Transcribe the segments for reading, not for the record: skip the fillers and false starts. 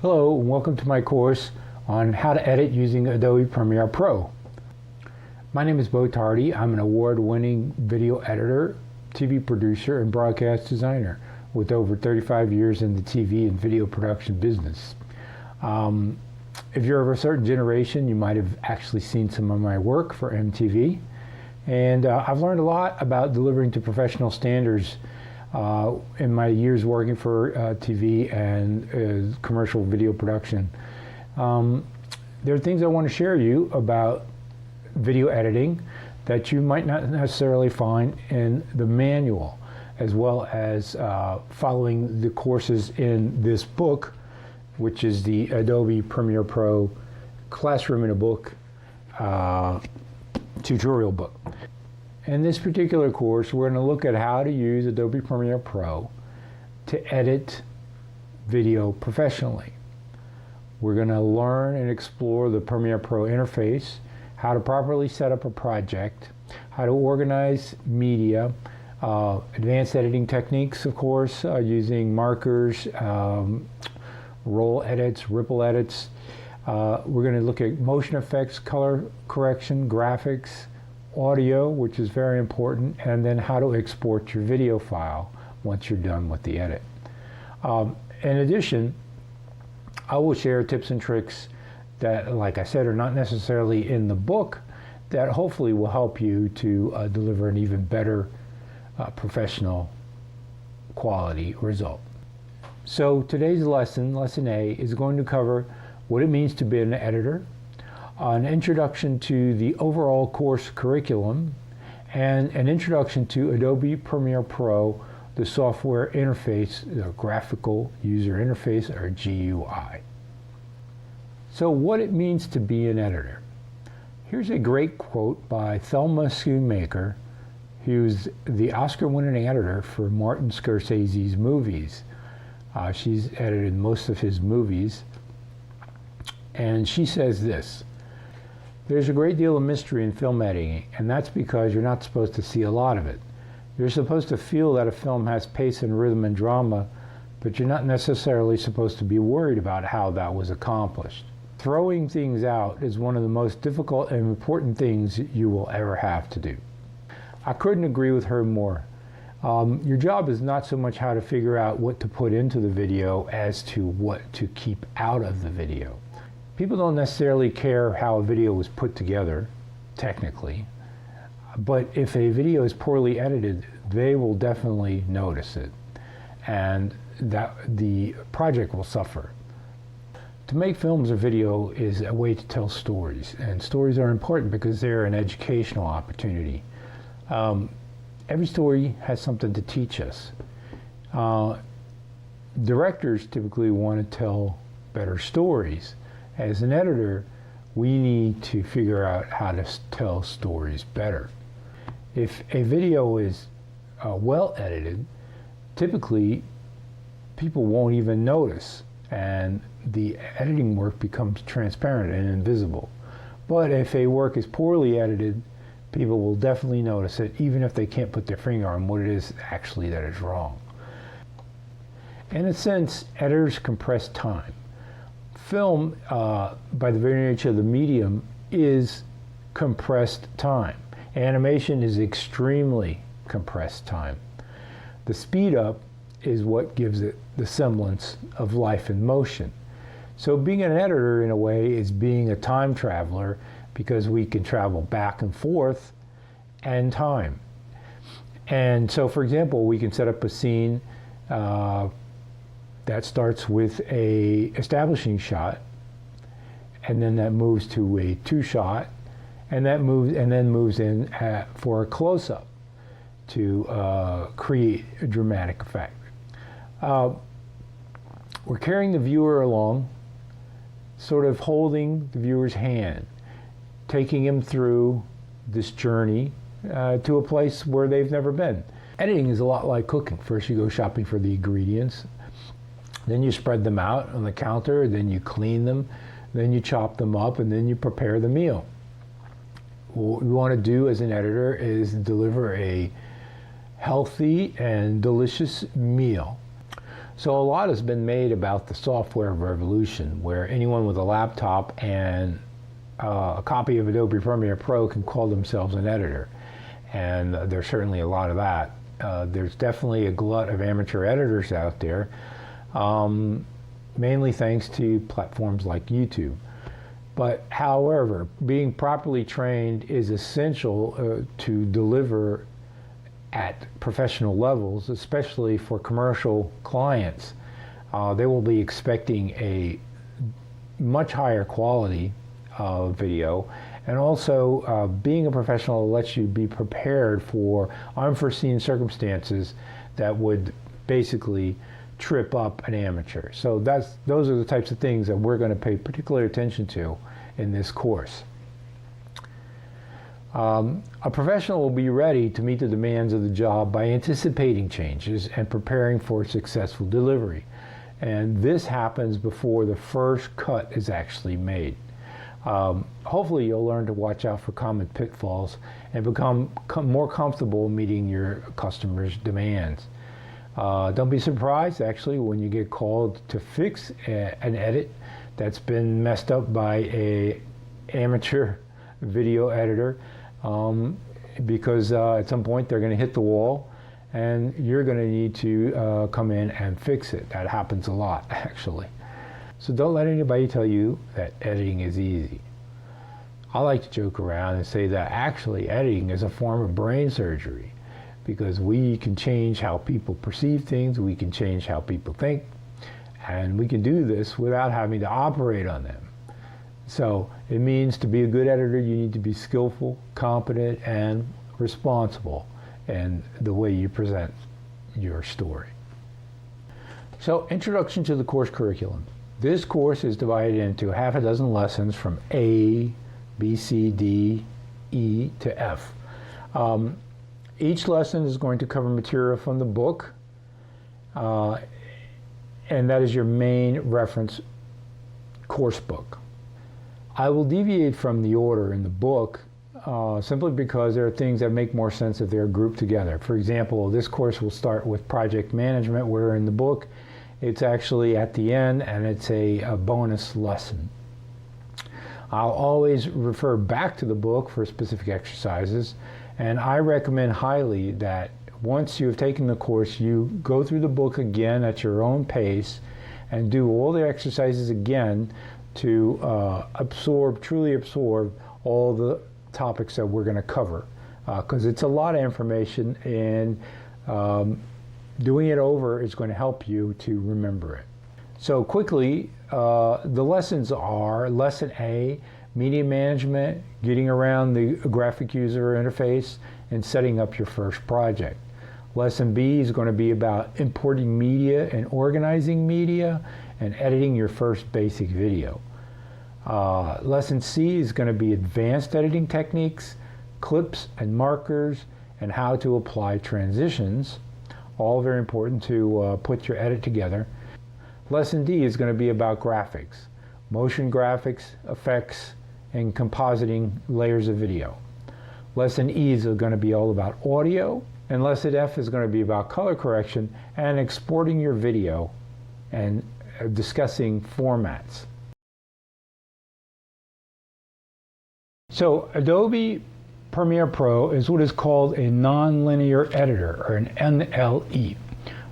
Hello and welcome to my course on how to edit using Adobe Premiere Pro. My name is Beau Tardy. I'm an award-winning video editor, TV producer, and broadcast designer with over 35 years in the TV and video production business. If you're of a certain generation, you might have actually seen some of my work for MTV. And I've learned a lot about delivering to professional standards in my years working for TV and commercial video production. There are things I want to share you about video editing that you might not necessarily find in the manual, as well as following the courses in this book, which is the Adobe Premiere Pro Classroom in a Book tutorial book. In this particular course, we're going to look at how to use Adobe Premiere Pro to edit video professionally. We're going to learn and explore the Premiere Pro interface, how to properly set up a project, how to organize media, advanced editing techniques, of course, using markers, roll edits, ripple edits. We're going to look at motion effects, color correction, graphics, audio, which is very important, and then how to export your video file once you're done with the edit. In addition, I will share tips and tricks that, like I said, are not necessarily in the book, that hopefully will help you to deliver an even better professional quality result. So today's lesson, Lesson A, is going to cover what it means to be an editor, an introduction to the overall course curriculum, and an introduction to Adobe Premiere Pro, the software interface, the graphical user interface, or GUI. So what it means to be an editor. Here's a great quote by Thelma Schoonmaker, who's the Oscar-winning editor for Martin Scorsese's movies. She's edited most of his movies, and she says this: "There's a great deal of mystery in film editing, and that's because you're not supposed to see a lot of it. You're supposed to feel that a film has pace and rhythm and drama, but you're not necessarily supposed to be worried about how that was accomplished. Throwing things out is one of the most difficult and important things you will ever have to do." I couldn't agree with her more. Your job is not so much how to figure out what to put into the video as to what to keep out of the video. People don't necessarily care how a video was put together, technically, but if a video is poorly edited, they will definitely notice it, and that the project will suffer. To make films or video is a way to tell stories, and stories are important because they're an educational opportunity. Every story has something to teach us. Directors typically want to tell better stories. As an editor, we need to figure out how to tell stories better. If a video is well edited, typically people won't even notice, and the editing work becomes transparent and invisible. But if a work is poorly edited, people will definitely notice it, even if they can't put their finger on what it is actually that is wrong. In a sense, editors compress time. Film, by the very nature of the medium, is compressed time. Animation is extremely compressed time. The speed up is what gives it the semblance of life and motion. So being an editor, in a way, is being a time traveler, because we can travel back and forth and time. And so, for example, we can set up a scene that starts with a establishing shot, and then that moves to a two shot, and that moves and then moves in for a close-up to create a dramatic effect. We're carrying the viewer along, sort of holding the viewer's hand, taking him through this journey to a place where they've never been. Editing is a lot like cooking. First you go shopping for the ingredients, then you spread them out on the counter, then you clean them, then you chop them up, and then you prepare the meal. What we want to do as an editor is deliver a healthy and delicious meal. So a lot has been made about the software revolution, where anyone with a laptop and a copy of Adobe Premiere Pro can call themselves an editor. And there's certainly a lot of that. There's definitely a glut of amateur editors out there, mainly thanks to platforms like YouTube. But however, being properly trained is essential to deliver at professional levels, especially for commercial clients. They will be expecting a much higher quality of video, and also being a professional lets you be prepared for unforeseen circumstances that would basically trip up an amateur. So those are the types of things that we're going to pay particular attention to in this course. A professional will be ready to meet the demands of the job by anticipating changes and preparing for successful delivery. And this happens before the first cut is actually made. Hopefully you'll learn to watch out for common pitfalls and become more comfortable meeting your customers' demands. Don't be surprised actually when you get called to fix an edit that's been messed up by an amateur video editor, because at some point they're going to hit the wall and you're going to need to come in and fix it. That happens a lot actually. So don't let anybody tell you that editing is easy. I like to joke around and say that actually editing is a form of brain surgery, because we can change how people perceive things, we can change how people think, and we can do this without having to operate on them. So it means to be a good editor, you need to be skillful, competent, and responsible in the way you present your story. So, introduction to the course curriculum. This course is divided into half a dozen lessons from A, B, C, D, E to F. Each lesson is going to cover material from the book, and that is your main reference course book. I will deviate from the order in the book simply because there are things that make more sense if they're grouped together. For example, this course will start with project management, where in the book it's actually at the end and it's a bonus lesson. I'll always refer back to the book for specific exercises, and I recommend highly that once you've taken the course, you go through the book again at your own pace and do all the exercises again to truly absorb all the topics that we're going to cover, because it's a lot of information, and doing it over is going to help you to remember it. So quickly, the lessons are: Lesson A, media management, getting around the graphic user interface and setting up your first project. Lesson B is going to be about importing media and organizing media and editing your first basic video. Lesson C is going to be advanced editing techniques, clips and markers, and how to apply transitions. All very important to put your edit together. Lesson D is going to be about graphics, motion graphics, effects, and compositing layers of video. Lesson E is going to be all about audio, and Lesson F is going to be about color correction and exporting your video and discussing formats. So Adobe Premiere Pro is what is called a nonlinear editor, or an NLE.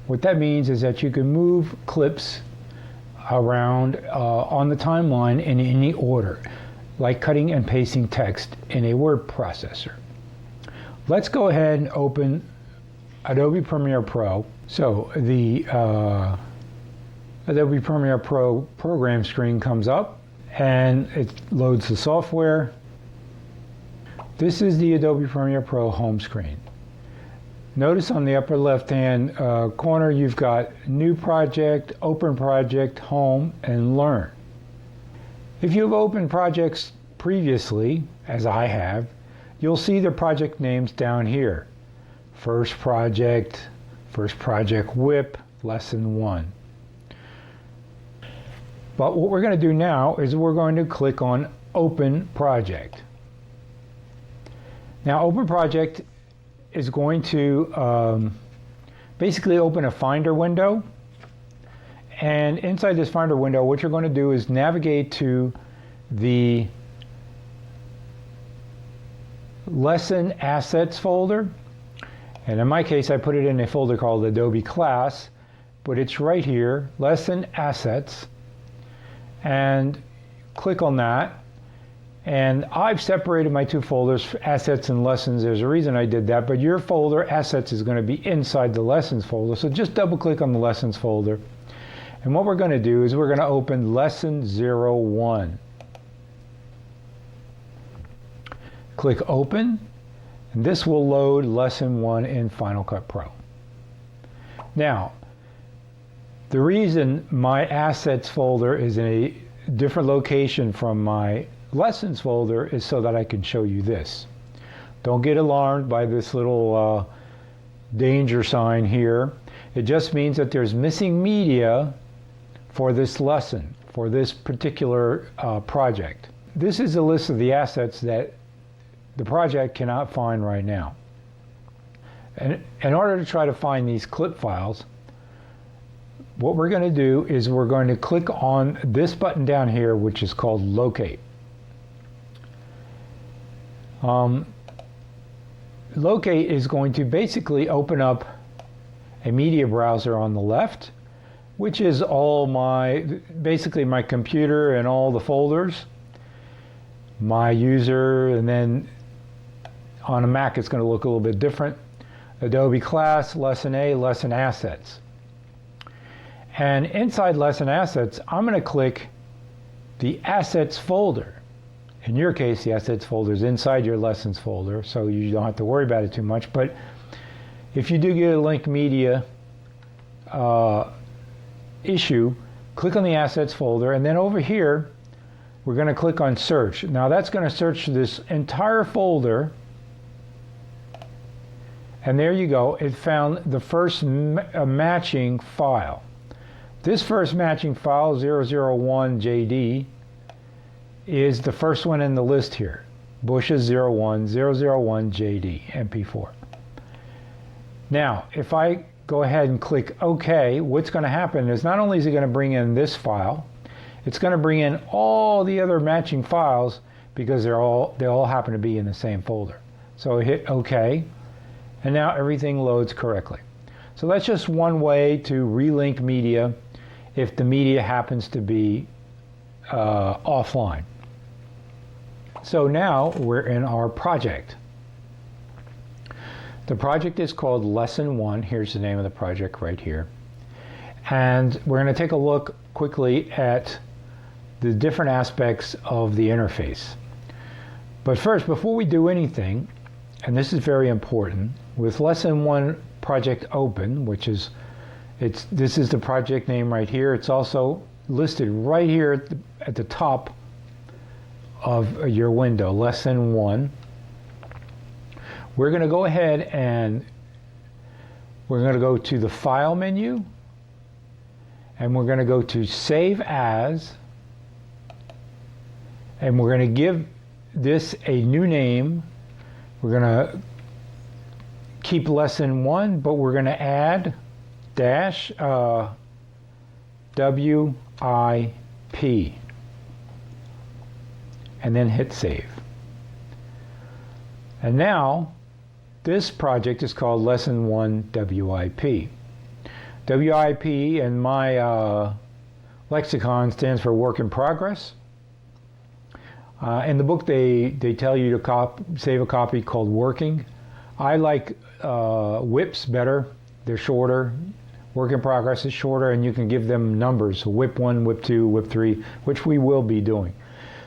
What that means is that you can move clips around on the timeline in any order, like cutting and pasting text in a word processor. Let's go ahead and open Adobe Premiere Pro. So the Adobe Premiere Pro program screen comes up and it loads the software. This is the Adobe Premiere Pro home screen. Notice on the upper left-hand corner you've got New Project, Open Project, Home, and Learn. If you've opened projects previously, as I have, you'll see the project names down here. First Project WIP, Lesson 1. But what we're going to do now is we're going to click on Open Project. Now, Open Project is going to basically open a Finder window, And inside this Finder window, what you're going to do is navigate to the Lesson Assets folder. And in my case, I put it in a folder called Adobe Class, but it's right here, Lesson Assets. And click on that. And I've separated my two folders, Assets and Lessons. There's a reason I did that, but your folder, Assets, is going to be inside the Lessons folder. So just double click on the Lessons folder. And what we're going to do is we're going to open Lesson 01. Click Open, and this will load Lesson 1 in Final Cut Pro. Now, the reason my Assets folder is in a different location from my Lessons folder is so that I can show you this. Don't get alarmed by this little danger sign here. It just means that there's missing media for this lesson, for this particular project. This is a list of the assets that the project cannot find right now. And in order to try to find these clip files, what we're going to do is we're going to click on this button down here, which is called Locate. Locate is going to basically open up a media browser on the left, which is all basically my computer and all the folders, my user, and then on a Mac it's going to look a little bit different. Adobe Class, Lesson A, Lesson Assets. And inside Lesson Assets, I'm going to click the Assets folder. In your case, the Assets folder is inside your Lessons folder, so you don't have to worry about it too much. But if you do get a link media issue, click on the Assets folder, and then over here, we're going to click on Search. Now that's going to search this entire folder, and there you go. It found the first matching file. This first matching file, 001JD, is the first one in the list here. Bush's 01001JD, MP4. Now, if I go ahead and click OK, what's going to happen is not only is it going to bring in this file, it's going to bring in all the other matching files because they all happen to be in the same folder. So hit OK, and now everything loads correctly. So that's just one way to relink media if the media happens to be offline. So now we're in our project. The project is called Lesson 1. Here's the name of the project right here. And we're going to take a look quickly at the different aspects of the interface. But first, before we do anything, and this is very important, with Lesson 1 project open, which is, this is the project name right here. It's also listed right here at the top of your window, Lesson 1. We're going to go ahead and we're going to go to the File menu, and we're going to go to Save As, and we're going to give this a new name. We're going to keep Lesson 1, but we're going to add dash WIP, and then hit Save. And now this project is called Lesson 1 WIP. WIP in my lexicon stands for Work in Progress. In the book they tell you to save a copy called Working. I like WIPs better. They're shorter. Work in Progress is shorter, and you can give them numbers, so WIP 1, WIP 2, WIP 3, which we will be doing.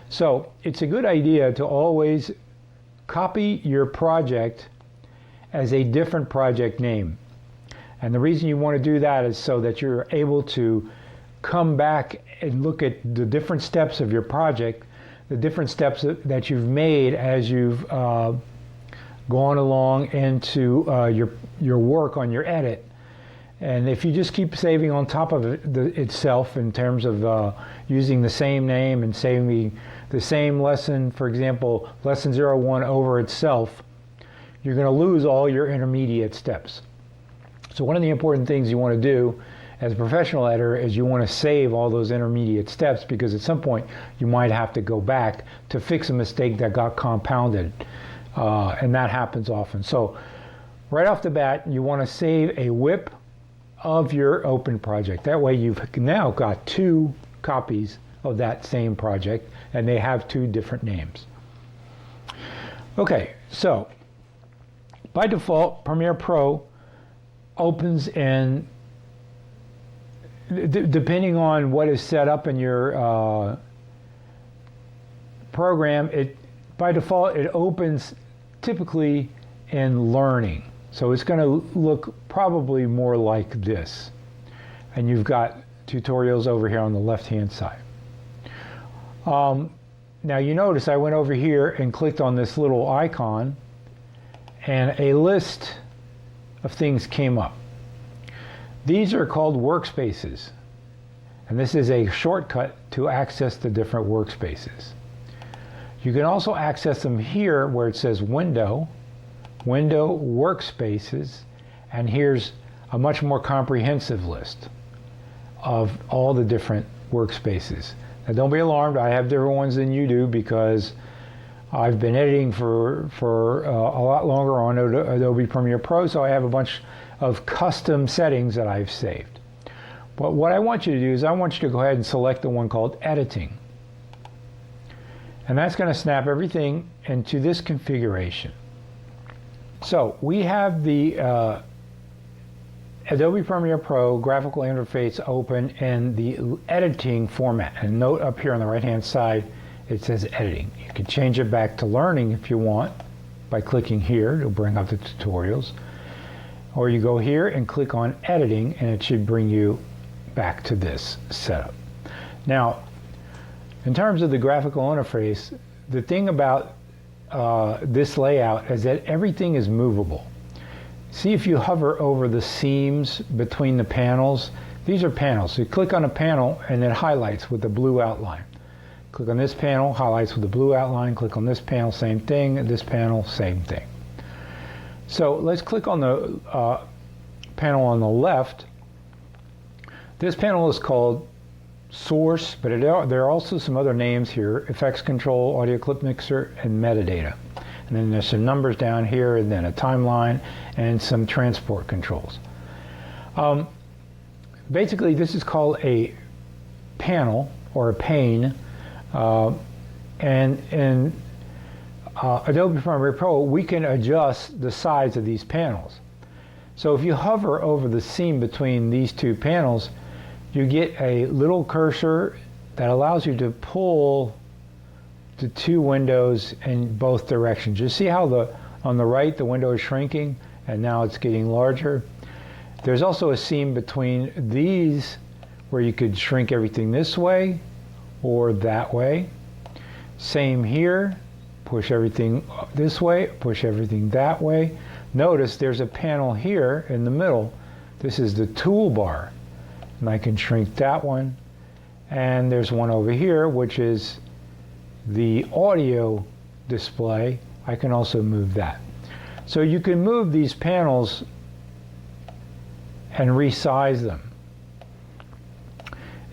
So it's a good idea to always copy your project as a different project name. And the reason you want to do that is so that you're able to come back and look at the different steps of your project, the different steps that you've made as you've gone along into your work on your edit. And if you just keep saving on top of itself in terms of using the same name and saving the same lesson, for example, Lesson 01 over itself, you're going to lose all your intermediate steps. So one of the important things you want to do, as a professional editor is you want to save all those intermediate steps, because at some point you might have to go back to fix a mistake that got compounded, and that happens often. So right off the bat, you want to save a whip of your open project. That way you've now got 2 copies of that same project, and they have 2 different names. Okay, so by default, Premiere Pro opens in, depending on what is set up in your program, by default it opens typically in Learning. So it's going to look probably more like this. And you've got tutorials over here on the left-hand side. Now you notice I went over here and clicked on this little icon, and a list of things came up. These are called workspaces, and this is a shortcut to access the different workspaces. You can also access them here where it says Window, Workspaces, and here's a much more comprehensive list of all the different workspaces. Now don't be alarmed, I have different ones than you do, because I've been editing for a lot longer on Adobe Premiere Pro, so I have a bunch of custom settings that I've saved. But what I want you to do is I want you to go ahead and select the one called Editing. And that's going to snap everything into this configuration. So we have the Adobe Premiere Pro graphical interface open in the editing format. And note up here on the right hand side it says Editing. You can change it back to Learning if you want by clicking here. It'll bring up the tutorials. Or you go here and click on Editing, and it should bring you back to this setup. Now, in terms of the graphical interface, the thing about this layout is that everything is movable. See, if you hover over the seams between the panels, these are panels. So you click on a panel and it highlights with the blue outline. Click on this panel, highlights with the blue outline. Click on this panel, same thing. This panel, same thing. So let's click on the panel on the left. This panel is called Source, but there are also some other names here: Effects Control, Audio Clip Mixer, and Metadata. And then there's some numbers down here, and then a timeline, and some transport controls. Basically, this is called a panel or a pane, and in Adobe Premiere Pro, we can adjust the size of these panels. So if you hover over the seam between these 2 panels, you get a little cursor that allows you to pull the 2 windows in both directions. You see how on the right the window is shrinking and now it's getting larger? There's also a seam between these where you could shrink everything this way or that way. Same here, push everything this way, push everything that way. Notice there's a panel here in the middle. This is the toolbar. And I can shrink that one. And there's one over here, which is the audio display. I can also move that. So you can move these panels and resize them.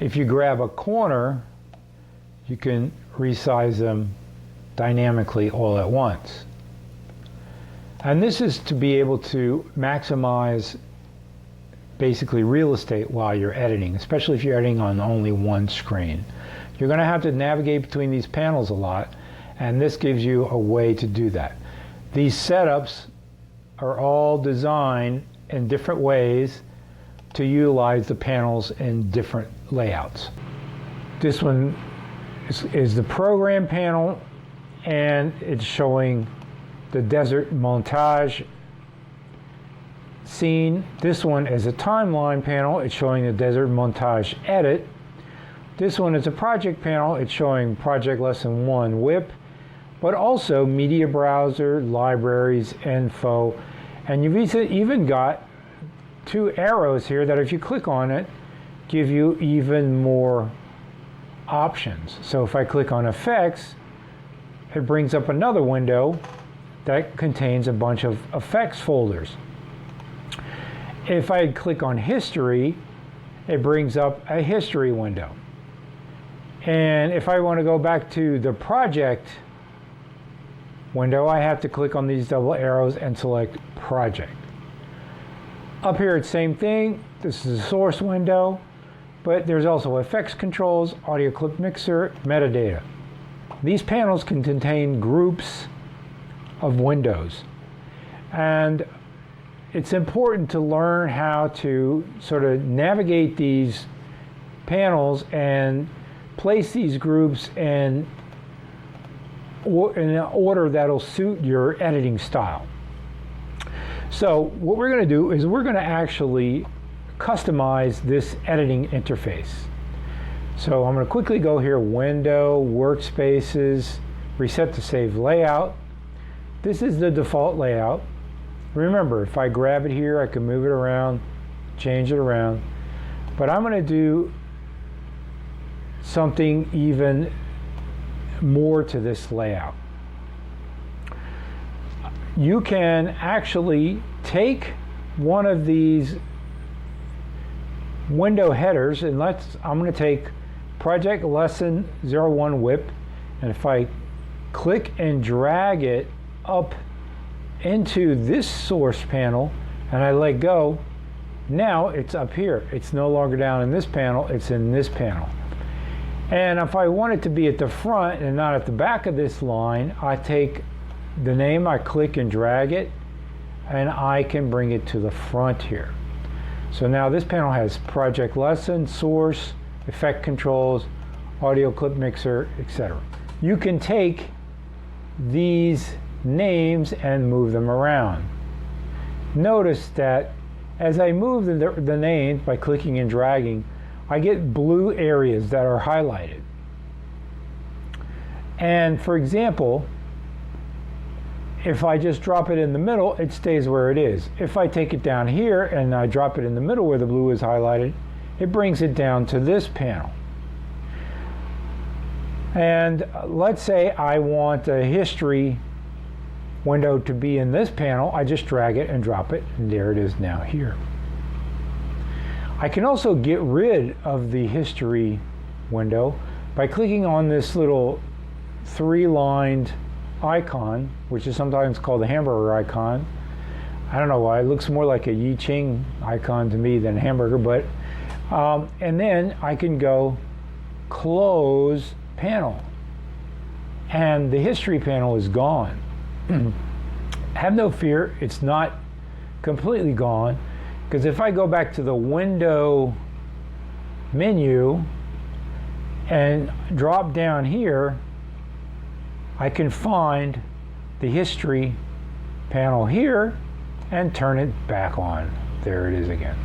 If you grab a corner, you can resize them dynamically all at once. And this is to be able to maximize basically real estate while you're editing, especially if you're editing on only one screen. You're going to have to navigate between these panels a lot, and this gives you a way to do that. These setups are all designed in different ways to utilize the panels in different layouts. This one is the program panel, and it's showing the desert montage scene. This one is a timeline panel. It's showing the desert montage edit. This one is a project panel. It's showing project lesson 1 whip, but also media browser, libraries, info, and you've even got 2 arrows here that if you click on it, give you even more options. So if I click on effects, it brings up another window that contains a bunch of effects folders. If I click on history, it brings up a history window. And if I want to go back to the project window, I have to click on these double arrows and select project. Up here it's same thing. This is a source window, but there's also effects controls, audio clip mixer, metadata. These panels can contain groups of windows, and it's important to learn how to sort of navigate these panels and place these groups in an order that'll suit your editing style. So what we're going to do is we're going to actually customize this editing interface. So I'm going to quickly go here, Window, Workspaces, Reset to Save Layout. This is the default layout. Remember, if I grab it here, I can move it around, change it around. But I'm going to do something even more to this layout. You can actually take one of these window headers, and I'm going to take Project Lesson 01 WIP, and if I click and drag it up into this source panel and I let go, now it's up here. It's no longer down in this panel, it's in this panel. And if I want it to be at the front and not at the back of this line, I take the name, I click and drag it, and I can bring it to the front here. So now this panel has project lesson, source, effect controls, audio clip mixer, etc. You can take these names and move them around. Notice that as I move the names by clicking and dragging, I get blue areas that are highlighted. And for example, if I just drop it in the middle, it stays where it is. If I take it down here and I drop it in the middle where the blue is highlighted, it brings it down to this panel. And let's say I want a history window to be in this panel. I just drag it and drop it, and there it is now here. I can also get rid of the history window by clicking on this little three-lined icon, which is sometimes called the hamburger icon. I don't know why, it looks more like a Yi Ching icon to me than a hamburger, but and then I can go close panel, and the history panel is gone. Have no fear, it's not completely gone, because if I go back to the window menu and drop down here, I can find the history panel here and turn it back on. There it is again.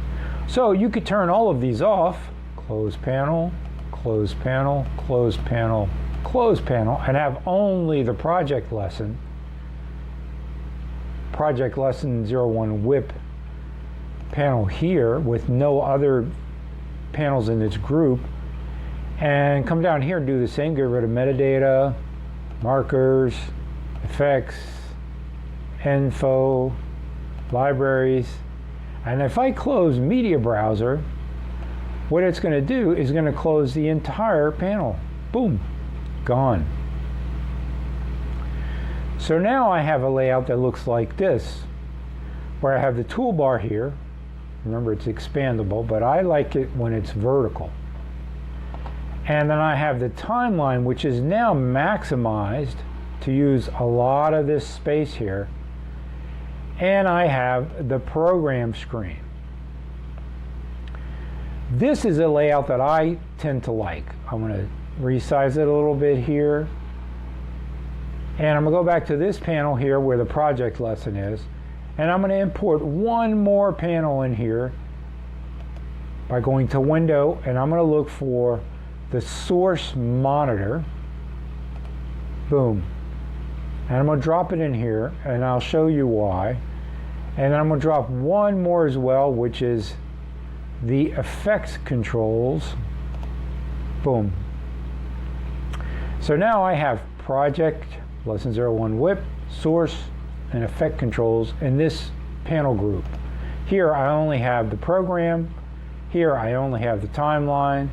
So you could turn all of these off, close panel, close panel, close panel, close panel, and have only the project lesson 01 WIP panel here with no other panels in this group, and come down here and do the same, get rid of metadata, markers, effects, info, libraries. And if I close media browser, what it's going to do is going to close the entire panel. Boom, gone. So now I have a layout that looks like this, where I have the toolbar here. Remember, it's expandable, but I like it when it's vertical. And then I have the timeline, which is now maximized to use a lot of this space here. And I have the program screen. This is a layout that I tend to like. I'm going to resize it a little bit here. And I'm going to go back to this panel here where the project lesson is. And I'm going to import one more panel in here by going to Window, and I'm going to look for the source monitor. Boom. And I'm going to drop it in here, and I'll show you why. And I'm going to drop one more as well, which is the effects controls. Boom. So now I have project lesson 01 WIP, source, and effect controls in this panel group. Here I only have the program, Here I only have the timeline.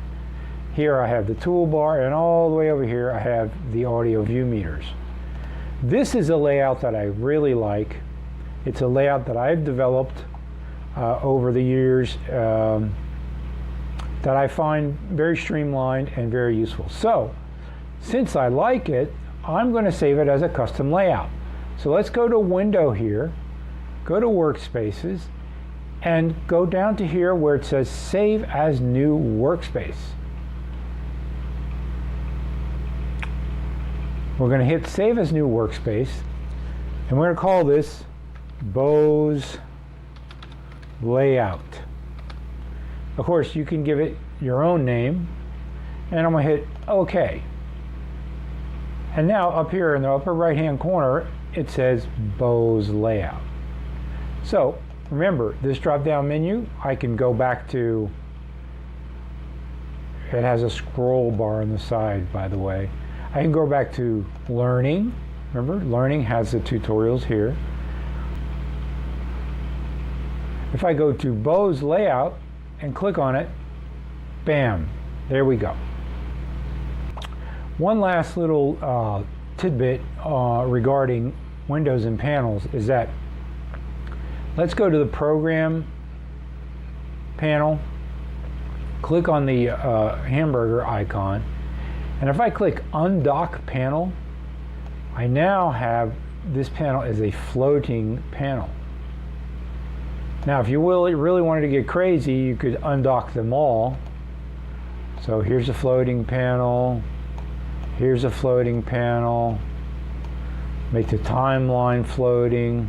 Here I have the toolbar, and all the way over here I have the audio view meters. This is a layout that I really like. It's a layout that I've developed over the years that I find very streamlined and very useful. So, since I like it, I'm going to save it as a custom layout. So let's go to Window here, go to Workspaces, and go down to here where it says Save as New Workspace. We're going to hit Save as New Workspace, and we're going to call this Beau's Layout. Of course, you can give it your own name, and I'm going to hit OK. And now up here in the upper right hand corner, it says Beau's Layout. So remember, this drop down menu, I can go back to, it has a scroll bar on the side, by the way. I can go back to Learning. Remember, Learning has the tutorials here. If I go to Beau's Layout and click on it, bam, there we go. One last little tidbit regarding windows and panels is that let's go to the Program panel, click on the hamburger icon, and if I click Undock Panel, I now have this panel as a floating panel. Now, if you really wanted to get crazy, you could undock them all. So here's a floating panel, here's a floating panel, make the timeline floating.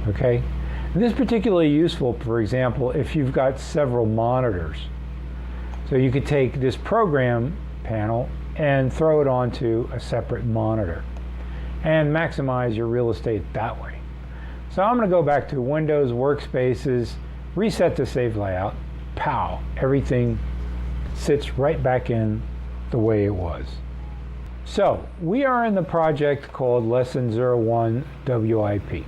Okay? And this is particularly useful, for example, if you've got several monitors. So you could take this program panel and throw it onto a separate monitor and maximize your real estate that way. So I'm going to go back to Windows, Workspaces, reset to Save Layout. Pow! Everything sits right back in the way it was. So we are in the project called Lesson 01 WIP.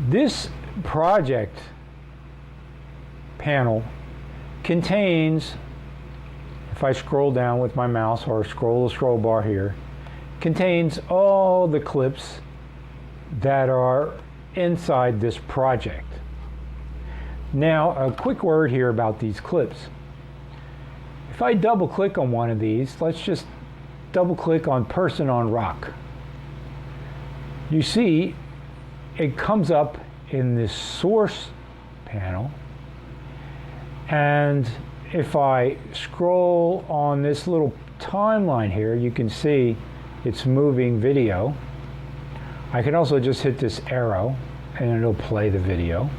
This project panel contains, if I scroll down with my mouse or scroll the scroll bar here, contains all the clips that are inside this project. Now, a quick word here about these clips. If I double click on one of these, let's just double click on Person on Rock. You see it comes up in this source panel, and if I scroll on this little timeline here, you can see it's moving video. I can also just hit this arrow and it'll play the video.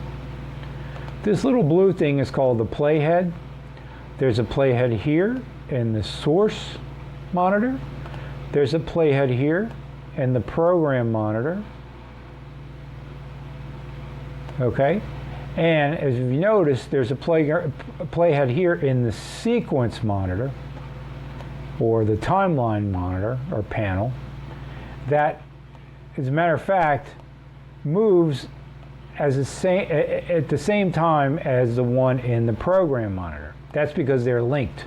This little blue thing is called the playhead. There's a playhead here in the source monitor. There's a playhead here in the program monitor. Okay, and as you notice, there's a playhead here in the sequence monitor, or the timeline monitor, or panel, that, as a matter of fact, moves at the same time as the one in the program monitor. That's because they're linked.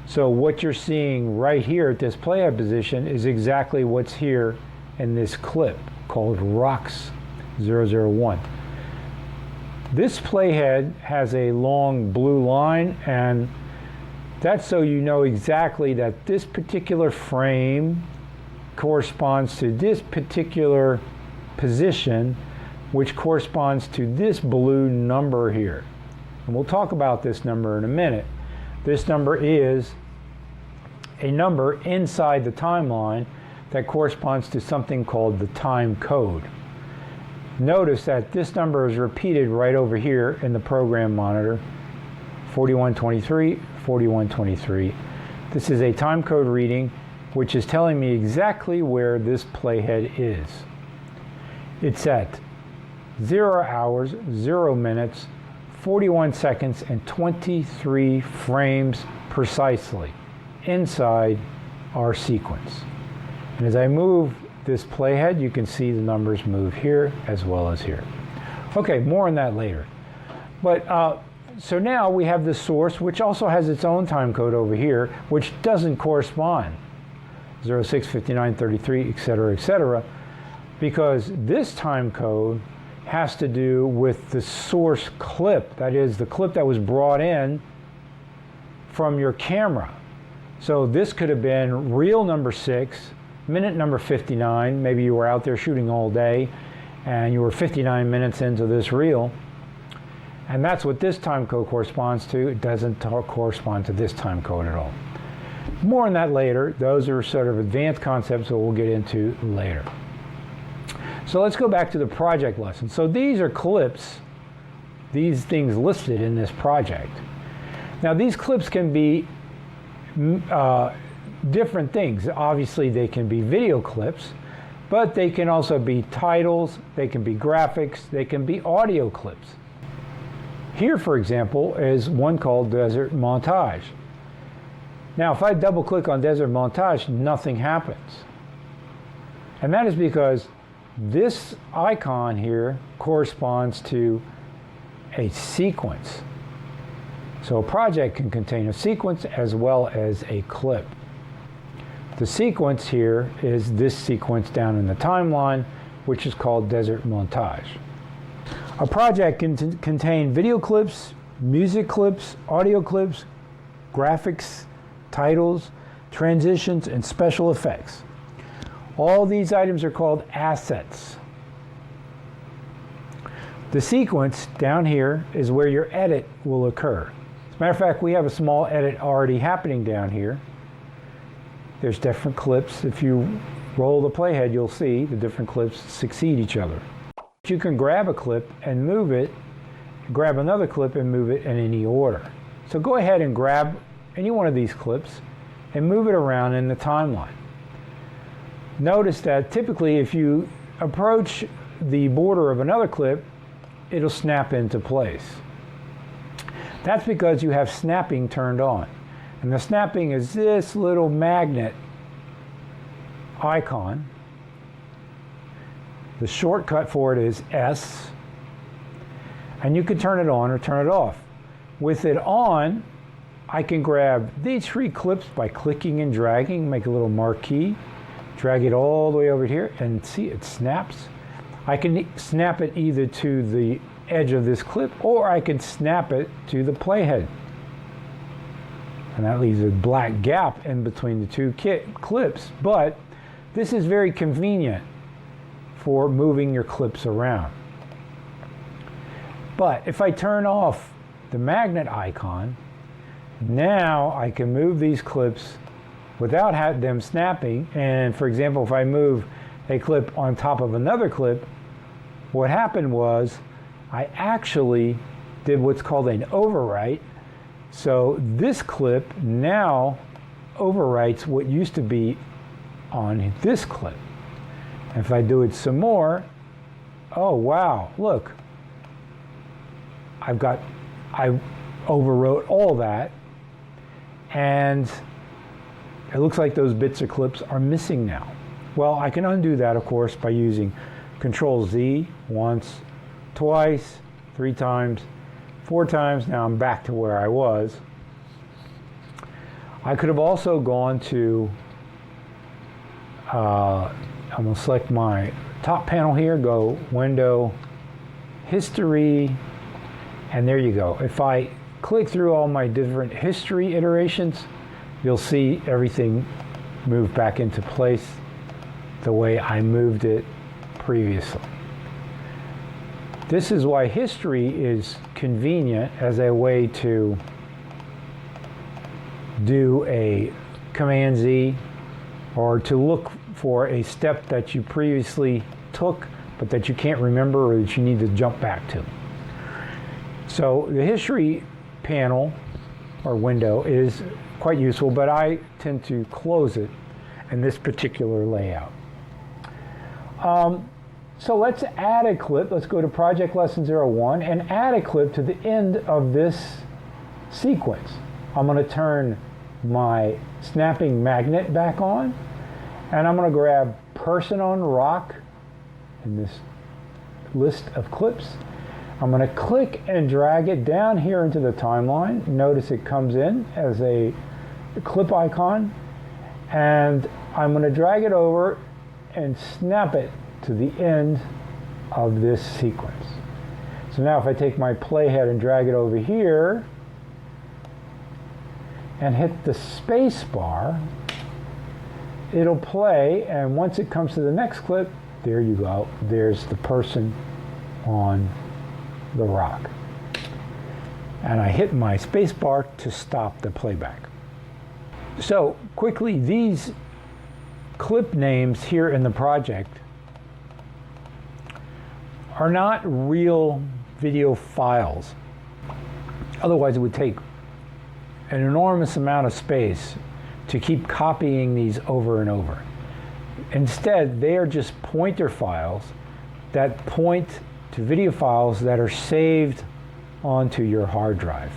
So what you're seeing right here at this playhead position is exactly what's here in this clip called Rocks 001. This playhead has a long blue line, and that's so you know exactly that this particular frame corresponds to this particular position, which corresponds to this blue number here. And we'll talk about this number in a minute. This number is a number inside the timeline that corresponds to something called the time code. Notice that this number is repeated right over here in the program monitor, 4123, 4123. This is a time code reading which is telling me exactly where this playhead is. It's at 0 hours, 0 minutes, 41 seconds, and 23 frames precisely inside our sequence. And as I move this playhead, you can see the numbers move here as well as here. Okay, more on that later. But so now we have the source, which also has its own time code over here, which doesn't correspond. 06, 59, 33, etc., because this time code has to do with the source clip, that is the clip that was brought in from your camera. So this could have been reel number 6, minute number 59, maybe you were out there shooting all day and you were 59 minutes into this reel, and that's what this time code corresponds to. It doesn't correspond to this time code at all. More on that later. Those are sort of advanced concepts that we'll get into later. So let's go back to the project lesson. So these are clips, these things listed in this project. Now these clips can be different things. Obviously they can be video clips, but they can also be titles, they can be graphics, they can be audio clips. Here, for example, is one called Desert Montage. Now if I double click on Desert Montage, nothing happens. And that is because this icon here corresponds to a sequence. So a project can contain a sequence as well as a clip. The sequence here is this sequence down in the timeline, which is called Desert Montage. A project can contain video clips, music clips, audio clips, graphics, titles, transitions, and special effects. All these items are called assets. The sequence down here is where your edit will occur. As a matter of fact, we have a small edit already happening down here. There's different clips. If you roll the playhead, you'll see the different clips succeed each other. You can grab a clip and move it, grab another clip and move it in any order. So go ahead and grab any one of these clips and move it around in the timeline. Notice that typically if you approach the border of another clip, it'll snap into place. That's because you have snapping turned on. And the snapping is this little magnet icon. The shortcut for it is S. And you can turn it on or turn it off. With it on, I can grab these 3 clips by clicking and dragging, make a little marquee. Drag it all the way over here and see it snaps. I can snap it either to the edge of this clip or I can snap it to the playhead. And that leaves a black gap in between the 2 clips, but this is very convenient for moving your clips around. But if I turn off the magnet icon, now I can move these clips without them snapping. And for example, if I move a clip on top of another clip, what happened was I actually did what's called an overwrite. So this clip now overwrites what used to be on this clip. And if I do it some more, oh wow, look, I overwrote all that, and it looks like those bits of clips are missing now. Well, I can undo that, of course, by using Control-Z once, twice, 3 times, 4 times. Now I'm back to where I was. I could have also gone to, I'm going to select my top panel here, go Window, History, and there you go. If I click through all my different history iterations, you'll see everything move back into place the way I moved it previously. This is why history is convenient as a way to do a Command-Z or to look for a step that you previously took but that you can't remember or that you need to jump back to. So the history panel or window is quite useful, but I tend to close it in this particular layout. So let's add a clip. Let's go to Project Lesson 01 and add a clip to the end of this sequence. I'm going to turn my snapping magnet back on, and I'm going to grab person on rock in this list of clips. I'm going to click and drag it down here into the timeline. Notice it comes in as a clip icon, and I'm going to drag it over and snap it to the end of this sequence. So now if I take my playhead and drag it over here and hit the space bar, it'll play, and once it comes to the next clip, there you go. There's the person on the rock. And I hit my space bar to stop the playback. So quickly, these clip names here in the project are not real video files. Otherwise, it would take an enormous amount of space to keep copying these over and over. Instead, they are just pointer files that point to video files that are saved onto your hard drive.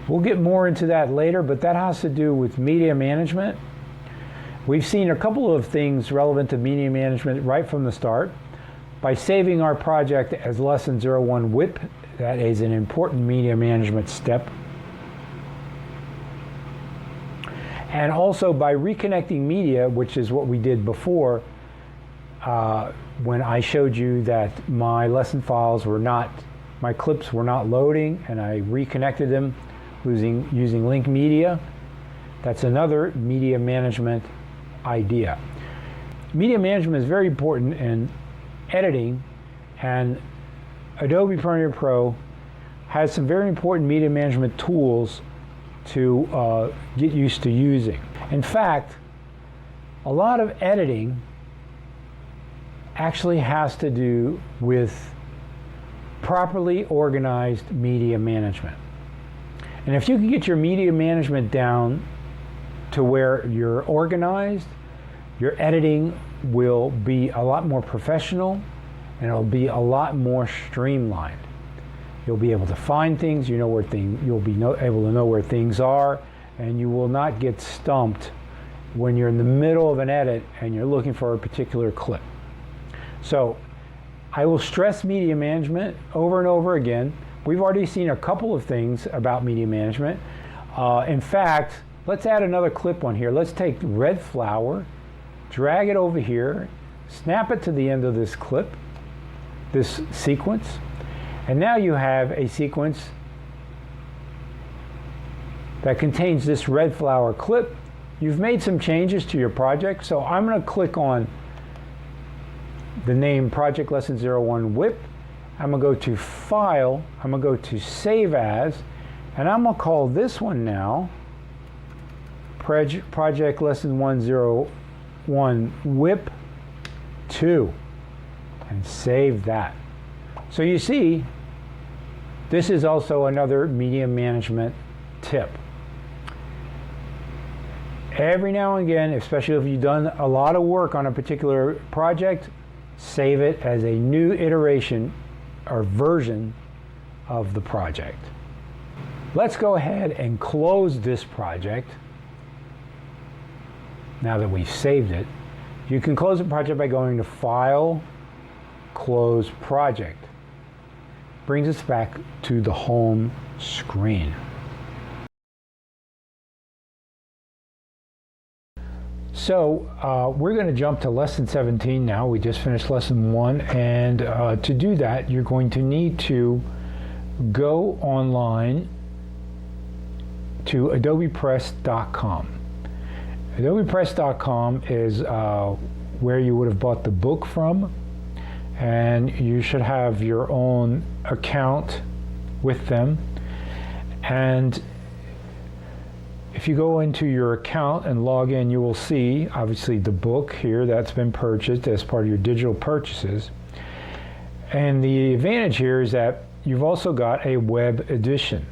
We'll get more into that later, but that has to do with media management. We've seen a couple of things relevant to media management right from the start. By saving our project as lesson 01 WIP, that is an important media management step. And also by reconnecting media, which is what we did before when I showed you that my lesson files were not, my clips were not loading, and I reconnected them using link media. That's another media management idea. Media management is very important in editing, and Adobe Premiere Pro has some very important media management tools to get used to using. In fact, a lot of editing actually has to do with properly organized media management. And if you can get your media management down to where you're organized, your editing will be a lot more professional, and it'll be a lot more streamlined. You'll be able to find things, you know where you'll be able to know where things are, and you will not get stumped when you're in the middle of an edit and you're looking for a particular clip. So I will stress media management over and over again. We've already seen a couple of things about media management. In fact, let's add another clip on here. Let's take red flower, drag it over here, snap it to the end of this clip, this sequence, and now you have a sequence that contains this red flower clip. You've made some changes to your project, so I'm going to click on the name Project Lesson 01 WIP. I'm going to go to File, I'm going to go to Save As, and I'm going to call this one now Project Lesson 101 WIP 2, and save that. So you see, this is also another media management tip. Every now and again, especially if you've done a lot of work on a particular project, save it as a new iteration or version of the project. Let's go ahead and close this project. Now that we've saved it, you can close the project by going to File, Close Project. Brings us back to the home screen. So we're going to jump to lesson 17 now. We just finished lesson 1, and to do that, you're going to need to go online to adobepress.com. adobepress.com is where you would have bought the book from, and you should have your own account with them. And if you go into your account and log in, you will see obviously the book here that's been purchased as part of your digital purchases. And the advantage here is that you've also got a web edition.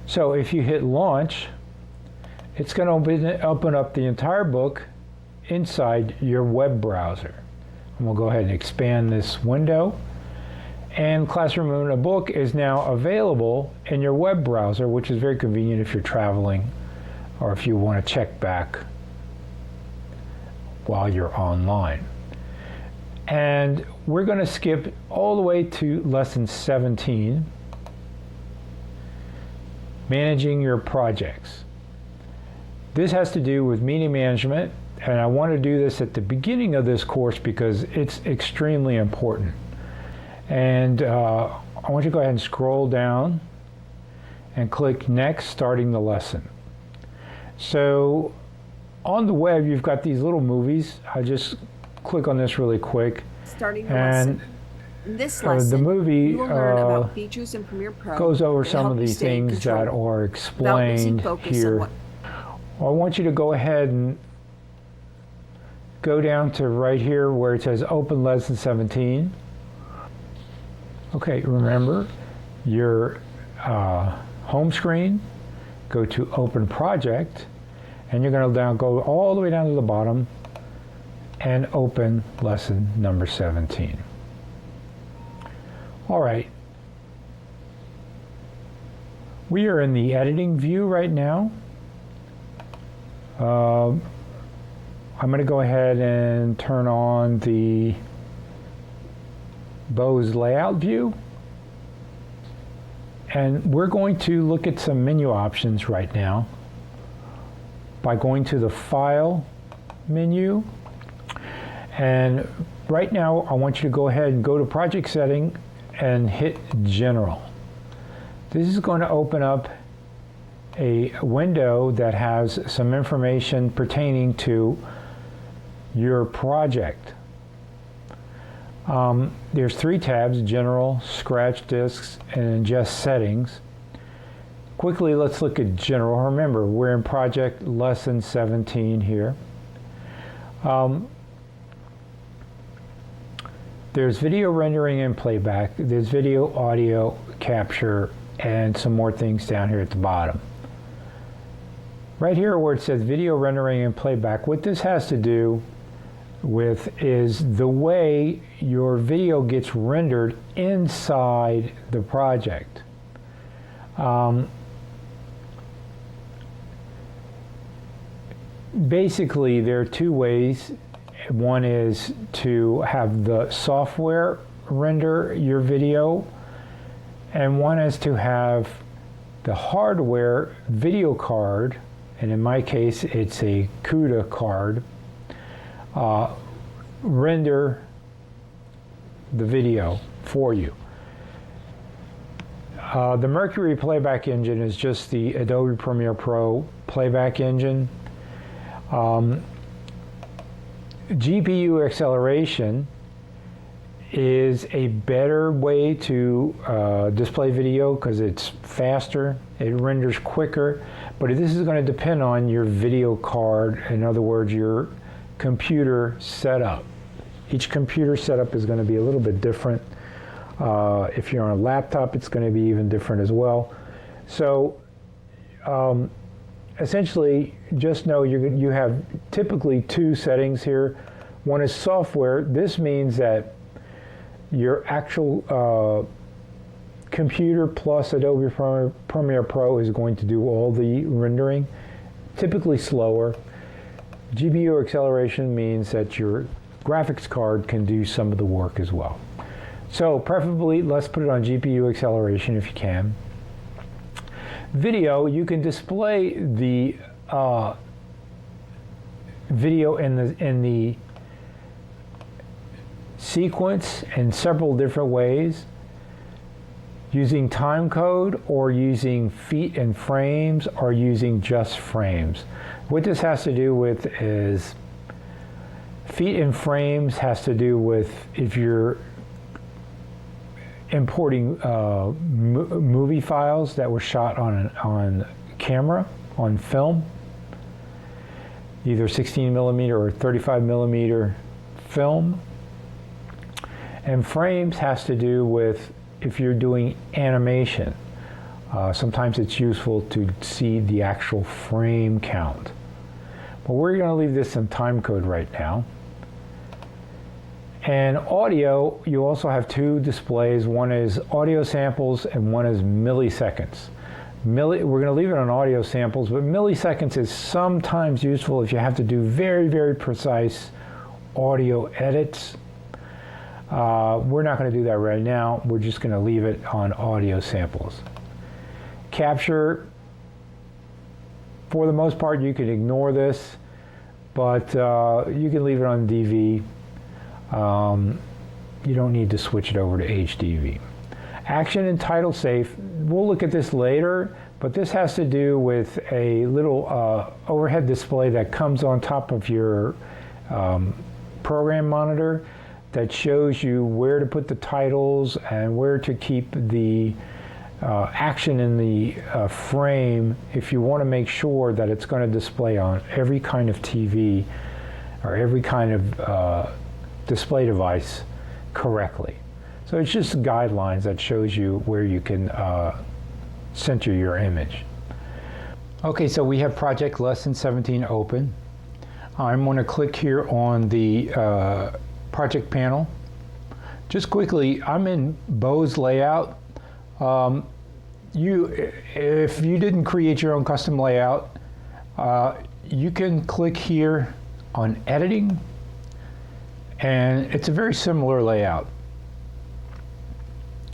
So if you hit launch, it's going to open up the entire book inside your web browser. And we'll go ahead and expand this window. And Classroom in a Book is now available in your web browser, which is very convenient if you're traveling or if you want to check back while you're online. And we're going to skip all the way to lesson 17, managing your projects. This has to do with media management, and I want to do this at the beginning of this course because it's extremely important. And I want you to go ahead and scroll down and click Next, starting the lesson. So on the web, you've got these little movies. I just click on this really quick. Starting the lesson. In this lesson, the movie you will learn about features in Premiere Pro goes over some of the things that are explained here. I want you to go ahead and go down to right here where it says Open Lesson 17. Okay, remember your home screen, go to Open Project, and you're going to go all the way down to the bottom and open lesson number 17. All right. We are in the editing view right now. I'm going to go ahead and turn on the Beau's layout view. And we're going to look at some menu options right now by going to the File menu. And right now, I want you to go ahead and go to Project Setting and hit General. This is going to open up a window that has some information pertaining to your project. There's 3 tabs: General, Scratch Disks, and Ingest Settings. Quickly, let's look at General. Remember, we're in Project Lesson 17 here. There's video rendering and playback. There's video audio capture and some more things down here at the bottom. Right here where it says video rendering and playback, what this has to do with is the way your video gets rendered inside the project. Basically, there are 2 ways. One is to have the software render your video, and one is to have the hardware video card, and in my case it's a CUDA card, render the video for you. The Mercury playback engine is just the Adobe Premiere Pro playback engine. GPU acceleration is a better way to display video because it's faster, it renders quicker, but this is going to depend on your video card, in other words, your computer setup. Each computer setup is going to be a little bit different. If you're on a laptop, it's going to be even different as well. So essentially, just know you have typically 2 settings here. One is software. This means that your actual computer plus Adobe Premiere Pro is going to do all the rendering, typically slower. GPU acceleration means that your graphics card can do some of the work as well. So preferably, let's put it on GPU acceleration if you can. Video, you can display the video in the sequence in several different ways, using time code or using feet and frames or using just frames. What this has to do with is feet and frames has to do with if you're importing movie files that were shot on camera, on film, either 16mm or 35mm film. And frames has to do with if you're doing animation. Sometimes it's useful to see the actual frame count. But we're going to leave this in time code right now. And audio, you also have 2 displays. One is audio samples and one is milliseconds. We're going to leave it on audio samples, but milliseconds is sometimes useful if you have to do very, very precise audio edits. We're not going to do that right now. We're just going to leave it on audio samples. Capture, for the most part, you can ignore this, but you can leave it on DV. You don't need to switch it over to HDV. Action and title safe, we'll look at this later, but this has to do with a little overhead display that comes on top of your program monitor that shows you where to put the titles and where to keep the action in the frame if you want to make sure that it's going to display on every kind of TV or every kind of display device correctly. So it's just guidelines that shows you where you can center your image. Okay, so we have project lesson 17 open. I'm going to click here on the project panel. Just quickly, I'm in Beau's layout. If you didn't create your own custom layout, you can click here on editing, and it's a very similar layout.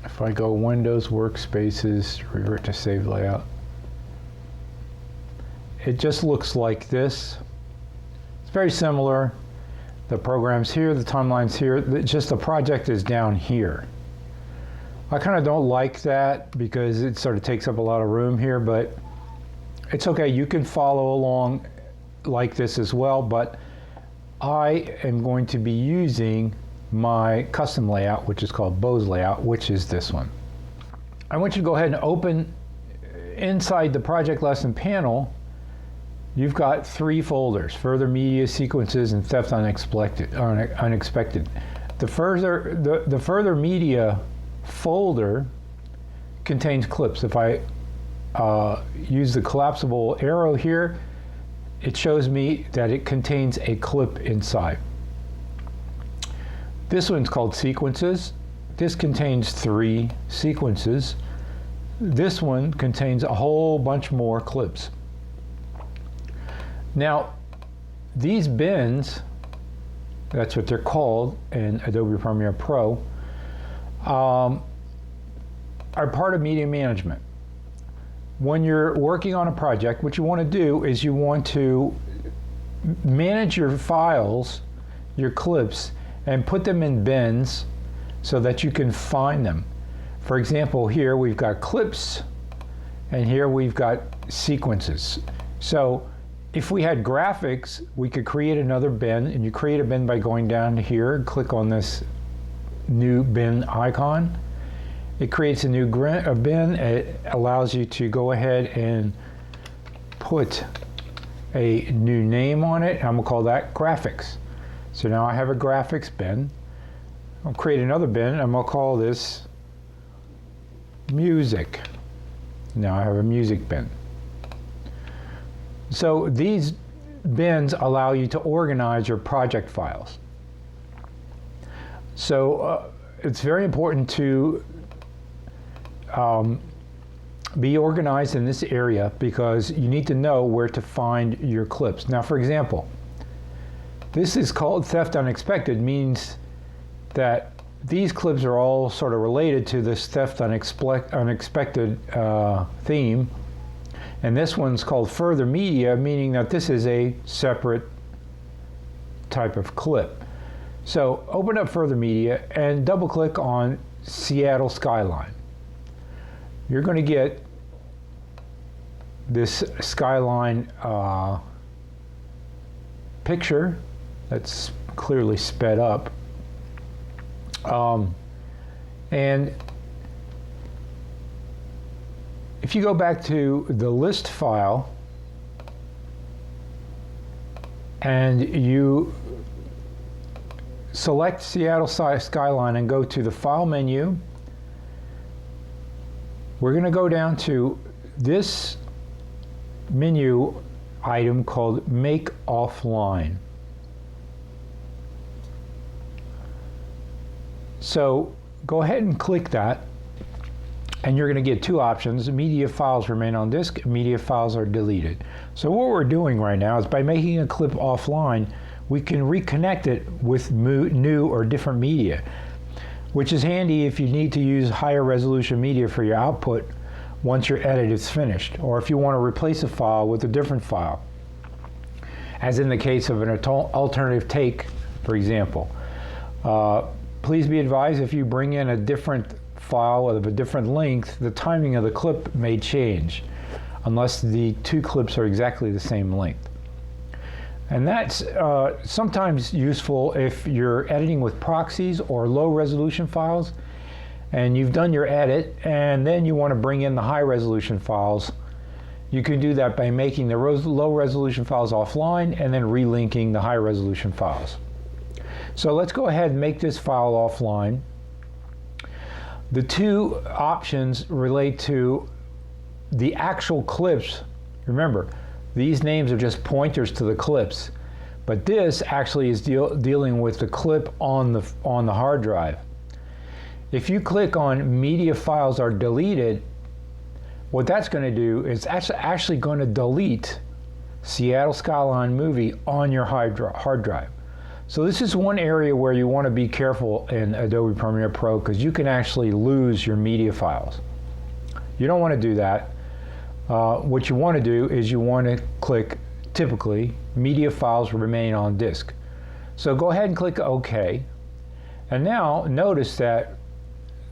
If I go Windows, Workspaces, revert to save layout, it just looks like this. It's very similar. The program's here, the timeline's here, just the project is down here. I kind of don't like that because it sort of takes up a lot of room here, but it's okay. You can follow along like this as well, but I am going to be using my custom layout, which is called Beau's layout, which is this one. I want you to go ahead and open inside the project lesson panel. You've got 3 folders: further media, sequences, and theft unexpected. The further media folder contains clips. If I use the collapsible arrow here, it shows me that it contains a clip inside. This one's called sequences. This contains 3 sequences. This one contains a whole bunch more clips. Now, these bins, that's what they're called in Adobe Premiere Pro, are part of media management. When you're working on a project, what you want to do is you want to manage your files, your clips, and put them in bins so that you can find them. For example, here we've got clips, and here we've got sequences. So if we had graphics, we could create another bin, and you create a bin by going down to here and click on this new bin icon. It creates a new bin. It allows you to go ahead and put a new name on it. I'm gonna call that graphics. So now I have a graphics bin. I'll create another bin. I'm gonna call this music. Now I have a music bin. So these bins allow you to organize your project files. So it's very important to be organized in this area because you need to know where to find your clips. Now, for example, this is called theft unexpected, means that these clips are all sort of related to this theft unexpected theme. And this one's called further media, meaning that this is a separate type of clip. So open up further media and double click on Seattle skyline. You're going to get this skyline picture that's clearly sped up. And if you go back to the list file and you select Seattle skyline and go to the file menu, we're going to go down to this menu item called Make Offline. So go ahead and click that, and you're going to get 2 options. Media files remain on disk, media files are deleted. So what we're doing right now is by making a clip offline, we can reconnect it with new or different media, which is handy if you need to use higher resolution media for your output once your edit is finished, or if you want to replace a file with a different file, as in the case of an alternative take, for example. Please be advised, if you bring in a different file of a different length, the timing of the clip may change, unless the two clips are exactly the same length. And that's sometimes useful if you're editing with proxies or low resolution files, and you've done your edit, and then you want to bring in the high resolution files. You can do that by making the low resolution files offline and then relinking the high resolution files. So let's go ahead and make this file offline. The two options relate to the actual clips. Remember, these names are just pointers to the clips, but this actually is dealing with the clip on the hard drive. If you click on media files are deleted, what that's going to do is actually going to delete Seattle Skyline movie on your hard drive. So this is one area where you want to be careful in Adobe Premiere Pro, because you can actually lose your media files. You don't want to do that. What you want to do is you want to click, typically, media files remain on disk. So go ahead and click OK. And now notice that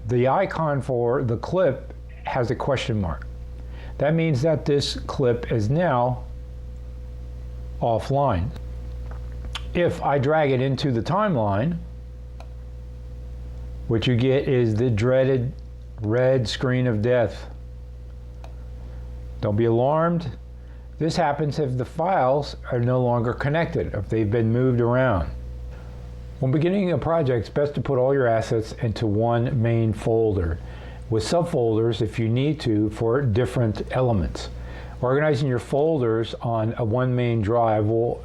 the icon for the clip has a question mark. That means that this clip is now offline. If I drag it into the timeline, what you get is the dreaded red screen of death. Don't be alarmed. This happens if the files are no longer connected, if they've been moved around. When beginning a project, it's best to put all your assets into one main folder, with subfolders if you need to for different elements. Organizing your folders on one main drive will,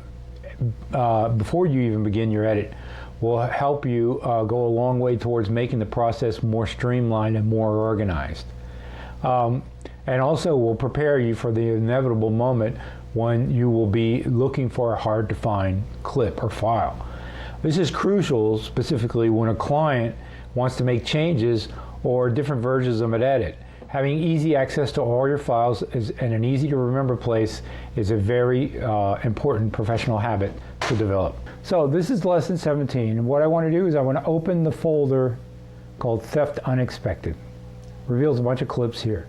before you even begin your edit, will help you go a long way towards making the process more streamlined and more organized. And also will prepare you for the inevitable moment when you will be looking for a hard to find clip or file. This is crucial specifically when a client wants to make changes or different versions of an edit. Having easy access to all your files and an easy to remember place is a very important professional habit to develop. So this is lesson 17, and what I want to do is I want to open the folder called Theft Unexpected. Reveals a bunch of clips here.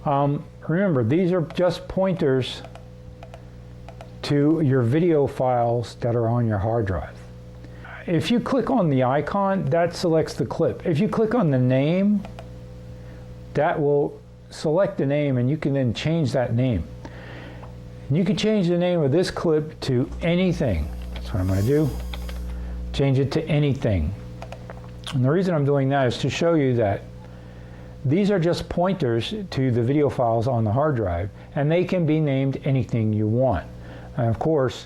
Remember, these are just pointers to your video files that are on your hard drive. If you click on the icon, that selects the clip. If you click on the name, that will select the name, and you can then change that name. And you can change the name of this clip to anything. That's what I'm going to do. Change it to anything. And the reason I'm doing that is to show you that these are just pointers to the video files on the hard drive, and they can be named anything you want. And of course,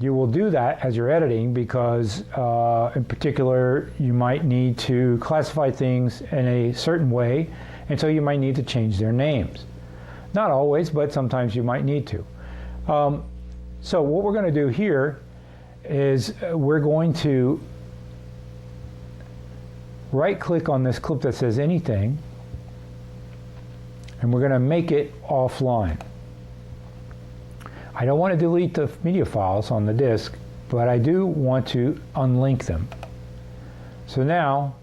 you will do that as you're editing because, in particular, you might need to classify things in a certain way, and so you might need to change their names. Not always, but sometimes you might need to. So what we're going to do here is we're going to right-click on this clip that says anything, and we're going to make it offline. I don't want to delete the media files on the disk, but I do want to unlink them. So now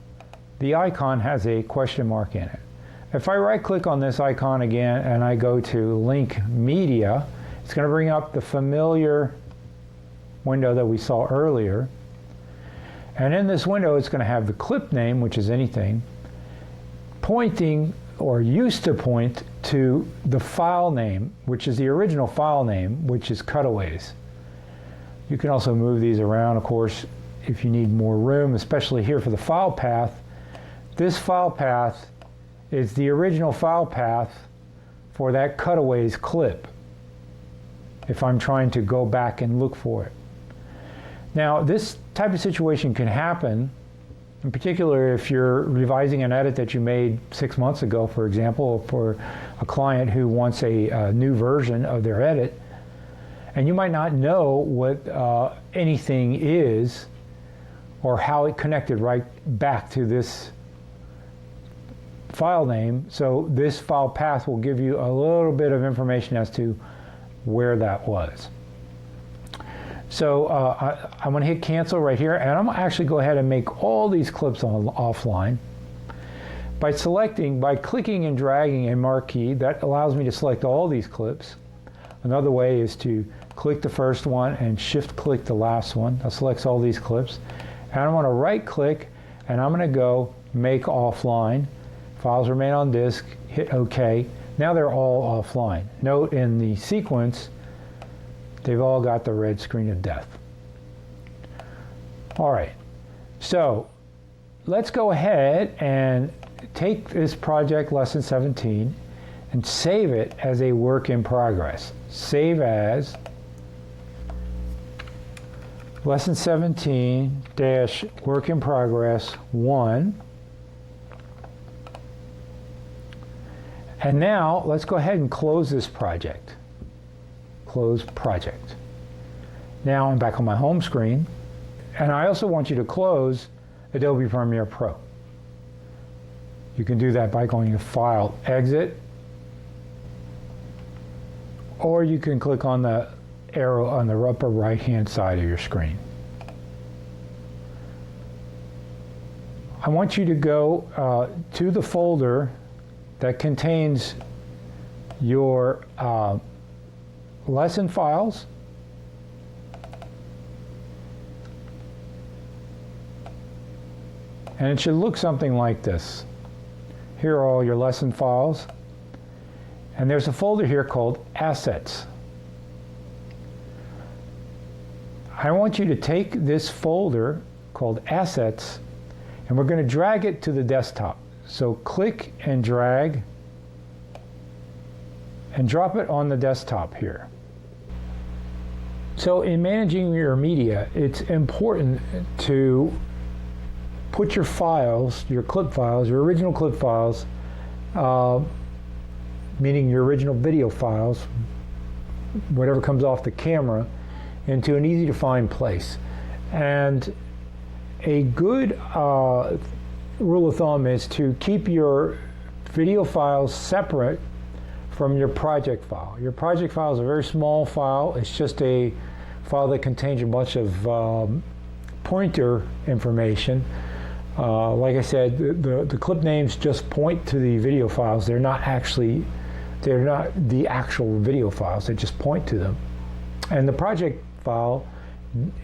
the icon has a question mark in it. If I right-click on this icon again and I go to Link Media, it's going to bring up the familiar window that we saw earlier. And in this window, it's going to have the clip name, which is anything, pointing or used to point to the file name, which is the original file name, which is cutaways. You can also move these around, of course, if you need more room, especially here for the file path. This file path is the original file path for that cutaways clip, if I'm trying to go back and look for it. Now, this type of situation can happen, in particular if you're revising an edit that you made 6 months ago, for example, for a client who wants a new version of their edit, And you might not know what anything is or how it connected right back to this file name. So this file path will give you a little bit of information as to where that was. So I'm going to hit cancel right here, and I'm going to actually go ahead and make all these clips offline. By clicking and dragging a marquee, that allows me to select all these clips. Another way is to click the first one and shift click the last one. That selects all these clips. And I'm going to right click and I'm going to go make offline. Files remain on disk, hit OK. Now they're all offline. Note in the sequence, they've all got the red screen of death. All right, so let's go ahead and take this project, lesson 17, and save it as a work in progress. Save as lesson 17 dash work in progress 1. And now let's go ahead and close this project. Close project. Now I'm back on my home screen, and I also want you to close Adobe Premiere Pro. You can do that by going to File, Exit, or you can click on the arrow on the upper right-hand side of your screen. I want you to go to the folder that contains your lesson files, and it should look something like this. Here are all your lesson files, and there's a folder here called Assets. I want you to take this folder called Assets, and we're going to drag it to the desktop. So click and drag and drop it on the desktop here. So in managing your media, it's important to put your files, your clip files, your original clip files, meaning your original video files, whatever comes off the camera, into an easy to find place. And a good rule of thumb is to keep your video files separate from your project file. Your project file is a very small file. It's just a file that contains a bunch of pointer information. Like I said, the clip names just point to the video files. They're not the actual video files. They just point to them. And the project file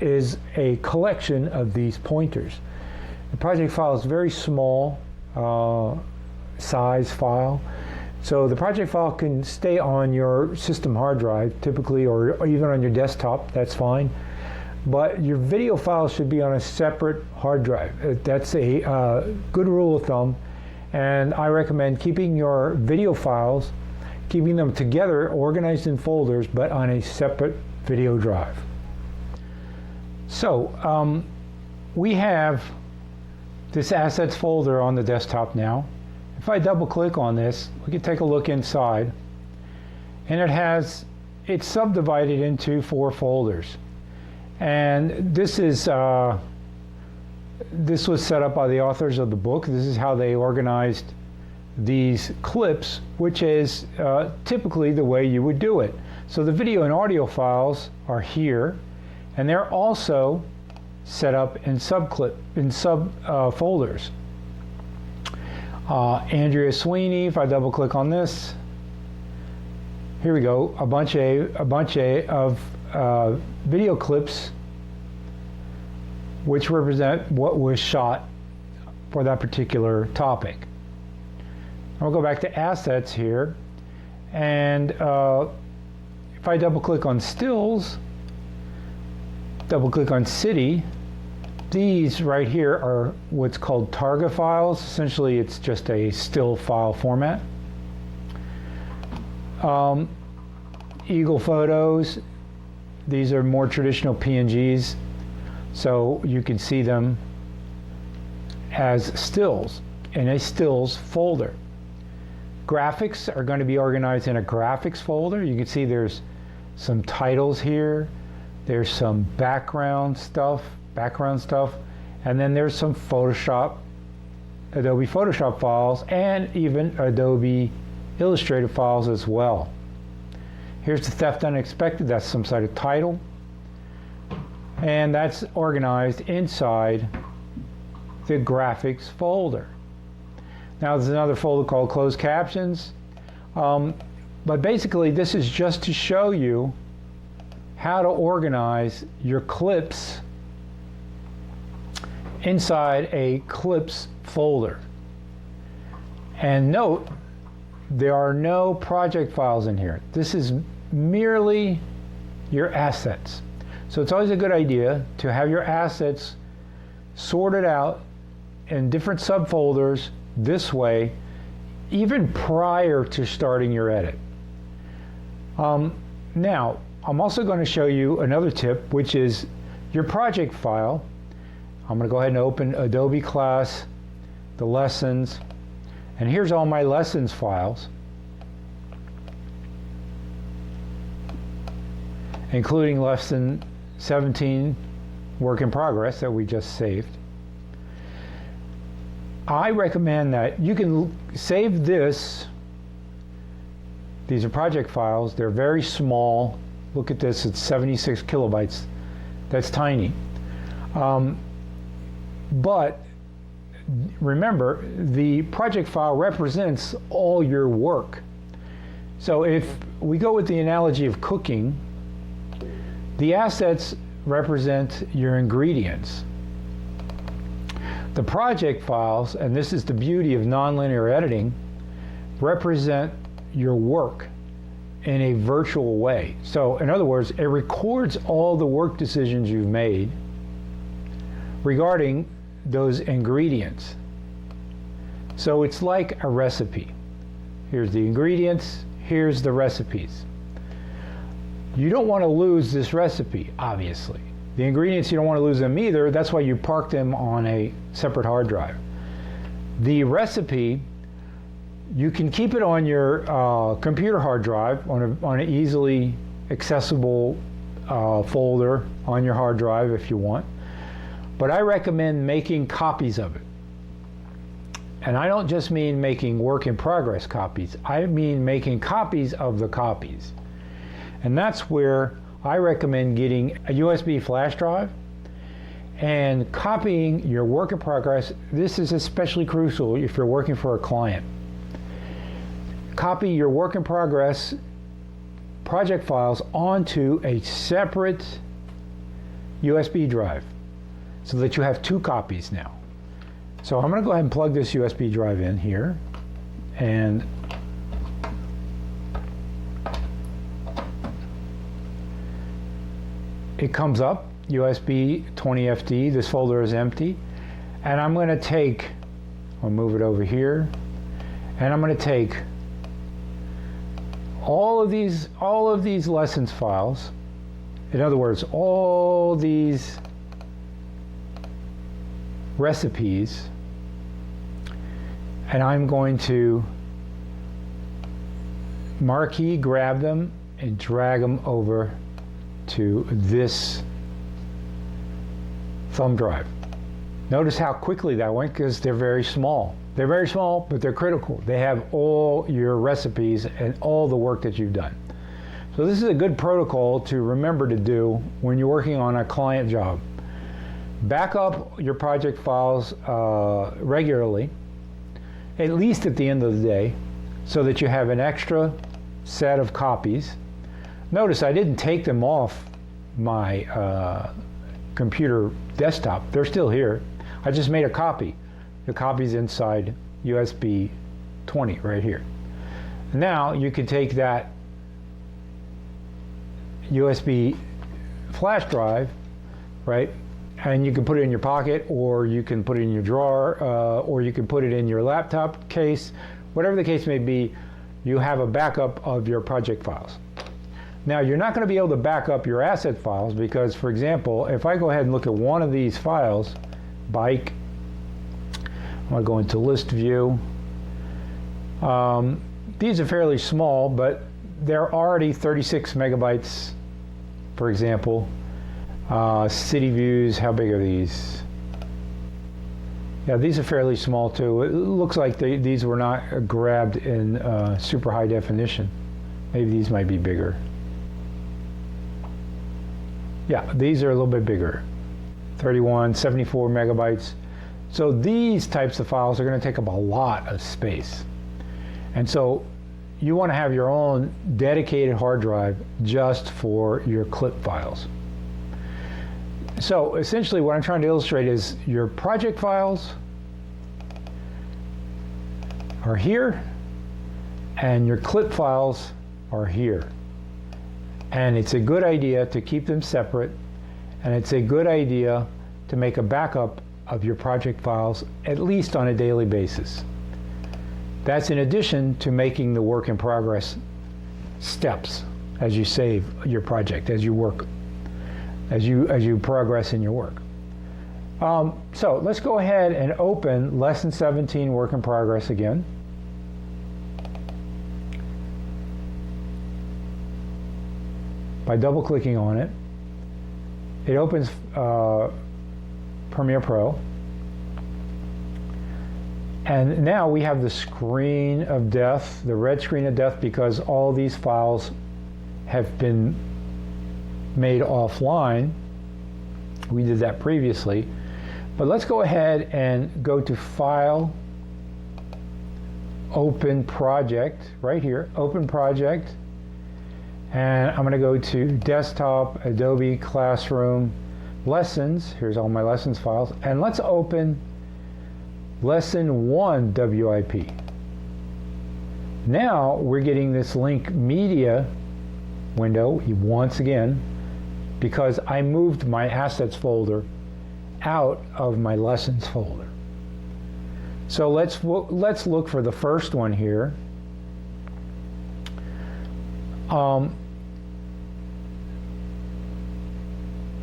is a collection of these pointers. The project file is a very small size file. So the project file can stay on your system hard drive typically, or even on your desktop, that's fine. But your video files should be on a separate hard drive. That's a good rule of thumb. And I recommend keeping your video files, keeping them together, organized in folders, but on a separate video drive. So we have this assets folder on the desktop now. If I double click on this, we can take a look inside. And it's subdivided into 4 folders. And this was set up by the authors of the book. This is how they organized these clips, which is typically the way you would do it. So the video and audio files are here, and they're also set up in sub folders. Andrea Sweeney, if I double click on this, here we go, a bunch of video clips which represent what was shot for that particular topic. I'll go back to assets here, and if I double click on stills, double click on city, these right here are what's called target files. Essentially it's just a still file format. Eagle photos, these are more traditional PNGs, so you can see them as stills in a stills folder. Graphics are going to be organized in a graphics folder. You can see there's some titles here. There's some background stuff, and then there's some Adobe Photoshop files, and even Adobe Illustrator files as well. Here's the Theft Unexpected. That's some sort of title. And that's organized inside the graphics folder. Now there's another folder called Closed Captions. But basically this is just to show you how to organize your clips inside a clips folder. And note, there are no project files in here. This is merely your assets. So it's always a good idea to have your assets sorted out in different subfolders this way, even prior to starting your edit. Now, I'm also going to show you another tip, which is your project file. I'm going to go ahead and open Adobe Class, the lessons, and here's all my lessons files, including lesson 17, work in progress, that we just saved. I recommend that you can save this. These are project files. They're very small. Look at this, it's 76 kilobytes. That's tiny. But remember, the project file represents all your work. So if we go with the analogy of cooking, the assets represent your ingredients. The project files, and this is the beauty of nonlinear editing, represent your work in a virtual way. So in other words, it records all the work decisions you've made regarding those ingredients. So it's like a recipe. Here's the ingredients, here's the recipes. You don't want to lose this recipe, obviously. The ingredients, you don't want to lose them either. That's why you park them on a separate hard drive. The recipe, you can keep it on your computer hard drive, on an easily accessible folder on your hard drive if you want. But I recommend making copies of it. And I don't just mean making work in progress copies. I mean making copies of the copies. And that's where I recommend getting a USB flash drive and copying your work in progress. This is especially crucial if you're working for a client. Copy your work in progress project files onto a separate USB drive so that you have two copies now. So I'm going to go ahead and plug this USB drive in here, and it comes up, USB 20FD, this folder is empty, and I'm going to take, I'll move it over here, and I'm going to take all of these lessons files, in other words, all these recipes, and I'm going to marquee grab them and drag them over to this thumb drive. Notice how quickly that went, because they're very small. They're very small, but they're critical. They have all your recipes and all the work that you've done. So this is a good protocol to remember to do when you're working on a client job. Back up your project files regularly, at least at the end of the day, so that you have an extra set of copies. Notice I didn't take them off my computer desktop. They're still here. I just made a copy. The copy's inside USB 20 right here. Now you can take that USB flash drive, right, and you can put it in your pocket, or you can put it in your drawer, or you can put it in your laptop case. Whatever the case may be, you have a backup of your project files. Now, you're not going to be able to back up your asset files because, for example, if I go ahead and look at one of these files, bike, I'm going to go into list view. These are fairly small, but they're already 36 megabytes, for example. City views, how big are these? Yeah, these are fairly small too. It looks like these were not grabbed in super high definition. Maybe these might be bigger. Yeah, these are a little bit bigger. 31, 74 megabytes. So these types of files are going to take up a lot of space. And so you want to have your own dedicated hard drive just for your clip files. So essentially what I'm trying to illustrate is your project files are here and your clip files are here. And it's a good idea to keep them separate, and it's a good idea to make a backup of your project files at least on a daily basis. That's in addition to making the work in progress steps as you save your project, as you work, as you progress in your work. So let's go ahead and open Lesson 17 Work in Progress again. By double-clicking on it, it opens Premiere Pro. And now we have the screen of death, the red screen of death, because all these files have been made offline. We did that previously. But let's go ahead and go to File, Open Project, right here, Open Project. And I'm going to go to Desktop, Adobe Classroom, Lessons. Here's all my lessons files. And let's open Lesson 1 WIP. Now we're getting this link media window once again because I moved my assets folder out of my lessons folder. So let's look for the first one here.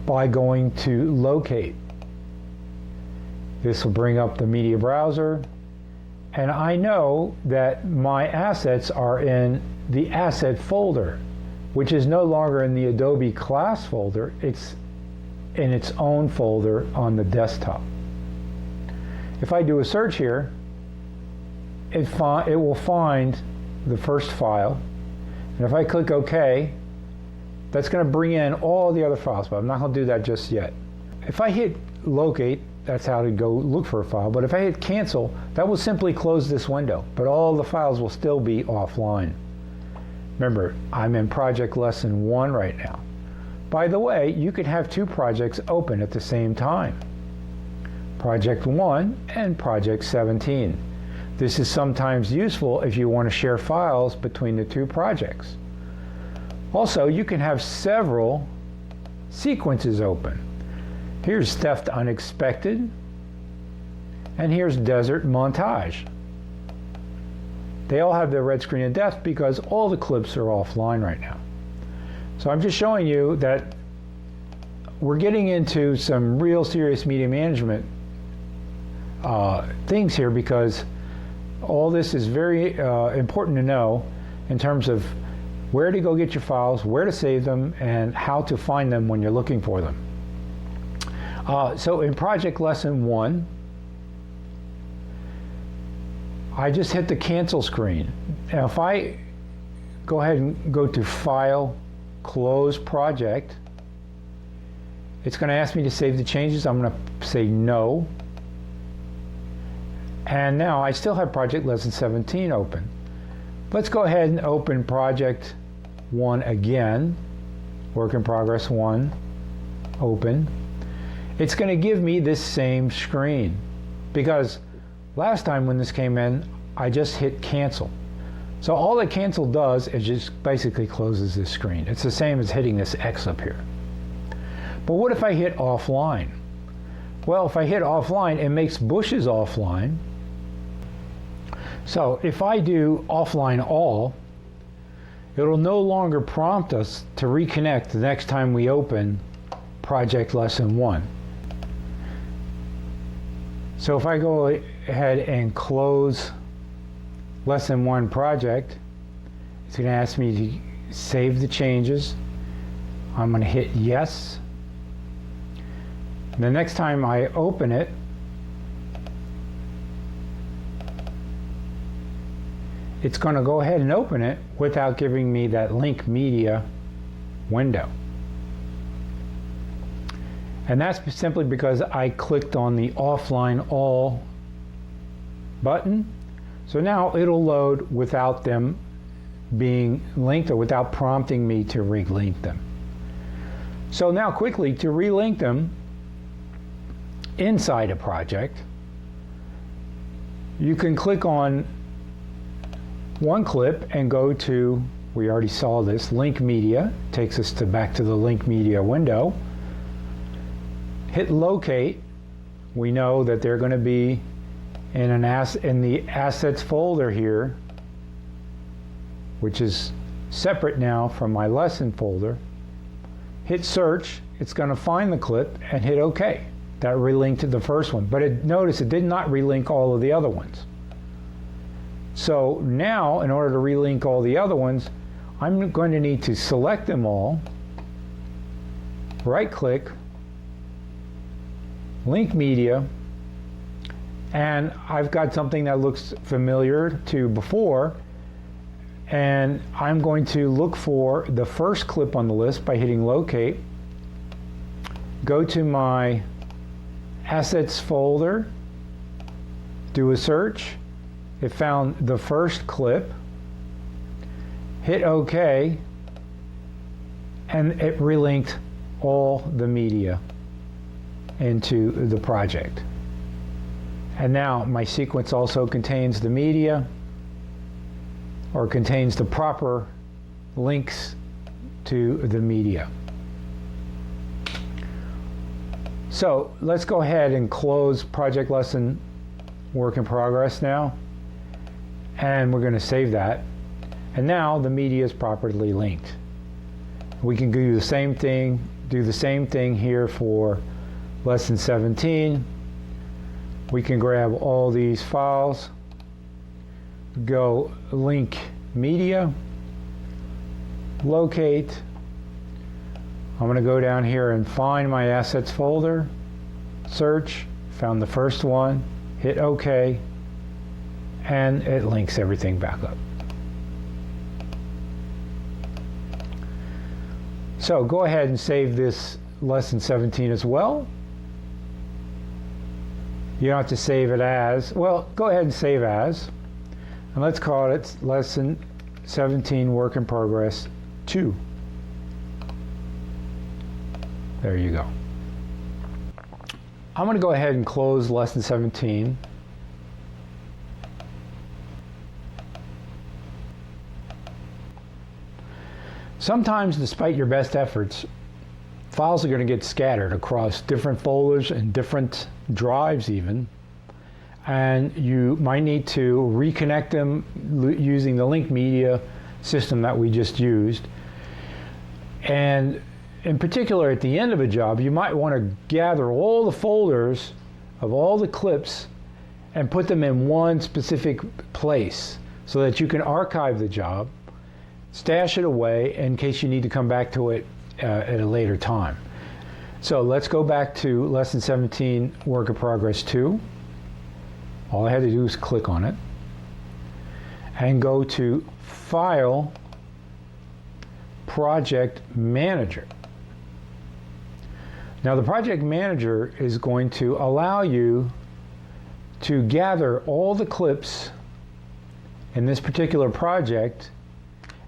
By going to Locate. This will bring up the media browser, and I know that my assets are in the asset folder, which is no longer in the Adobe class folder. It's in its own folder on the desktop. If I do a search here, it will find the first file, and if I click OK, that's going to bring in all the other files, but I'm not going to do that just yet. If I hit Locate, that's how to go look for a file, but if I hit Cancel, that will simply close this window, but all the files will still be offline. Remember, I'm in Project Lesson 1 right now. By the way, you could have two projects open at the same time. Project 1 and Project 17. This is sometimes useful if you want to share files between the two projects. Also, you can have several sequences open. Here's Theft Unexpected, and here's Desert Montage. They all have their red screen of death because all the clips are offline right now. So I'm just showing you that we're getting into some real serious media management things here, because all this is very important to know in terms of where to go get your files, where to save them, and how to find them when you're looking for them. So in Project Lesson 1, I just hit the cancel screen. Now if I go ahead and go to File, Close Project, it's going to ask me to save the changes. I'm going to say no. And now I still have Project Lesson 17 open. Let's go ahead and open Project 1 again. Work in Progress 1, open. It's going to give me this same screen because last time when this came in, I just hit cancel. So all that cancel does is just basically closes this screen. It's the same as hitting this X up here. But what if I hit offline? Well, if I hit offline, it makes bushes offline. So if I do offline all, it'll no longer prompt us to reconnect the next time we open Project Lesson 1. So if I go ahead and close Lesson 1 project, It's going to ask me to save the changes. I'm going to hit yes. The next time I open it, it's going to go ahead and open it without giving me that link media window. And that's simply because I clicked on the offline all button. So now it'll load without them being linked or without prompting me to relink them. So now quickly, to relink them inside a project, you can click on one clip and go to, we already saw this, link media, takes us back to the link media window. Hit locate. We know that they're going to be in the assets folder here, which is separate now from my lesson folder. Hit search. It's going to find the clip and hit OK. That relinked the first one, but notice it did not relink all of the other ones. So now, in order to relink all the other ones, I'm going to need to select them all, right-click, link media, and I've got something that looks familiar to before, and I'm going to look for the first clip on the list by hitting locate, go to my assets folder, do a search. It found the first clip, hit OK, and it relinked all the media into the project. And now my sequence also contains the media, or contains the proper links to the media. So let's go ahead and close project lesson work in progress now. And we're going to save that. And now the media is properly linked. We can do the same thing here for lesson 17. We can grab all these files, go link media, locate. I'm going to go down here and find my assets folder, search, found the first one, hit OK, and it links everything back up. So go ahead and save this lesson 17 as well. You don't have to save it as, well, go ahead and save as, and let's call it lesson 17 work in progress 2. There you go. I'm going to go ahead and close lesson 17. Sometimes, despite your best efforts, files are going to get scattered across different folders and different drives even, and you might need to reconnect them using the link media system that we just used. And in particular, at the end of a job, you might want to gather all the folders of all the clips and put them in one specific place so that you can archive the job, stash it away in case you need to come back to it at a later time. So let's go back to lesson 17, work in progress 2. All I had to do is click on it and go to File, Project Manager. Now the Project Manager is going to allow you to gather all the clips in this particular project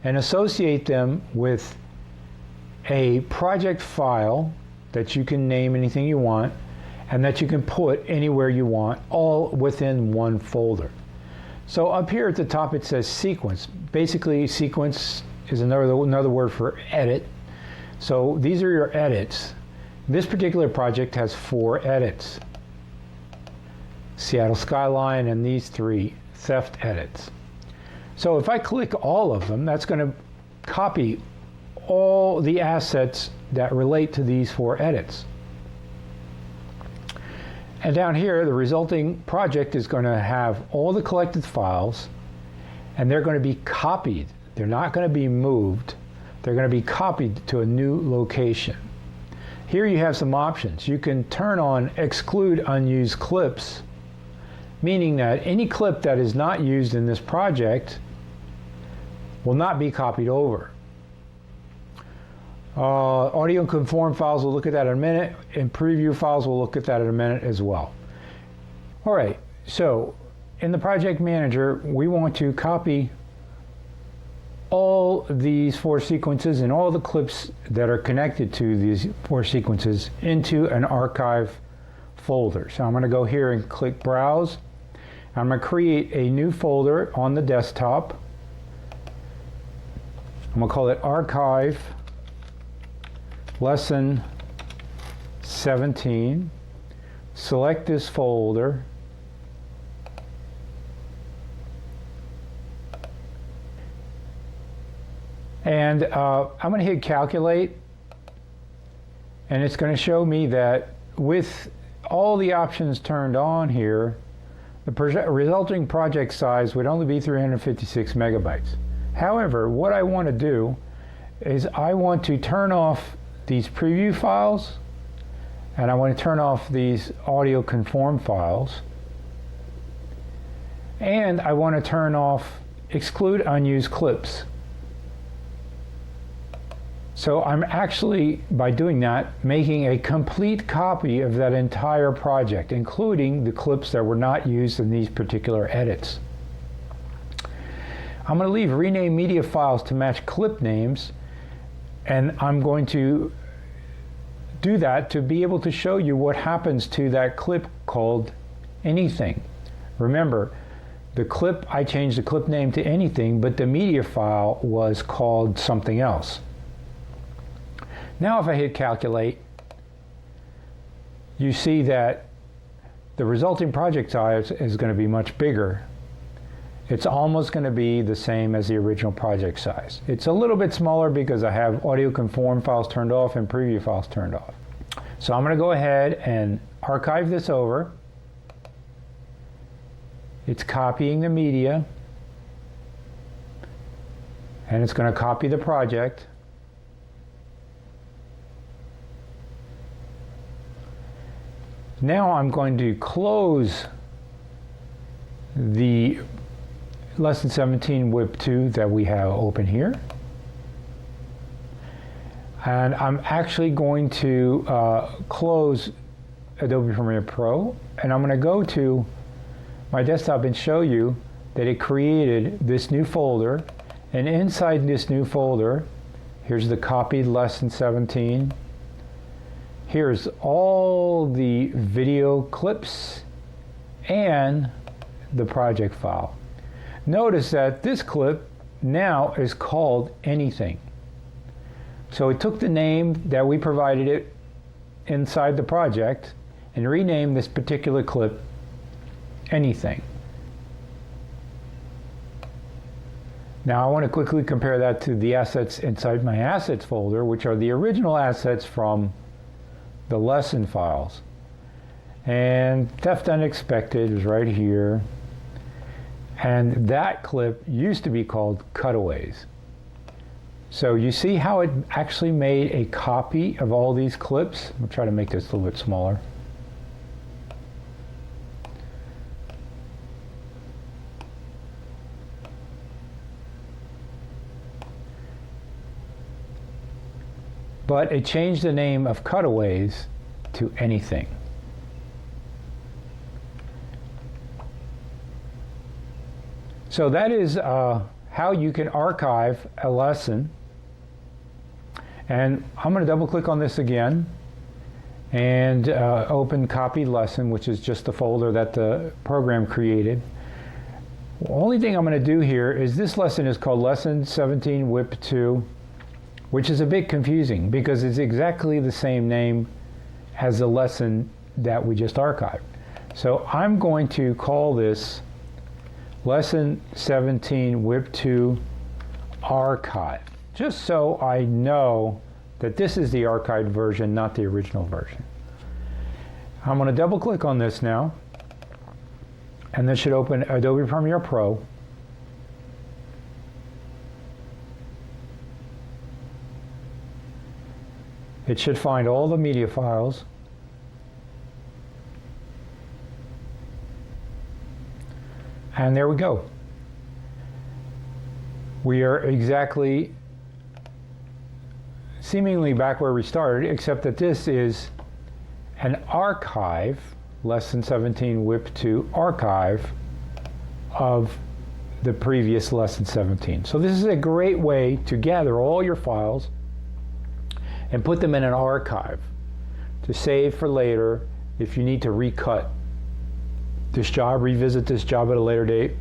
and associate them with a project file that you can name anything you want and that you can put anywhere you want, all within one folder. So up here at the top it says sequence. Basically, sequence is another word for edit. So these are your edits. This particular project has 4 edits: Seattle Skyline and these 3 theft edits. So if I click all of them, that's going to copy all the assets that relate to these 4 edits. And down here, the resulting project is going to have all the collected files, and they're going to be copied They're not going to be moved. They're going to be copied to a new location. Here you have some options. You can turn on exclude unused clips, meaning that any clip that is not used in this project will not be copied over. Audio conform files, we'll look at that in a minute, and preview files, we'll look at that in a minute as well. All right, so in the project manager, we want to copy all these 4 sequences and all the clips that are connected to these 4 sequences into an archive folder. So I'm going to go here and click Browse. I'm going to create a new folder on the desktop. I'm going to call it Archive Lesson 17. Select this folder. And I'm going to hit Calculate, and it's going to show me that with all the options turned on here, the resulting project size would only be 356 megabytes. However, what I want to do is I want to turn off these preview files, and I want to turn off these audio conform files, and I want to turn off exclude unused clips. So I'm actually, by doing that, making a complete copy of that entire project, including the clips that were not used in these particular edits. I'm going to leave rename media files to match clip names, and I'm going to do that to be able to show you what happens to that clip called anything. Remember, the clip, I changed the clip name to anything, but the media file was called something else. Now if I hit Calculate, you see that the resulting project size is going to be much bigger. It's almost going to be the same as the original project size. It's a little bit smaller because I have audio conform files turned off and preview files turned off. So I'm going to go ahead and archive this over. It's copying the media, and it's going to copy the project. Now I'm going to close the Lesson 17 WIP 2 that we have open here. And I'm actually going to close Adobe Premiere Pro, and I'm going to go to my desktop and show you that it created this new folder, and inside this new folder, here's the copied Lesson 17. Here's all the video clips and the project file. Notice that this clip now is called anything. So it took the name that we provided it inside the project and renamed this particular clip anything. Now I want to quickly compare that to the assets inside my assets folder, which are the original assets from the lesson files. And Theft Unexpected is right here. And that clip used to be called Cutaways. So you see how it actually made a copy of all these clips? I'll try to make this a little bit smaller. But it changed the name of Cutaways to anything. So that is how you can archive a lesson. And I'm going to double click on this again and open copied lesson, which is just the folder that the program created. The only thing I'm going to do here is this lesson is called Lesson 17 WIP 2, which is a bit confusing because it's exactly the same name as the lesson that we just archived. So I'm going to call this Lesson 17 WIP 2 Archive, just so I know that this is the archived version, not the original version. I'm going to double click on this now, and this should open Adobe Premiere Pro. It should find all the media files. And there we go. We are exactly seemingly back where we started, except that this is an archive, lesson 17 whip to archive of the previous lesson 17. So this is a great way to gather all your files and put them in an archive to save for later if you need to recut this job, revisit this job at a later date.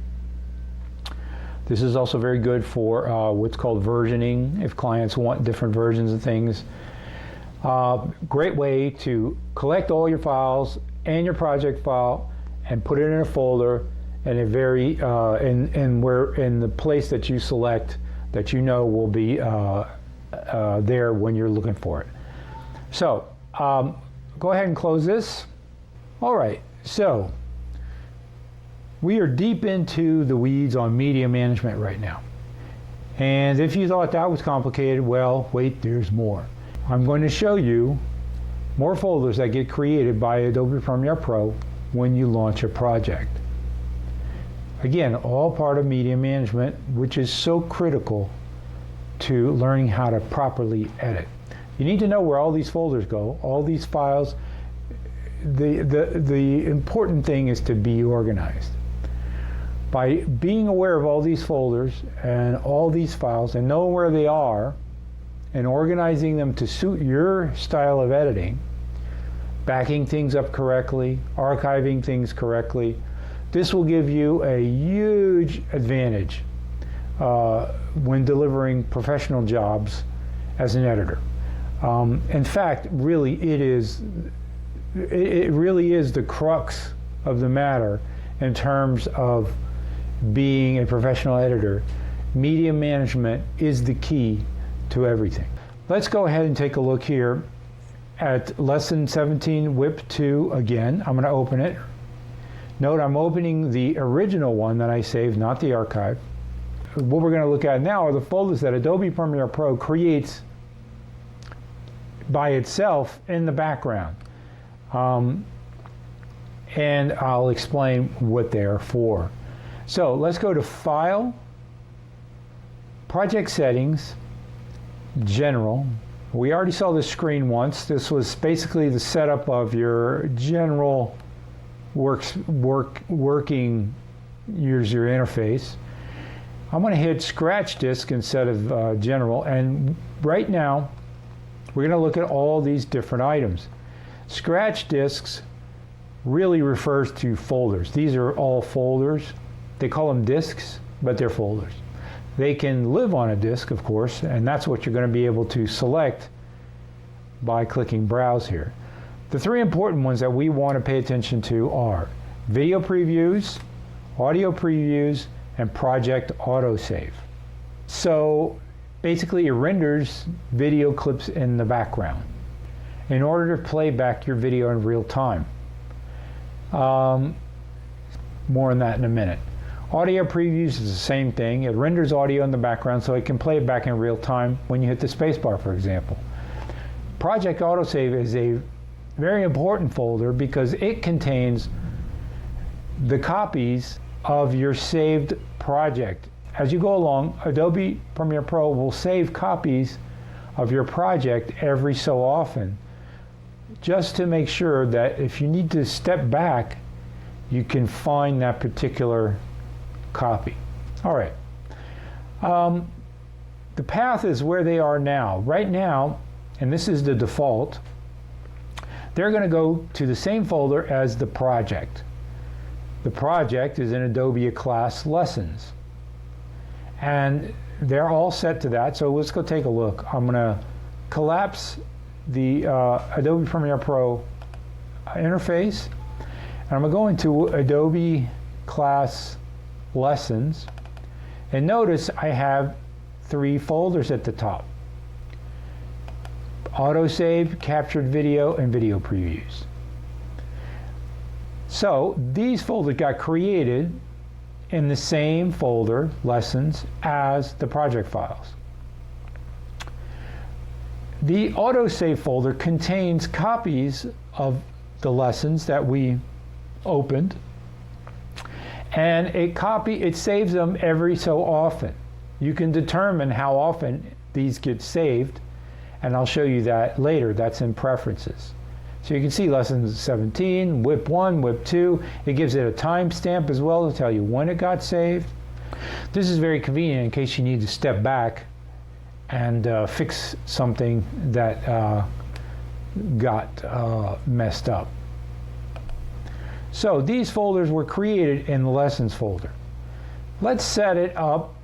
This is also very good for what's called versioning, if clients want different versions of things. Great way to collect all your files and your project file and put it in a folder in a very in the place that you select that you know will be there when you're looking for it. So go ahead and close this. All right, so we are deep into the weeds on media management right now. And if you thought that was complicated, well, wait, there's more. I'm going to show you more folders that get created by Adobe Premiere Pro when you launch a project. Again, all part of media management, which is so critical to learning how to properly edit. You need to know where all these folders go, all these files. The important thing is to be organized. By being aware of all these folders and all these files and knowing where they are and organizing them to suit your style of editing, backing things up correctly, archiving things correctly, this will give you a huge advantage when delivering professional jobs as an editor. In fact, really it really is the crux of the matter in terms of being a professional editor. Media management is the key to everything. Let's go ahead and take a look here at lesson 17 whip 2 again. I'm going to open it. Note I'm opening the original one that I saved, not the archive. What we're going to look at now are the folders that Adobe Premiere Pro creates by itself in the background. And I'll explain what they are for. So let's go to File, Project Settings, General. We already saw this screen once. This was basically the setup of your general working user interface. I'm going to hit Scratch Disk instead of General, and right now we're going to look at all these different items. Scratch Disks really refers to folders. These are all folders. They call them disks, but they're folders. They can live on a disk, of course, and that's what you're going to be able to select by clicking Browse here. The three important ones that we want to pay attention to are video previews, audio previews, and project autosave. So basically it renders video clips in the background in order to play back your video in real time. More on that in a minute. Audio previews is the same thing. It renders audio in the background so it can play it back in real time when you hit the spacebar, for example. Project autosave is a very important folder because it contains the copies of your saved project. As you go along, Adobe Premiere Pro will save copies of your project every so often, just to make sure that if you need to step back, you can find that particular copy. All right. The path is where they are now. Right now, and this is the default, they're going to go to the same folder as the project. The project is in Adobe class lessons. And they're all set to that, so let's go take a look. I'm going to collapse the Adobe Premiere Pro interface, and I'm going to go into Adobe class lessons, and notice I have three folders at the top: autosave, captured video, and video previews. So these folders got created in the same folder, lessons, as the project files. The autosave folder contains copies of the lessons that we opened, and it saves them every so often. You can determine how often these get saved, and I'll show you that later. That's in preferences. So you can see lessons 17, WIP 1, WIP 2. It gives it a timestamp as well to tell you when it got saved. This is very convenient in case you need to step back and fix something that got messed up. So these folders were created in the lessons folder. Let's set it up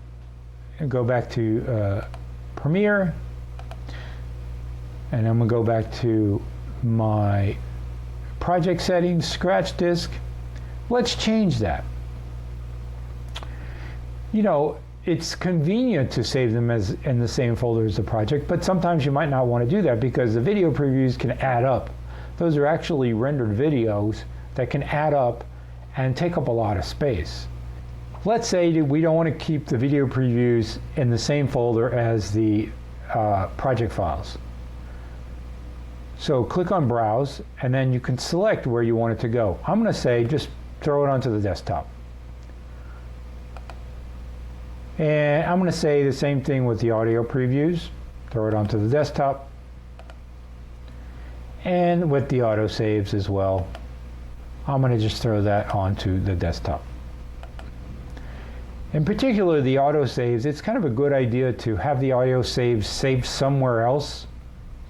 and go back to Premiere, and I'm going to go back to my project settings, scratch disk. Let's change that. You know, it's convenient to save them as in the same folder as the project, but sometimes you might not want to do that because the video previews can add up. Those are actually rendered videos that can add up and take up a lot of space. Let's say we don't want to keep the video previews in the same folder as the project files. So click on Browse, and then you can select where you want it to go. I'm going to say just throw it onto the desktop. And I'm going to say the same thing with the audio previews. Throw it onto the desktop. And with the auto saves as well, I'm going to just throw that onto the desktop. In particular, the auto saves, it's kind of a good idea to have the audio saves saved somewhere else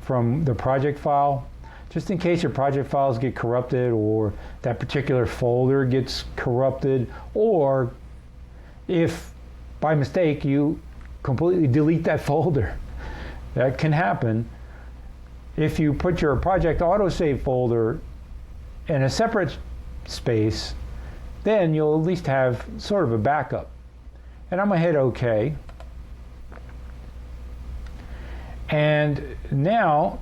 from the project file, just in case your project files get corrupted or that particular folder gets corrupted, or if by mistake you completely delete that folder. That can happen. If you put your project autosave folder in a separate space, then you'll at least have sort of a backup. And I'm going to hit OK. And now,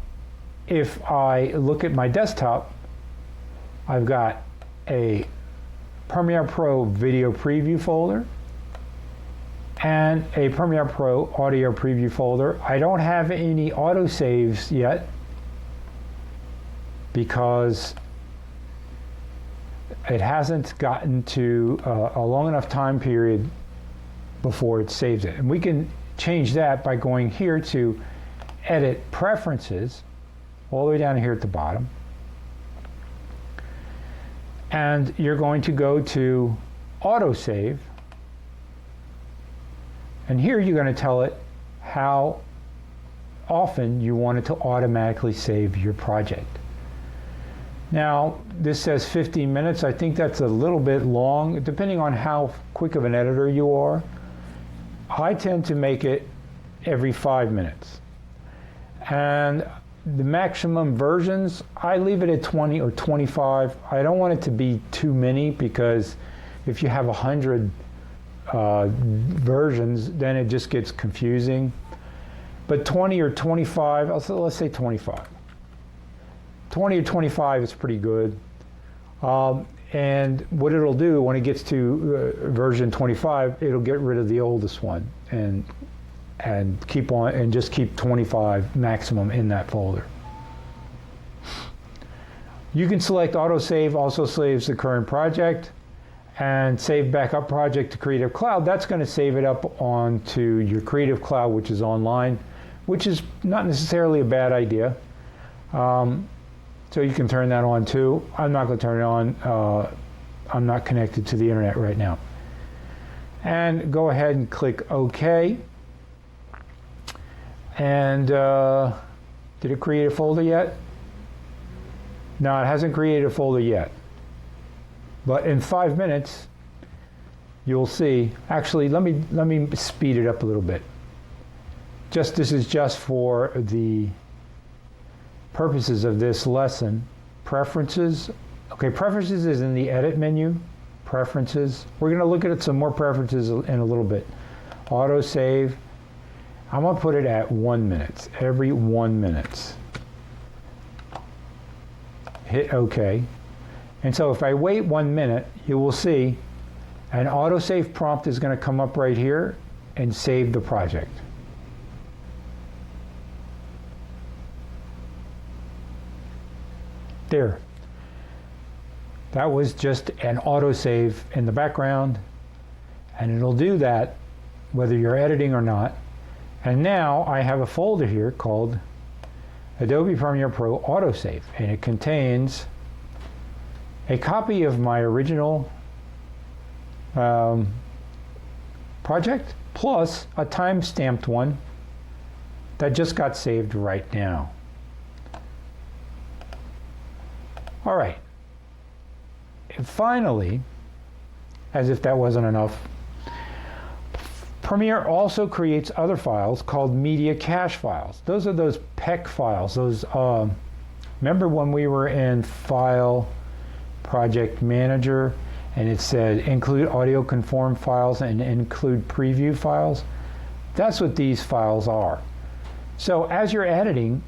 if I look at my desktop, I've got a Premiere Pro video preview folder and a Premiere Pro audio preview folder. I don't have any autosaves yet because it hasn't gotten to a long enough time period before it saves it. And we can change that by going here to Edit Preferences, all the way down here at the bottom. And you're going to go to Autosave. And here you're going to tell it how often you want it to automatically save your project. Now, this says 15 minutes. I think that's a little bit long, depending on how quick of an editor you are. I tend to make it every 5 minutes. And the maximum versions, I leave it at 20 or 25. I don't want it to be too many because if you have 100 versions, then it just gets confusing. But 20 or 25, let's say 25. 20 or 25 is pretty good. And what it'll do when it gets to version 25, it'll get rid of the oldest one and keep on and just keep 25 maximum in that folder. You can select autosave, also saves the current project, and save backup project to Creative Cloud. That's going to save it up onto your Creative Cloud, which is online, which is not necessarily a bad idea. So you can turn that on too. I'm not going to turn it on. I'm not connected to the internet right now. And go ahead and click OK. And did it create a folder yet? No, it hasn't created a folder yet. But in 5 minutes, you'll see. Actually, let me speed it up a little bit. This is just for the purposes of this lesson. Preferences. Okay, preferences is in the edit menu. Preferences. We're going to look at some more preferences in a little bit. Auto save. I'm going to put it at 1 minute. Every 1 minute. Hit OK. And so if I wait 1 minute, you will see an autosave prompt is going to come up right here and save the project. There. That was just an autosave in the background, and it'll do that whether you're editing or not. And now I have a folder here called Adobe Premiere Pro Autosave, and it contains a copy of my original project plus a time-stamped one that just got saved right now. All right. And finally, as if that wasn't enough, Premiere also creates other files called media cache files. Those are those PEC files. Those remember when we were in File, Project Manager, and it said include audio conform files and include preview files? That's what these files are. So as you're editing,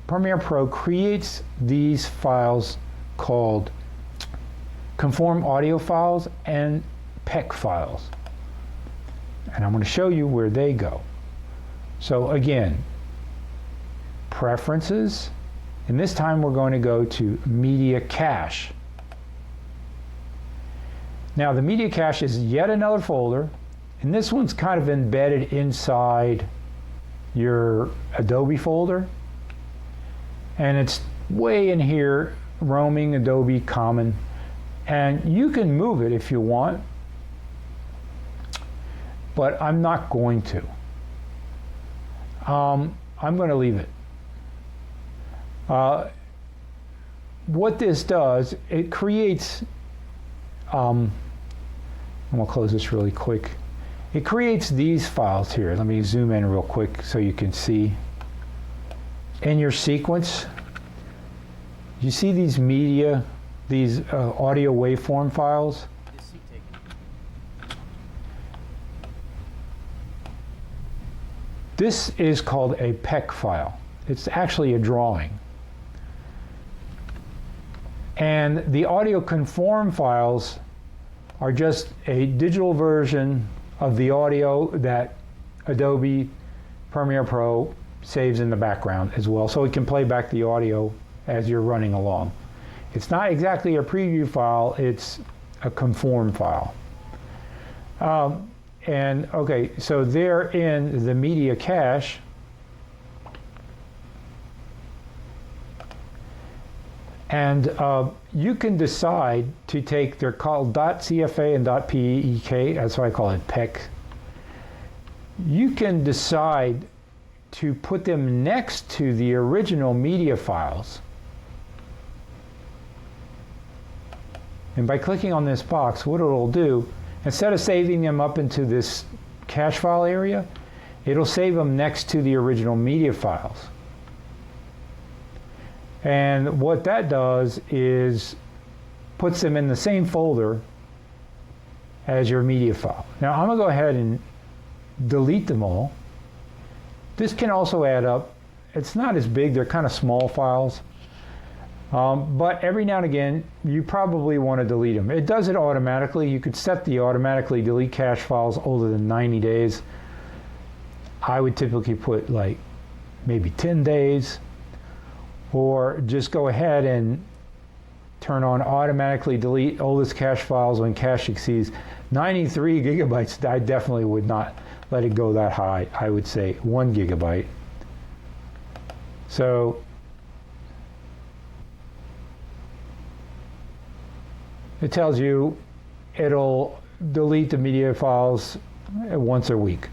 Premiere Pro creates these files called conform audio files and PEC files. And I'm going to show you where they go. So again, preferences, and this time we're going to go to media cache. Now the media cache is yet another folder, and this one's kind of embedded inside your Adobe folder, and it's way in here, roaming Adobe Common, and you can move it if you want, but I'm not going to. I'm going to leave it. What this does, it creates, I'm going to close this really quick. It creates these files here. Let me zoom in real quick so you can see. In your sequence, you see these media, these audio waveform files? This is called a PEC file. It's actually a drawing. And the audio conform files are just a digital version of the audio that Adobe Premiere Pro saves in the background as well, so it can play back the audio as you're running along. It's not exactly a preview file, it's a conform file. And okay, so they're in the media cache. And you can decide to take, they're called .cfa and .pek, that's why I call it PEC. You can decide to put them next to the original media files. And by clicking on this box, what it'll do, instead of saving them up into this cache file area, it'll save them next to the original media files. And what that does is puts them in the same folder as your media file. Now I'm going to go ahead and delete them all. This can also add up. It's not as big, they're kind of small files. But every now and again, you probably want to delete them. It does it automatically. You could set the automatically delete cache files older than 90 days. I would typically put like maybe 10 days. Or just go ahead and turn on automatically delete oldest cache files when cache exceeds 93 gigabytes. I definitely would not let it go that high. I would say 1 gigabyte. So it tells you it'll delete the media files once a week.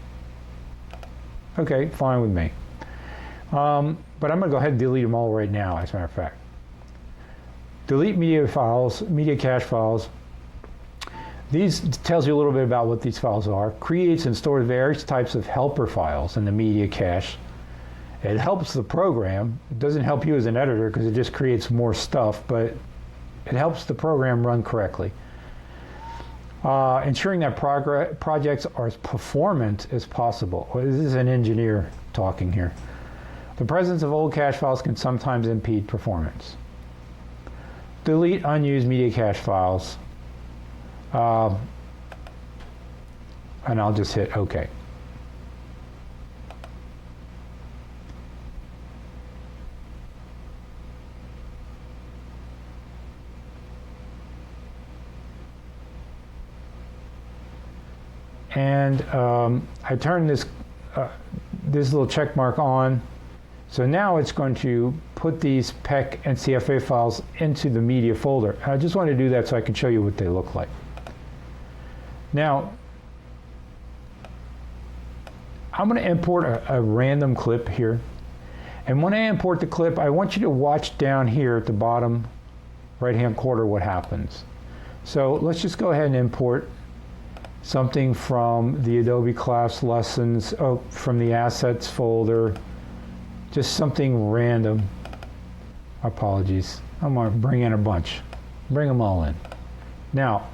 Okay, fine with me. But I'm going to go ahead and delete them all right now, as a matter of fact. Delete media files, media cache files. These tells you a little bit about what these files are. Creates and stores various types of helper files in the media cache. It helps the program. It doesn't help you as an editor because it just creates more stuff, but it helps the program run correctly. Ensuring that projects are as performant as possible. Well, this is an engineer talking here. The presence of old cache files can sometimes impede performance. Delete unused media cache files. And I'll just hit OK. and I turn this little check mark on. So now it's going to put these PEC and CFA files into the media folder. And I just want to do that so I can show you what they look like. Now, I'm going to import a random clip here. And when I import the clip, I want you to watch down here at the bottom right-hand corner what happens. So let's just go ahead and import something from the Adobe class lessons, from the assets folder, just something random. Apologies. I'm going to bring in a bunch. Bring them all in. Now,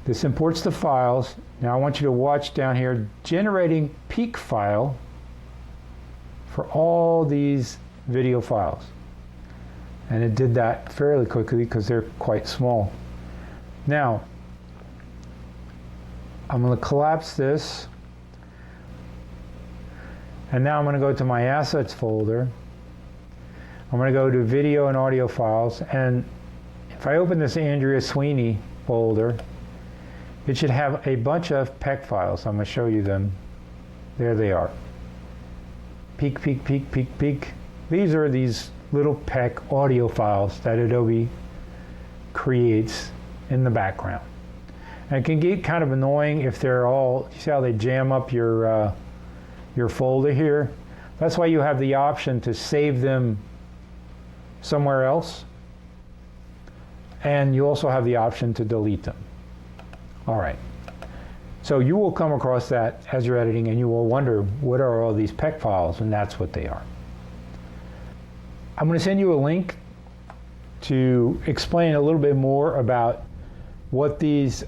this imports the files. Now I want you to watch down here, generating peak file for all these video files. And it did that fairly quickly because they're quite small. Now, I'm going to collapse this. And now I'm going to go to my assets folder. I'm going to go to video and audio files. And if I open this Andrea Sweeney folder, it should have a bunch of PEC files. I'm going to show you them. There they are. Peak, peak, peak, peak, peak. These are these little PEC audio files that Adobe creates in the background. And it can get kind of annoying if they're all, you see how they jam up your folder here? That's why you have the option to save them somewhere else. And you also have the option to delete them. All right. So you will come across that as you're editing, and you will wonder, what are all these PEC files? And that's what they are. I'm going to send you a link to explain a little bit more about what these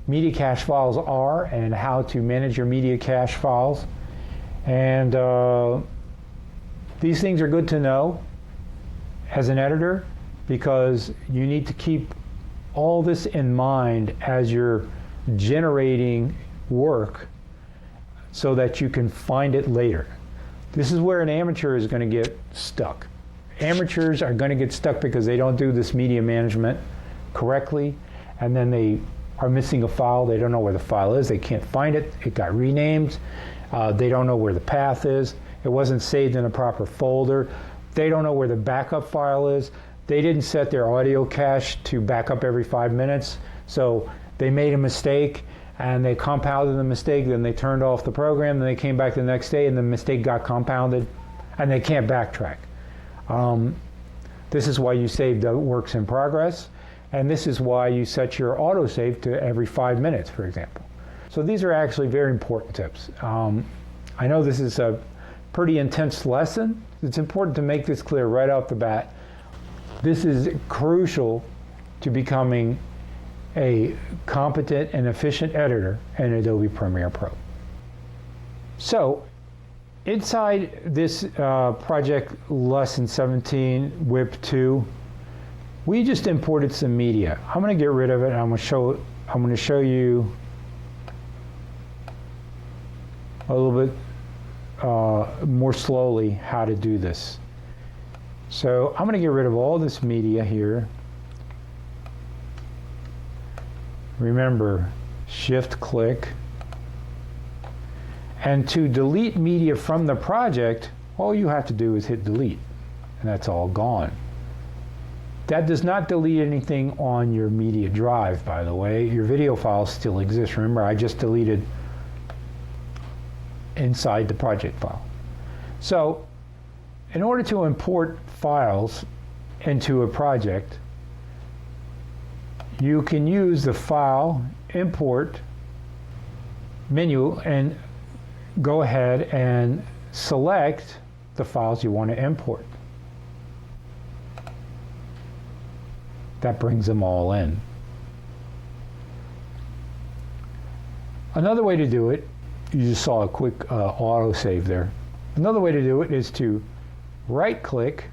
media cache files are and how to manage your media cache files. And these things are good to know as an editor, because you need to keep all this in mind as you're generating work so that you can find it later. This is where an amateur is going to get stuck. Amateurs are going to get stuck because they don't do this media management correctly, and then they are missing a file. They don't know where the file is. They can't find it. It got renamed. They don't know where the path is. It wasn't saved in a proper folder. They don't know where the backup file is. They didn't set their audio cache to back up every 5 minutes, so they made a mistake and they compounded the mistake. Then they turned off the program, and they came back the next day and the mistake got compounded, and they can't backtrack. This is why you save the works in progress, and this is why you set your autosave to every 5 minutes, for example. So these are actually very important tips. I know this is a pretty intense lesson. It's important to make this clear right off the bat. This is crucial to becoming a competent and efficient editor in Adobe Premiere Pro. So, inside this project lesson 17, WIP 2, we just imported some media. I'm going to get rid of it, and I'm going to show you a little bit more slowly how to do this. So I'm going to get rid of all this media here. Remember, shift click. And to delete media from the project, all you have to do is hit delete, and that's all gone. That does not delete anything on your media drive, by the way. Your video files still exist. Remember, I just deleted inside the project file. So, in order to import files into a project, you can use the File, Import menu and go ahead and select the files you want to import. That brings them all in. Another way to do it, you just saw a quick autosave there. Another way to do it is to right-click,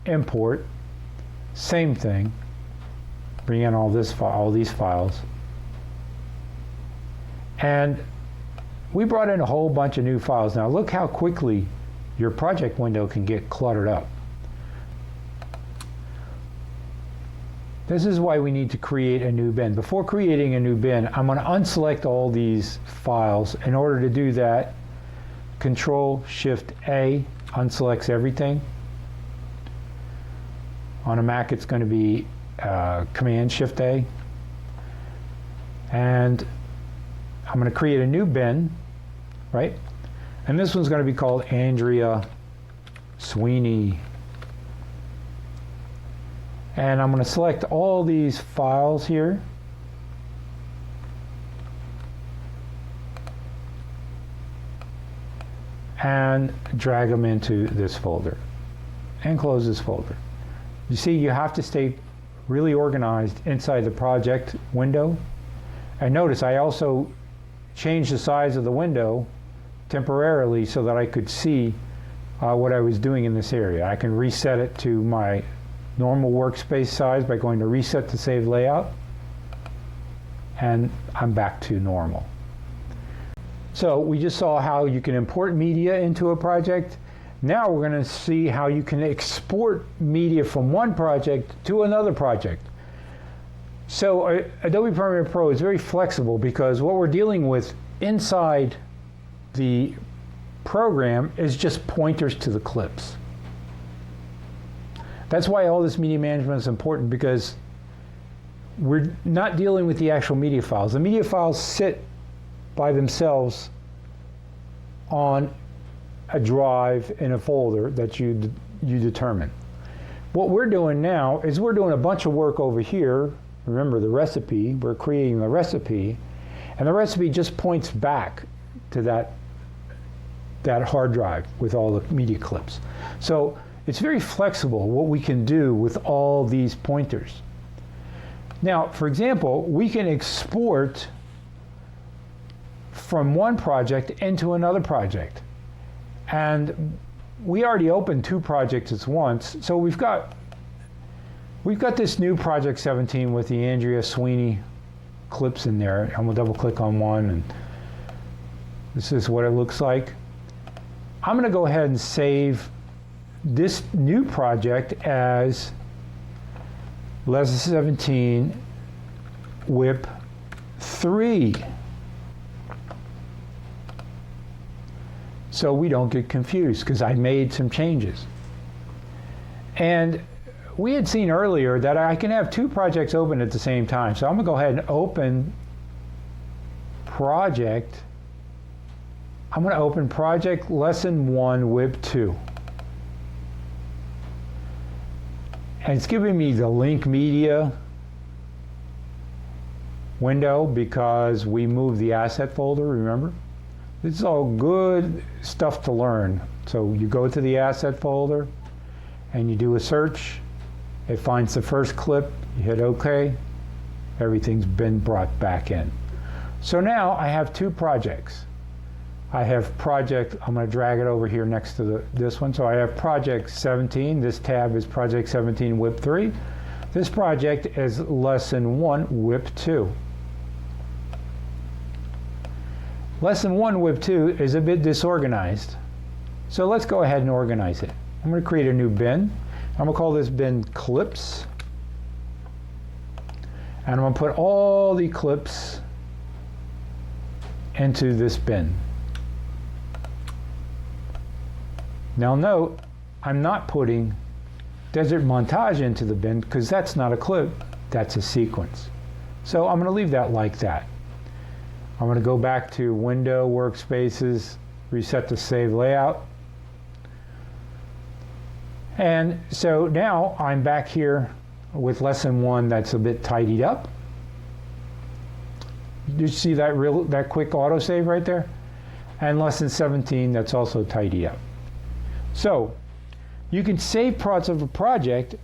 import, same thing, bring in all these files, and we brought in a whole bunch of new files. Now look how quickly your project window can get cluttered up. This is why we need to create a new bin. Before creating a new bin, I'm going to unselect all these files. In order to do that, Control-Shift-A unselects everything. On a Mac, it's going to be Command-Shift-A. And I'm going to create a new bin, right? And this one's going to be called Andrea Sweeney. And I'm going to select all these files here. And drag them into this folder. And close this folder. You see, you have to stay really organized inside the project window. And notice I also changed the size of the window temporarily so that I could see what I was doing in this area. I can reset it to my normal workspace size by going to Reset to Save Layout, and I'm back to normal. So we just saw how you can import media into a project. Now we're going to see how you can export media from one project to another project. So Adobe Premiere Pro is very flexible because what we're dealing with inside the program is just pointers to the clips. That's why all this media management is important, because we're not dealing with the actual media files. The media files sit by themselves on a drive in a folder that you determine. What we're doing now is we're doing a bunch of work over here. Remember the recipe, we're creating the recipe, and the recipe just points back to that hard drive with all the media clips. So it's very flexible what we can do with all these pointers. Now, for example, we can export from one project into another project. And we already opened two projects at once, so we've got this new project 17 with the Andrea Sweeney clips in there. I'm gonna double click on one, and this is what it looks like. I'm gonna go ahead and save this new project as Lesson 17 WIP 3. So we don't get confused, because I made some changes. And we had seen earlier that I can have two projects open at the same time. So I'm going to go ahead and open project. I'm going to open project lesson 1 WIP 2. And it's giving me the link media window because we moved the asset folder, remember? This is all good stuff to learn. So you go to the asset folder and you do a search. It finds the first clip, you hit OK, everything's been brought back in. So now I have two projects. I have project, I'm going to drag it over here next to this one. So I have project 17, this tab is project 17 WIP 3. This project is lesson 1 WIP 2. Lesson 1 WIP 2 is a bit disorganized. So let's go ahead and organize it. I'm going to create a new bin. I'm going to call this bin clips. And I'm going to put all the clips into this bin. Now note, I'm not putting Desert Montage into the bin because that's not a clip, that's a sequence. So I'm going to leave that like that. I'm going to go back to Window, Workspaces, Reset to Save Layout. And so now I'm back here with lesson 1 that's a bit tidied up. You see that quick autosave right there? And lesson 17 that's also tidied up. So you can save parts of a project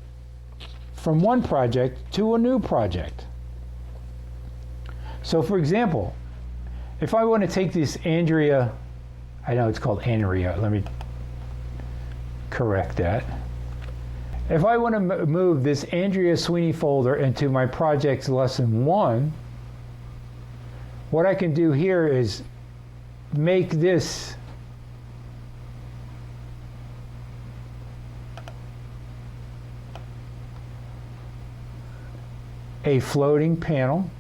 from one project to a new project. So for example, if I want to take this Andrea, I know it's called Andrea, let me correct that. If I want to move this Andrea Sweeney folder into my project's lesson 1, what I can do here is make this a floating panel.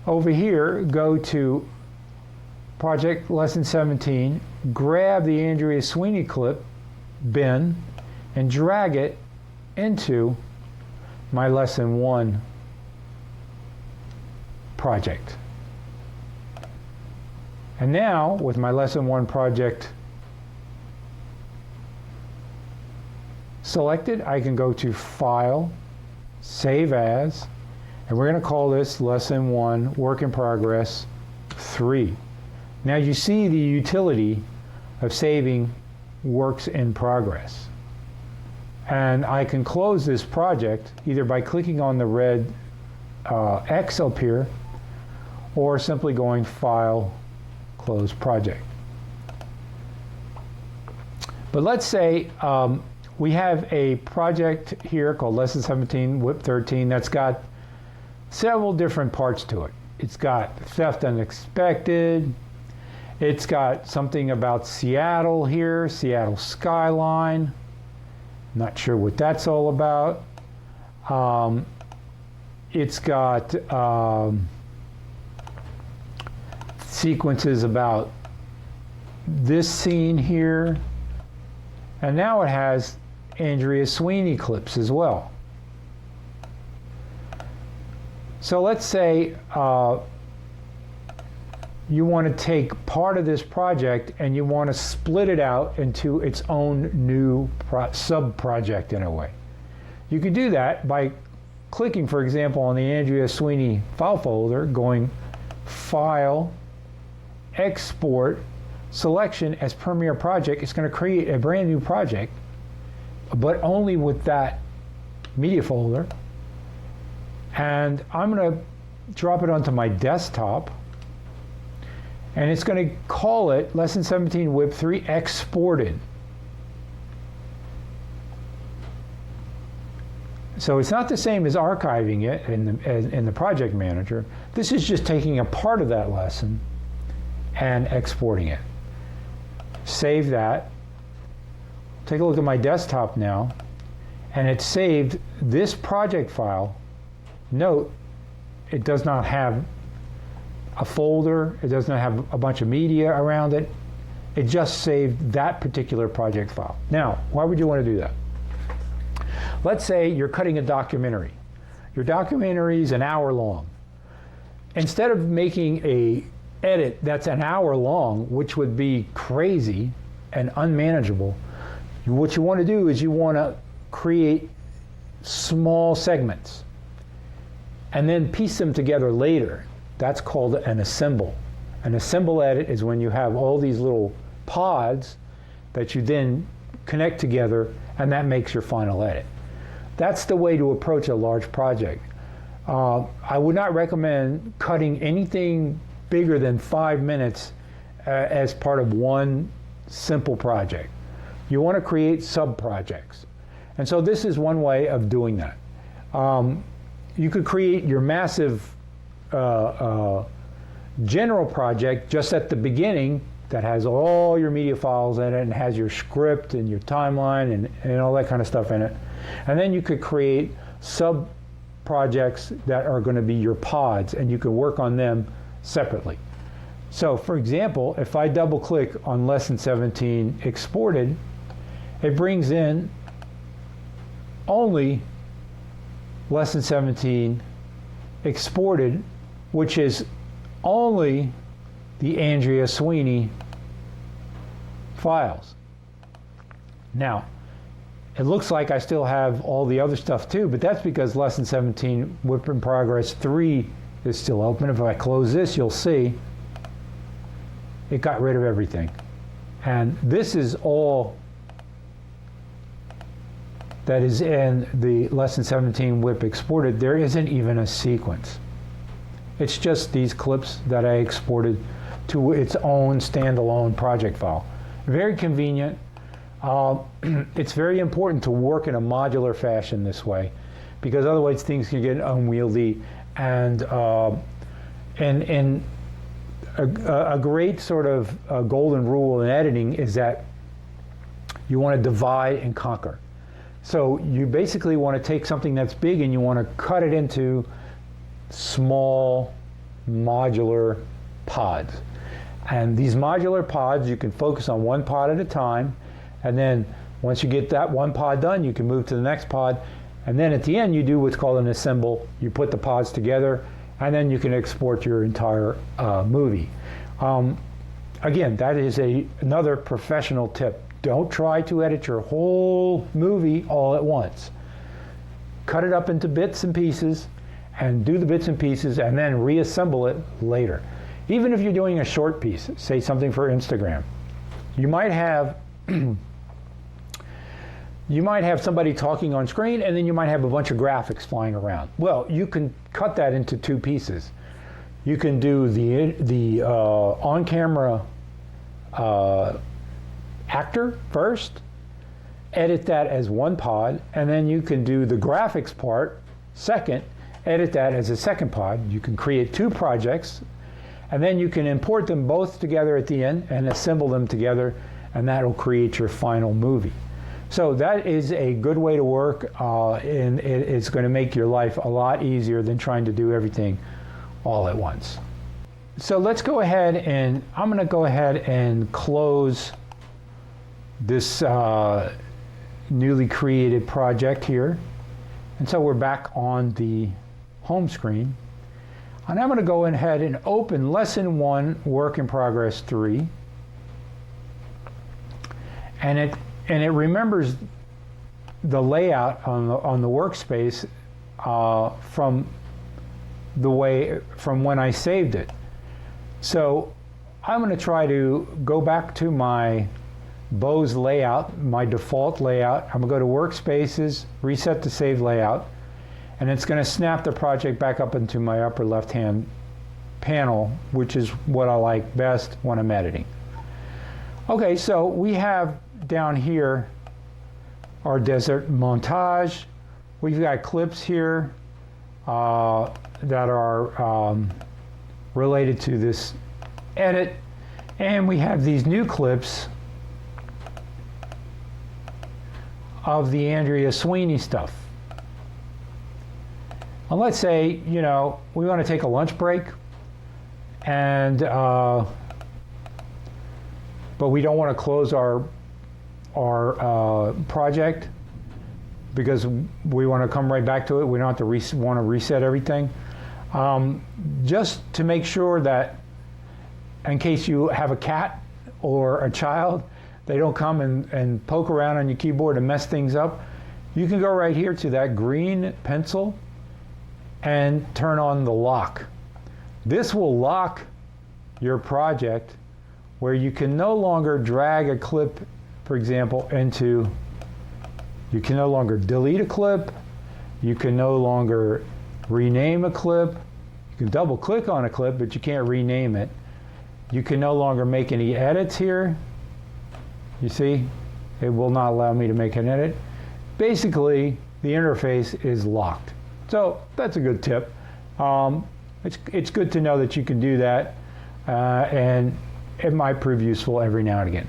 Over here, go to Project Lesson 17, grab the Andrea Sweeney clip bin, and drag it into my Lesson 1 project. And now, with my Lesson 1 project selected, I can go to File, Save As, and we're going to call this Lesson 1 Work in Progress 3. Now you see the utility of saving works in progress. And I can close this project either by clicking on the red X up here, or simply going File, Close Project. But let's say we have a project here called Lesson 17 WIP 13 that's got several different parts to it. It's got theft unexpected. It's got something about Seattle here, Seattle skyline. Not sure what that's all about. It's got sequences about this scene here. And now it has Andrea Sweeney clips as well. So let's say you want to take part of this project and you want to split it out into its own new sub-project in a way. You could do that by clicking, for example, on the Andrea Sweeney file folder, going File, Export, Selection as Premiere Project. It's going to create a brand new project, but only with that media folder. And I'm going to drop it onto my desktop, and it's going to call it Lesson 17 WIP 3 Exported. So it's not the same as archiving it in the project manager. This is just taking a part of that lesson and exporting it. Save that. Take a look at my desktop now, and it saved this project file. Note, it does not have a folder, it does not have a bunch of media around it. It just saved that particular project file. Now, why would you want to do that? Let's say you're cutting a documentary. Your documentary is an hour long. Instead of making a edit that's an hour long, which would be crazy and unmanageable, what you want to do is you want to create small segments and then piece them together later. That's called an assemble. An assemble edit is when you have all these little pods that you then connect together, and that makes your final edit. That's the way to approach a large project. I would not recommend cutting anything bigger than 5 minutes as part of one simple project. You want to create sub-projects. And so this is one way of doing that. You could create your massive general project just at the beginning that has all your media files in it and has your script and your timeline and all that kind of stuff in it. And then you could create sub-projects that are going to be your pods, and you can work on them separately. So for example, if I double-click on Lesson 17 Exported, it brings in only Lesson 17 Exported, which is only the Andrea Sweeney files. Now, it looks like I still have all the other stuff too, but that's because Lesson 17 WIP in Progress 3 is still open. If I close this, you'll see it got rid of everything. And this is all that is in the Lesson 17 WIP exported. There isn't even a sequence. It's just these clips that I exported to its own standalone project file. Very convenient. It's very important to work in a modular fashion this way, because otherwise things can get unwieldy. And a great sort of golden rule in editing is that you want to divide and conquer. So you basically want to take something that's big and you want to cut it into small modular pods. And these modular pods, you can focus on one pod at a time, and then once you get that one pod done, you can move to the next pod, and then at the end you do what's called an assemble. You put the pods together, and then you can export your entire movie. Again, that is another professional tip. Don't try to edit your whole movie all at once. Cut it up into bits and pieces, and do the bits and pieces, and then reassemble it later. Even if you're doing a short piece, say something for Instagram, you might have somebody talking on screen, and then you might have a bunch of graphics flying around. Well, you can cut that into two pieces. You can do the on-camera actor first, edit that as one pod, and then you can do the graphics part second, edit that as a second pod. You can create two projects, and then you can import them both together at the end and assemble them together, and that'll create your final movie. So that is a good way to work, and it's going to make your life a lot easier than trying to do everything all at once. So let's go ahead, and I'm going to go ahead and close this newly created project here. And so we're back on the home screen. And I'm going to go ahead and open Lesson 1, Work in Progress 3. And it remembers the layout on the workspace from when I saved it. So I'm going to try to go back to my Beau's layout, my default layout. I'm going to go to Workspaces, reset the save layout, and it's going to snap the project back up into my upper left-hand panel, which is what I like best when I'm editing. Okay, so we have down here our desert montage. We've got clips here that are related to this edit, and we have these new clips of the Andrea Sweeney stuff. And let's say, we want to take a lunch break, and but we don't want to close our project because we want to come right back to it. We don't have to want to reset everything. Just to make sure that in case you have a cat or a child, they don't come and poke around on your keyboard and mess things up, you can go right here to that green pencil and turn on the lock. This will lock your project where you can no longer drag a clip, for example, you can no longer delete a clip, you can no longer rename a clip, you can double click on a clip, but you can't rename it. You can no longer make any edits here. You see, it will not allow me to make an edit. Basically, the interface is locked. So that's a good tip. It's good to know that you can do that, and it might prove useful every now and again.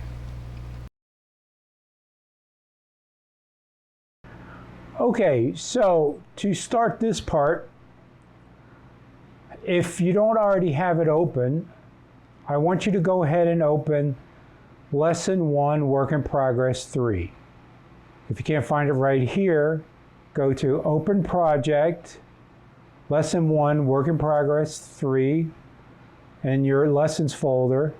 Okay, so to start this part, if you don't already have it open, I want you to go ahead and open Lesson 1, Work in Progress 3. If you can't find it right here, go to Open Project, Lesson 1, Work in Progress 3, in your Lessons folder,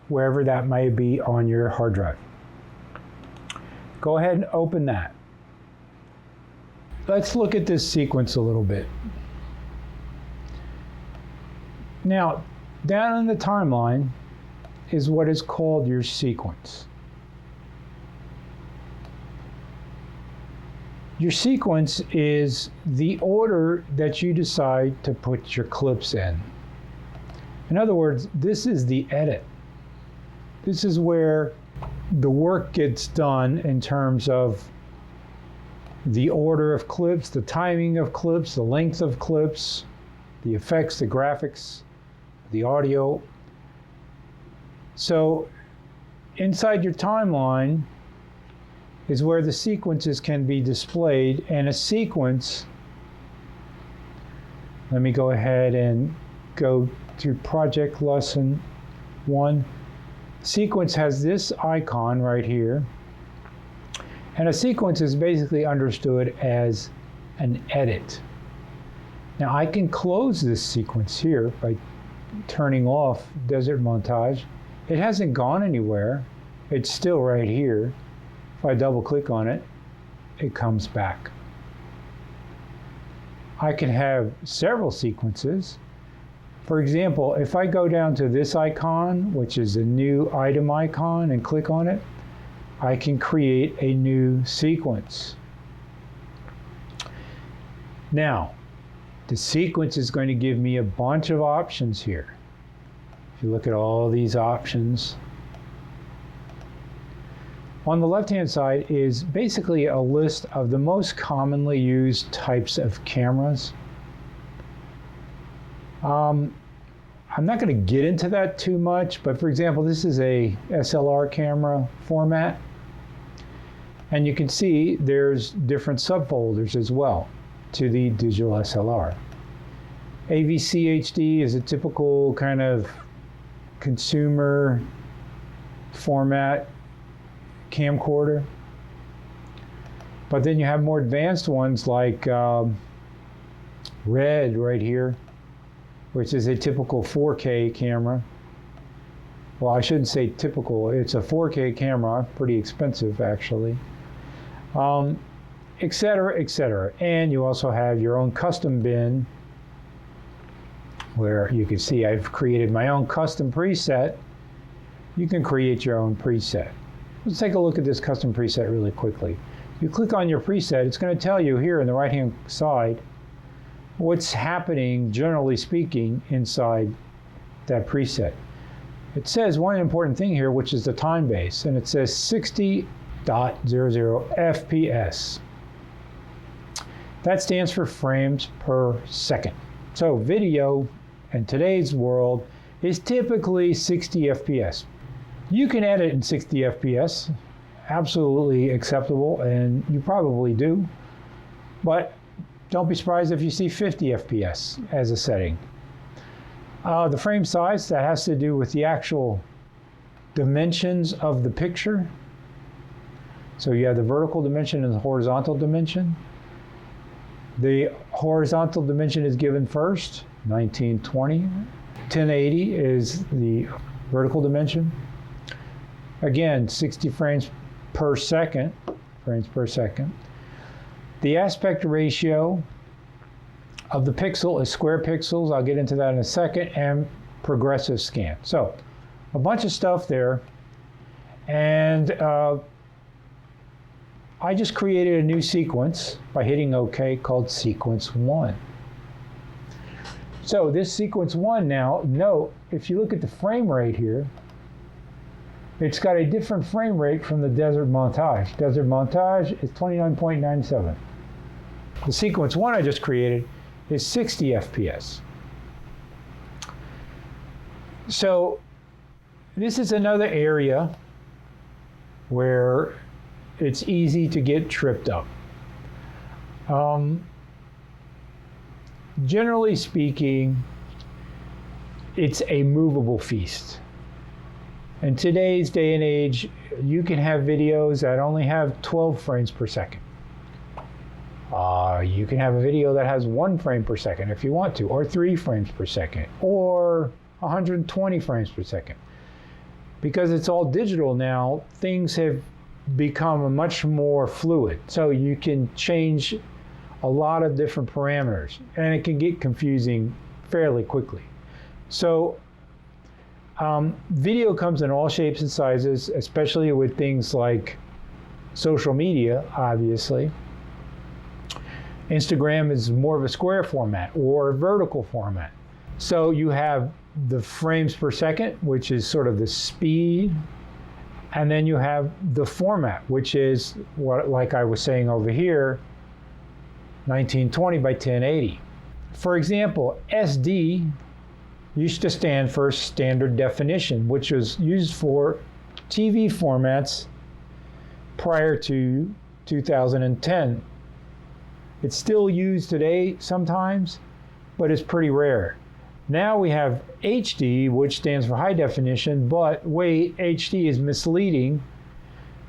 wherever that may be on your hard drive. Go ahead and open that. Let's look at this sequence a little bit. Now, down in the timeline is what is called your sequence. Your sequence is the order that you decide to put your clips in. In other words, this is the edit. This is where the work gets done in terms of the order of clips, the timing of clips, the length of clips, the effects, the graphics, the audio. So inside your timeline, is where the sequences can be displayed. And a sequence, let me go ahead and go to Project Lesson 1. Sequence has this icon right here. And a sequence is basically understood as an edit. Now I can close this sequence here by turning off Desert Montage. It hasn't gone anywhere. It's still right here. If I double click on it, it comes back. I can have several sequences. For example, if I go down to this icon, which is a new item icon, and click on it, I can create a new sequence. Now, the sequence is going to give me a bunch of options here. If you look at all these options, on the left-hand side is basically a list of the most commonly used types of cameras. I'm not going to get into that too much, but for example, this is a SLR camera format. And you can see there's different subfolders as well to the digital SLR. AVC HD is a typical kind of consumer format camcorder. But then you have more advanced ones like Red right here, which is a typical 4K camera. Well, I shouldn't say typical, it's a 4K camera, pretty expensive actually. Et cetera, et cetera. And you also have your own custom bin, where you can see I've created my own custom preset. You can create your own preset. Let's take a look at this custom preset really quickly. You click on your preset, it's going to tell you here on the right-hand side what's happening, generally speaking, inside that preset. It says one important thing here, which is the time base, and it says 60.00 FPS. That stands for frames per second. So video in today's world is typically 60 FPS. You can edit in 60 FPS, absolutely acceptable, and you probably do, but don't be surprised if you see 50 FPS as a setting. The frame size, that has to do with the actual dimensions of the picture. So you have the vertical dimension and the horizontal dimension. The horizontal dimension is given first, 1920. 1080 is the vertical dimension. Again, 60 frames per second. The aspect ratio of the pixel is square pixels. I'll get into that in a second, and progressive scan. So a bunch of stuff there. And I just created a new sequence by hitting OK called Sequence 1. So this Sequence 1 now, note, if you look at the frame rate here, it's got a different frame rate from the Desert Montage. Desert Montage is 29.97. The Sequence 1 I just created is 60 FPS. So this is another area where it's easy to get tripped up. Generally speaking, it's a movable feast. In today's day and age, you can have videos that only have 12 frames per second. You can have a video that has 1 frame per second if you want to, or 3 frames per second, or 120 frames per second. Because it's all digital now, things have become much more fluid. So you can change a lot of different parameters, and it can get confusing fairly quickly. So video comes in all shapes and sizes, especially with things like social media, obviously. Instagram is more of a square format or a vertical format. So you have the frames per second, which is sort of the speed, and then you have the format, which is what, like I was saying over here, 1920 by 1080. For example, SD used to stand for standard definition, which was used for TV formats prior to 2010. It's still used today sometimes, but it's pretty rare. Now we have HD, which stands for high definition, but wait, HD is misleading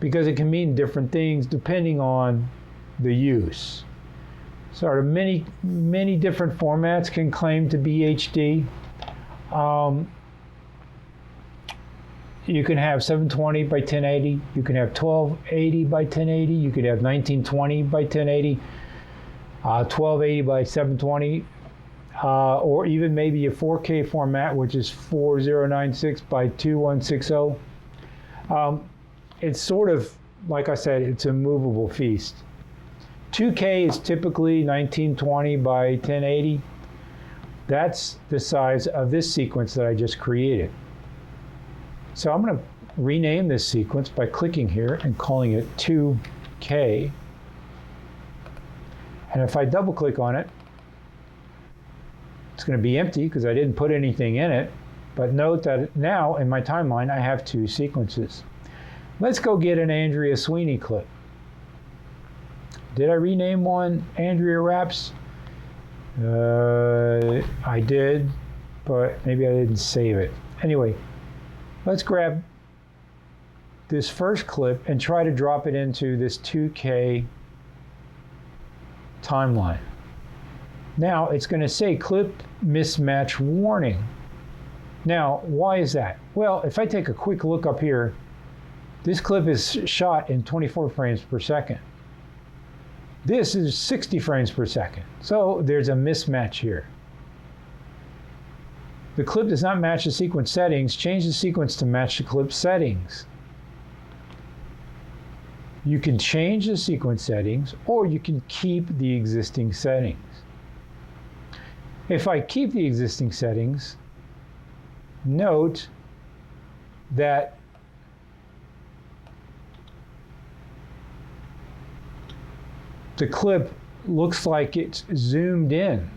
because it can mean different things depending on the use. So many different formats can claim to be HD. You can have 720 by 1080, you can have 1280 by 1080, you could have 1920 by 1080, 1280 by 720, or even maybe a 4K format, which is 4096 by 2160. It's sort of, like I said, it's a movable feast. 2K is typically 1920 by 1080. That's the size of this sequence that I just created. So I'm going to rename this sequence by clicking here and calling it 2K. And if I double click on it, it's going to be empty because I didn't put anything in it. But note that now in my timeline, I have two sequences. Let's go get an Andrea Sweeney clip. Did I rename one Andrea Raps? I did, but maybe I didn't save it. Anyway, let's grab this first clip and try to drop it into this 2K timeline. Now it's going to say clip mismatch warning. Now, why is that? Well, if I take a quick look up here, this clip is shot in 24 frames per second. This is 60 frames per second. So there's a mismatch here. The clip does not match the sequence settings. Change the sequence to match the clip settings. You can change the sequence settings, or you can keep the existing settings. If I keep the existing settings, note that the clip looks like it's zoomed in.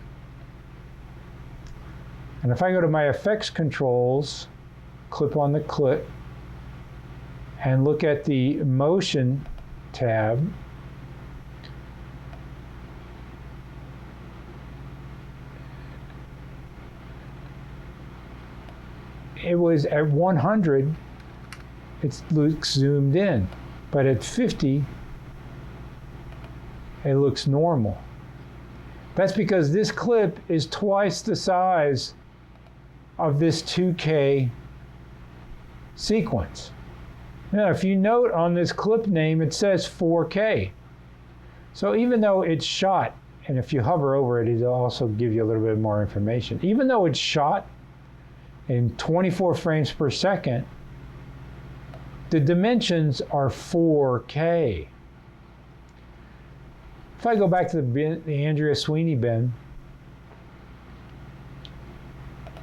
And if I go to my effects controls, clip on the clip, and look at the motion tab, it was at 100, it looks zoomed in, but at 50, it looks normal. That's because this clip is twice the size of this 2K sequence. Now, if you note on this clip name, it says 4K. So even though it's shot, and if you hover over it, it'll also give you a little bit more information. Even though it's shot in 24 frames per second, the dimensions are 4K. If I go back to the Andrea Sweeney bin,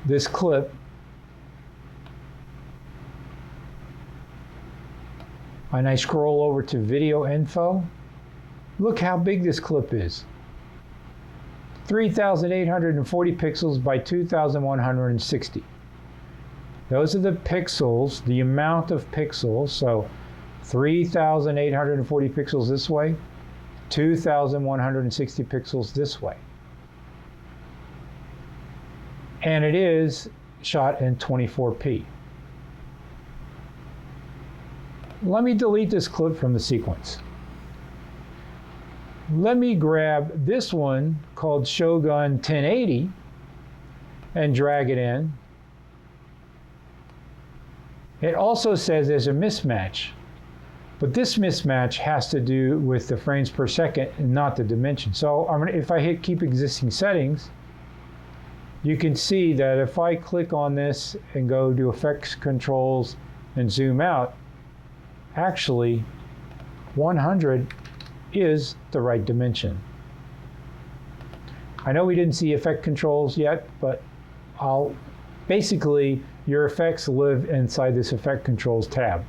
this clip, and I scroll over to video info, look how big this clip is. 3,840 pixels by 2,160. Those are the pixels, the amount of pixels. So 3,840 pixels this way, 2,160 pixels this way. And it is shot in 24p. Let me delete this clip from the sequence. Let me grab this one called Shogun 1080 and drag it in. It also says there's a mismatch, but this mismatch has to do with the frames per second and not the dimension. So if I hit keep existing settings, you can see that if I click on this and go to effects controls and zoom out, actually 100 is the right dimension. I know we didn't see effect controls yet, but basically your effects live inside this effect controls tab.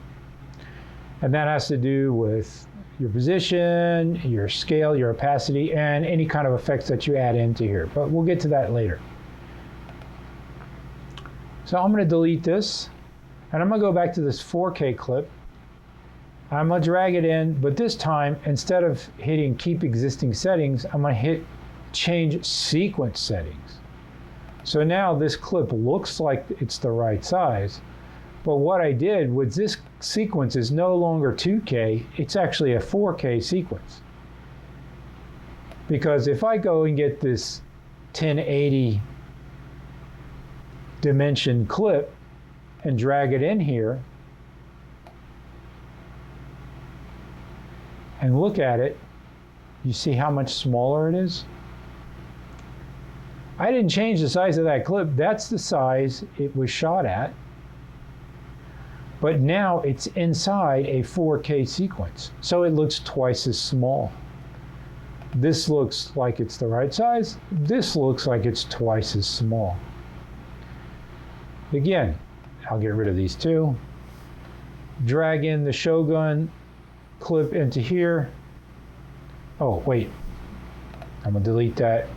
And that has to do with your position, your scale, your opacity, and any kind of effects that you add into here. But we'll get to that later. So I'm going to delete this, and I'm going to go back to this 4K clip. I'm going to drag it in, but this time, instead of hitting keep existing settings, I'm going to hit change sequence settings. So now this clip looks like it's the right size, but what I did with this sequence is no longer 2K, it's actually a 4K sequence. Because if I go and get this 1080 dimension clip and drag it in here, and look at it, you see how much smaller it is? I didn't change the size of that clip. That's the size it was shot at. But now it's inside a 4K sequence. So it looks twice as small. This looks like it's the right size. This looks like it's twice as small. Again, I'll get rid of these two. Drag in the Shogun clip into here. Oh, wait. I'm going to delete that.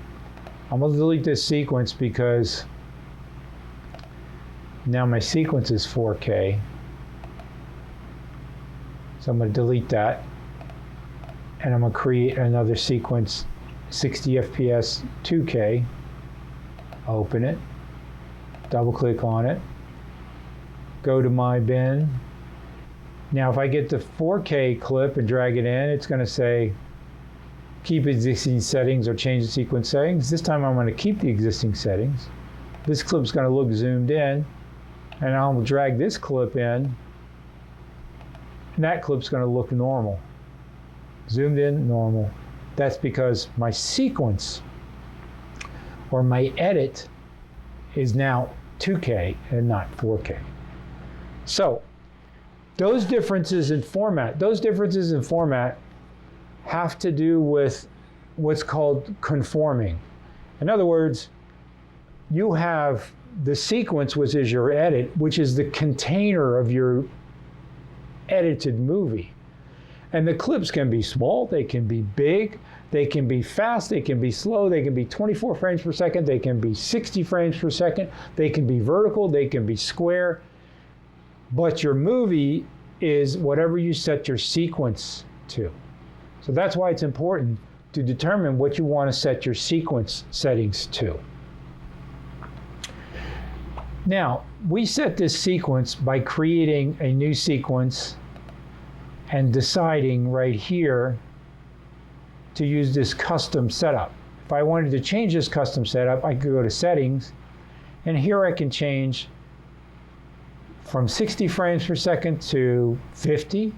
I'm going to delete this sequence because now my sequence is 4K. So I'm going to delete that. And I'm going to create another sequence, 60 FPS 2K. Open it. Double click on it. Go to my bin. Now if I get the 4K clip and drag it in, it's going to say keep existing settings or change the sequence settings. This time I'm going to keep the existing settings. This clip's going to look zoomed in, and I'll drag this clip in, and that clip's going to look normal. Zoomed in, normal. That's because my sequence or my edit is now 2K and not 4K. So those differences in format have to do with what's called conforming. In other words, you have the sequence, which is your edit, which is the container of your edited movie. And the clips can be small, they can be big, they can be fast, they can be slow, they can be 24 frames per second, they can be 60 frames per second, they can be vertical, they can be square. But your movie is whatever you set your sequence to. So that's why it's important to determine what you want to set your sequence settings to. Now, we set this sequence by creating a new sequence and deciding right here to use this custom setup. If I wanted to change this custom setup, I could go to settings, and here I can change from 60 frames per second to 50,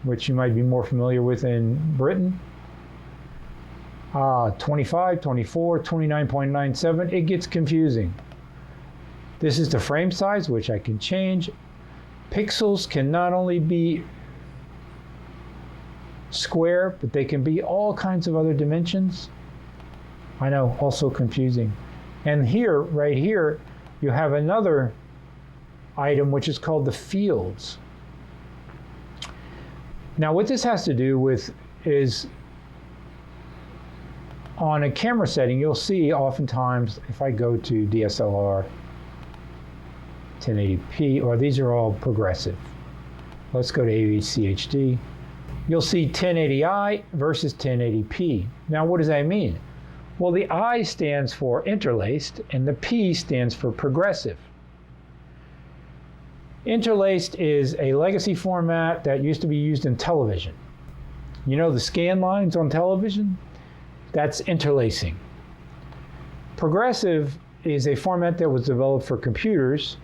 which you might be more familiar with in Britain. 25, 24, 29.97, it gets confusing. This is the frame size, which I can change. Pixels can not only be square, but they can be all kinds of other dimensions. I know, also confusing. And here, right here, you have another item which is called the fields. Now what this has to do with is on a camera setting, you'll see oftentimes if I go to DSLR 1080p, or these are all progressive. Let's go to AVCHD. You'll see 1080i versus 1080p. Now what does that mean? Well, the I stands for interlaced and the P stands for progressive. Interlaced is a legacy format that used to be used in television. You know the scan lines on television? That's interlacing. Progressive is a format that was developed for computers,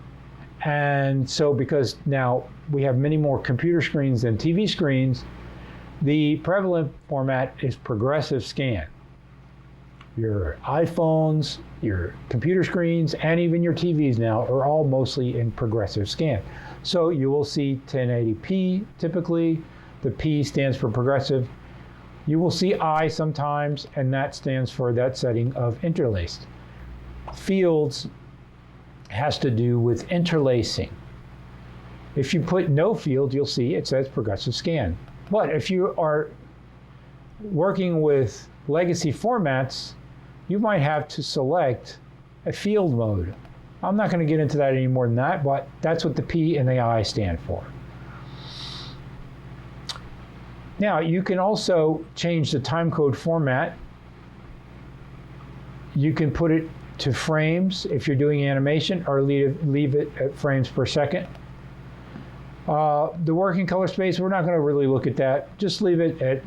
and so because now we have many more computer screens than TV screens, the prevalent format is progressive scan. Your iPhones, your computer screens, and even your TVs now are all mostly in progressive scan. So you will see 1080p typically. The P stands for progressive. You will see I sometimes, and that stands for that setting of interlaced. Fields has to do with interlacing. If you put no field, you'll see it says progressive scan. But if you are working with legacy formats, you might have to select a field mode. I'm not going to get into that any more than that, but that's what the P and the I stand for. Now, you can also change the timecode format. You can put it to frames if you're doing animation, or leave it at frames per second. The working color space, we're not going to really look at that. Just leave it at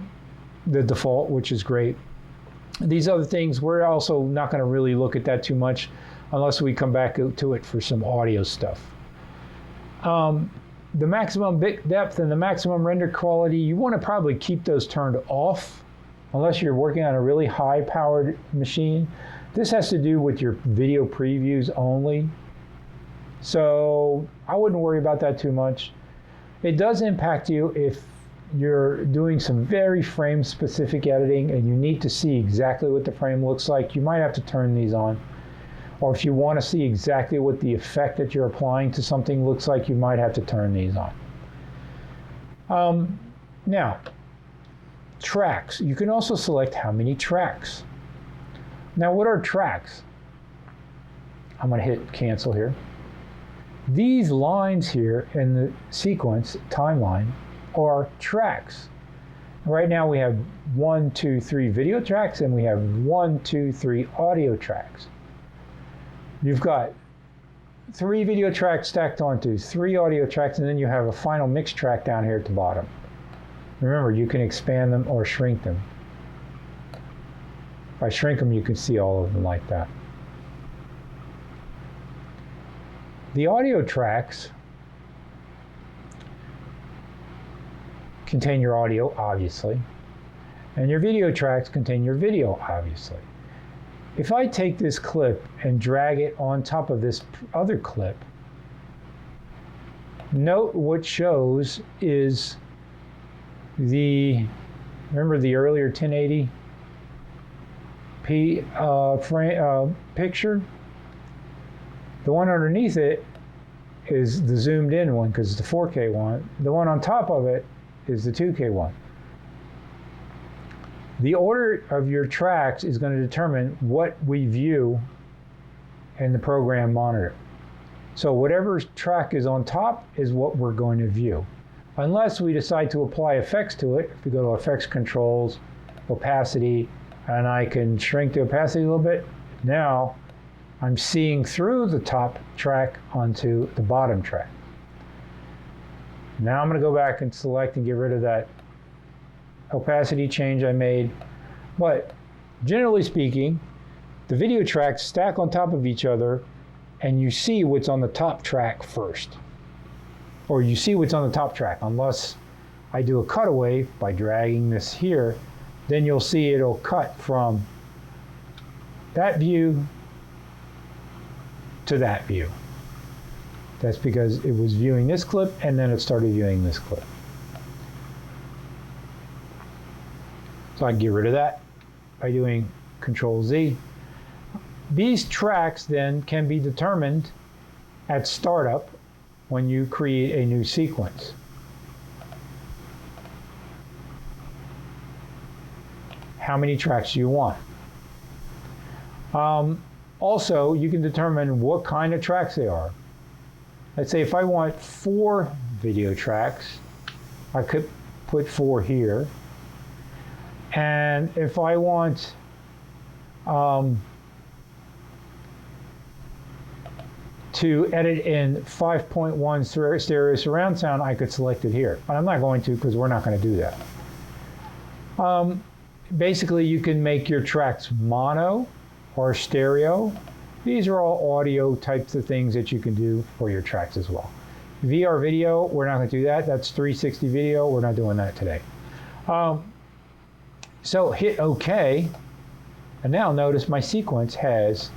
the default, which is great. These other things, we're also not going to really look at that too much unless we come back to it for some audio stuff. The maximum bit depth and the maximum render quality, you want to probably keep those turned off unless you're working on a really high-powered machine. This has to do with your video previews only. So I wouldn't worry about that too much. It does impact you if you're doing some very frame-specific editing and you need to see exactly what the frame looks like. You might have to turn these on. Or if you want to see exactly what the effect that you're applying to something looks like, you might have to turn these on. Now, tracks. You can also select how many tracks. Now, what are tracks? I'm going to hit cancel here. These lines here in the sequence timeline are tracks. Right now we have 1, 2, 3 video tracks, and we have 1, 2, 3 audio tracks. You've got 3 video tracks stacked onto 3 audio tracks, and then you have a final mix track down here at the bottom. Remember, you can expand them or shrink them. If I shrink them, you can see all of them like that. The audio tracks contain your audio, obviously, and your video tracks contain your video, obviously. If I take this clip and drag it on top of this other clip, note what shows is remember the earlier 1080p picture? The one underneath it is the zoomed in one because it's the 4K one. The one on top of it is the 2K one. The order of your tracks is going to determine what we view in the program monitor. So whatever track is on top is what we're going to view. Unless we decide to apply effects to it, if we go to Effects Controls, Opacity, and I can shrink the opacity a little bit, now I'm seeing through the top track onto the bottom track. Now I'm going to go back and select and get rid of that opacity change I made. But generally speaking, the video tracks stack on top of each other and you see what's on the top track first. Or you see what's on the top track, unless I do a cutaway by dragging this here, then you'll see it'll cut from that view to that view. That's because it was viewing this clip and then it started viewing this clip. So I can get rid of that by doing Control Z. These tracks then can be determined at startup when you create a new sequence. How many tracks do you want? Also, you can determine what kind of tracks they are. Let's say if I want 4 video tracks, I could put 4 here. And if I want to edit in 5.1 stereo surround sound, I could select it here. But I'm not going to because we're not going to do that. Basically, you can make your tracks mono or stereo. These are all audio types of things that you can do for your tracks as well. VR video, we're not going to do that. That's 360 video. We're not doing that today. So hit OK, and now notice my sequence has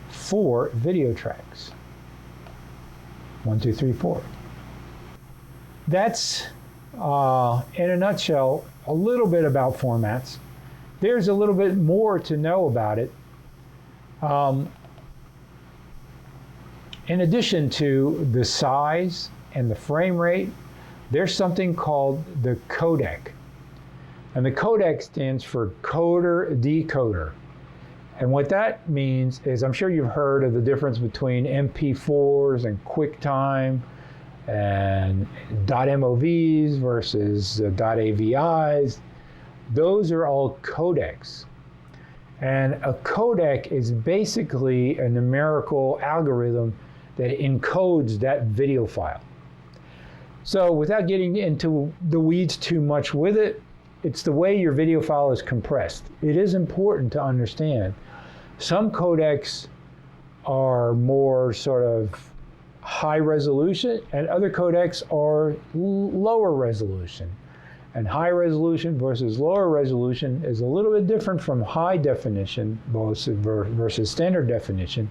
4 video tracks. 1, 2, 3, 4. That's, in a nutshell, a little bit about formats. There's a little bit more to know about it. In addition to the size and the frame rate, there's something called the codec. And the codec stands for coder decoder. And what that means is, I'm sure you've heard of the difference between MP4s and QuickTime and .movs versus .avis. Those are all codecs. And a codec is basically a numerical algorithm that encodes that video file. So without getting into the weeds too much with it, it's the way your video file is compressed. It is important to understand. Some codecs are more sort of high resolution, and other codecs are lower resolution. And high resolution versus lower resolution is a little bit different from high definition versus standard definition.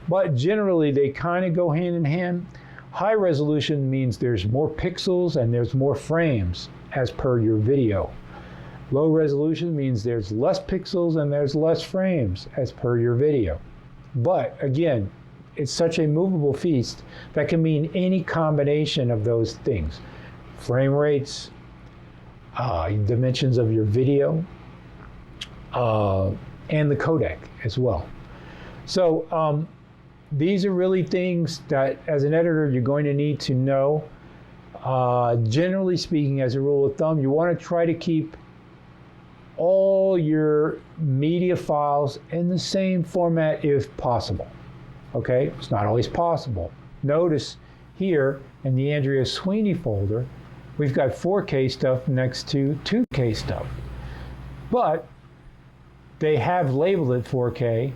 But generally, they kind of go hand in hand. High resolution means there's more pixels and there's more frames as per your video. Low resolution means there's less pixels and there's less frames as per your video. But again, it's such a movable feast that can mean any combination of those things. Frame rates, dimensions of your video, and the codec as well. So these are really things that as an editor you're going to need to know. Generally speaking, as a rule of thumb, you want to try to keep all your media files in the same format if possible. Okay, it's not always possible. Notice here in the Andrea Sweeney folder, we've got 4K stuff next to 2K stuff. But they have labeled it 4K,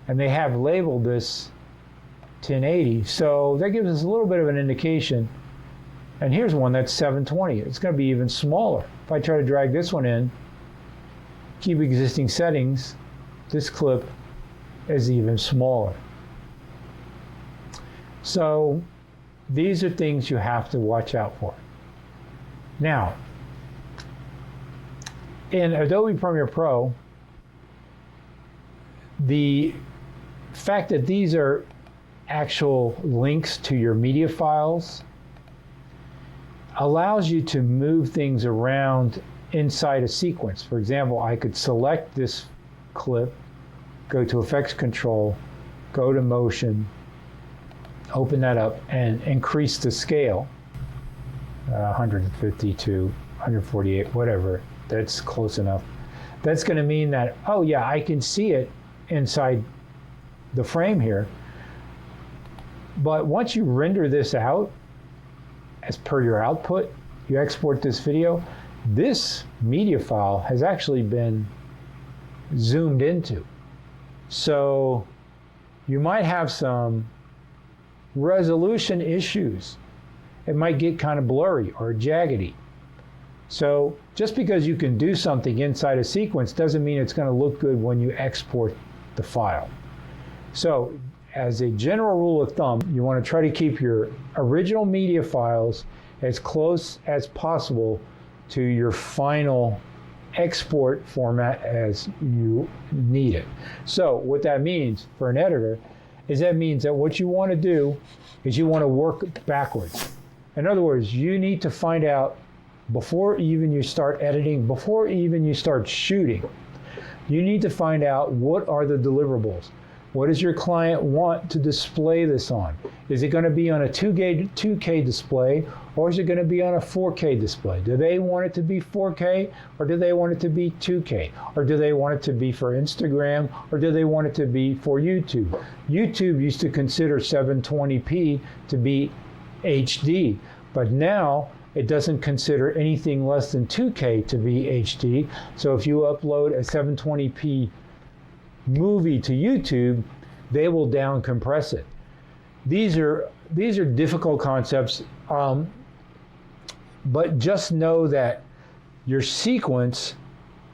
and they have labeled this 1080. So that gives us a little bit of an indication. And here's one that's 720. It's going to be even smaller. If I try to drag this one in, keep existing settings, this clip is even smaller. So these are things you have to watch out for. Now, in Adobe Premiere Pro, the fact that these are actual links to your media files allows you to move things around inside a sequence. For example, I could select this clip, go to Effects Control, go to Motion, open that up, and increase the scale, 150 to 148, whatever, that's close enough. That's going to mean that, oh yeah, I can see it inside the frame here. But once you render this out, as per your output, you export this video, this media file has actually been zoomed into. So you might have some resolution issues. It might get kind of blurry or jaggedy. So just because you can do something inside a sequence doesn't mean it's going to look good when you export the file. So as a general rule of thumb, you want to try to keep your original media files as close as possible to your final export format as you need it. So what that means for an editor is that means that what you want to do is you want to work backwards. In other words, you need to find out before even you start editing, before even you start shooting, you need to find out what are the deliverables. What does your client want to display this on? Is it going to be on a 2K display, or is it going to be on a 4K display? Do they want it to be 4K, or do they want it to be 2K? Or do they want it to be for Instagram, or do they want it to be for YouTube? YouTube used to consider 720p to be HD, but now it doesn't consider anything less than 2K to be HD. So if you upload a 720p movie to YouTube, they will down compress it. These are difficult concepts, but just know that your sequence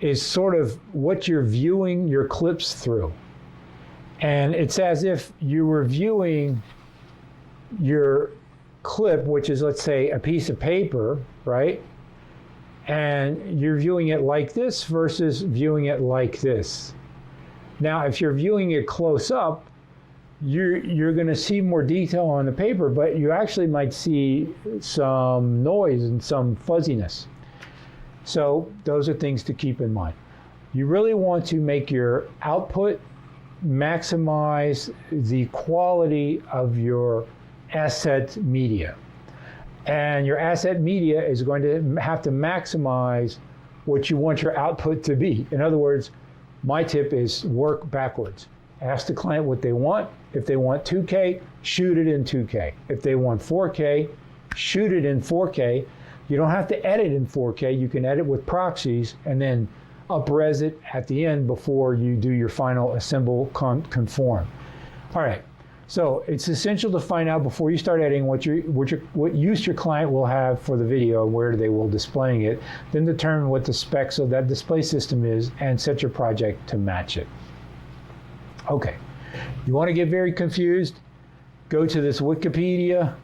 is sort of what you're viewing your clips through. And it's as if you were viewing your clip, which is, let's say, a piece of paper, right? And you're viewing it like this versus viewing it like this. Now, if you're viewing it close up, you're going to see more detail on the paper, but you actually might see some noise and some fuzziness. So those are things to keep in mind. You really want to make your output maximize the quality of your asset media. And your asset media is going to have to maximize what you want your output to be. In other words, my tip is work backwards. Ask the client what they want. If they want 2K, shoot it in 2K. If they want 4K, shoot it in 4K. You don't have to edit in 4K. You can edit with proxies and then up-res it at the end before you do your final assemble conform. All right. So it's essential to find out before you start editing what use your client will have for the video, where they will displaying it, then determine what the specs of that display system is and set your project to match it. Okay, you want to get very confused? Go to this Wikipedia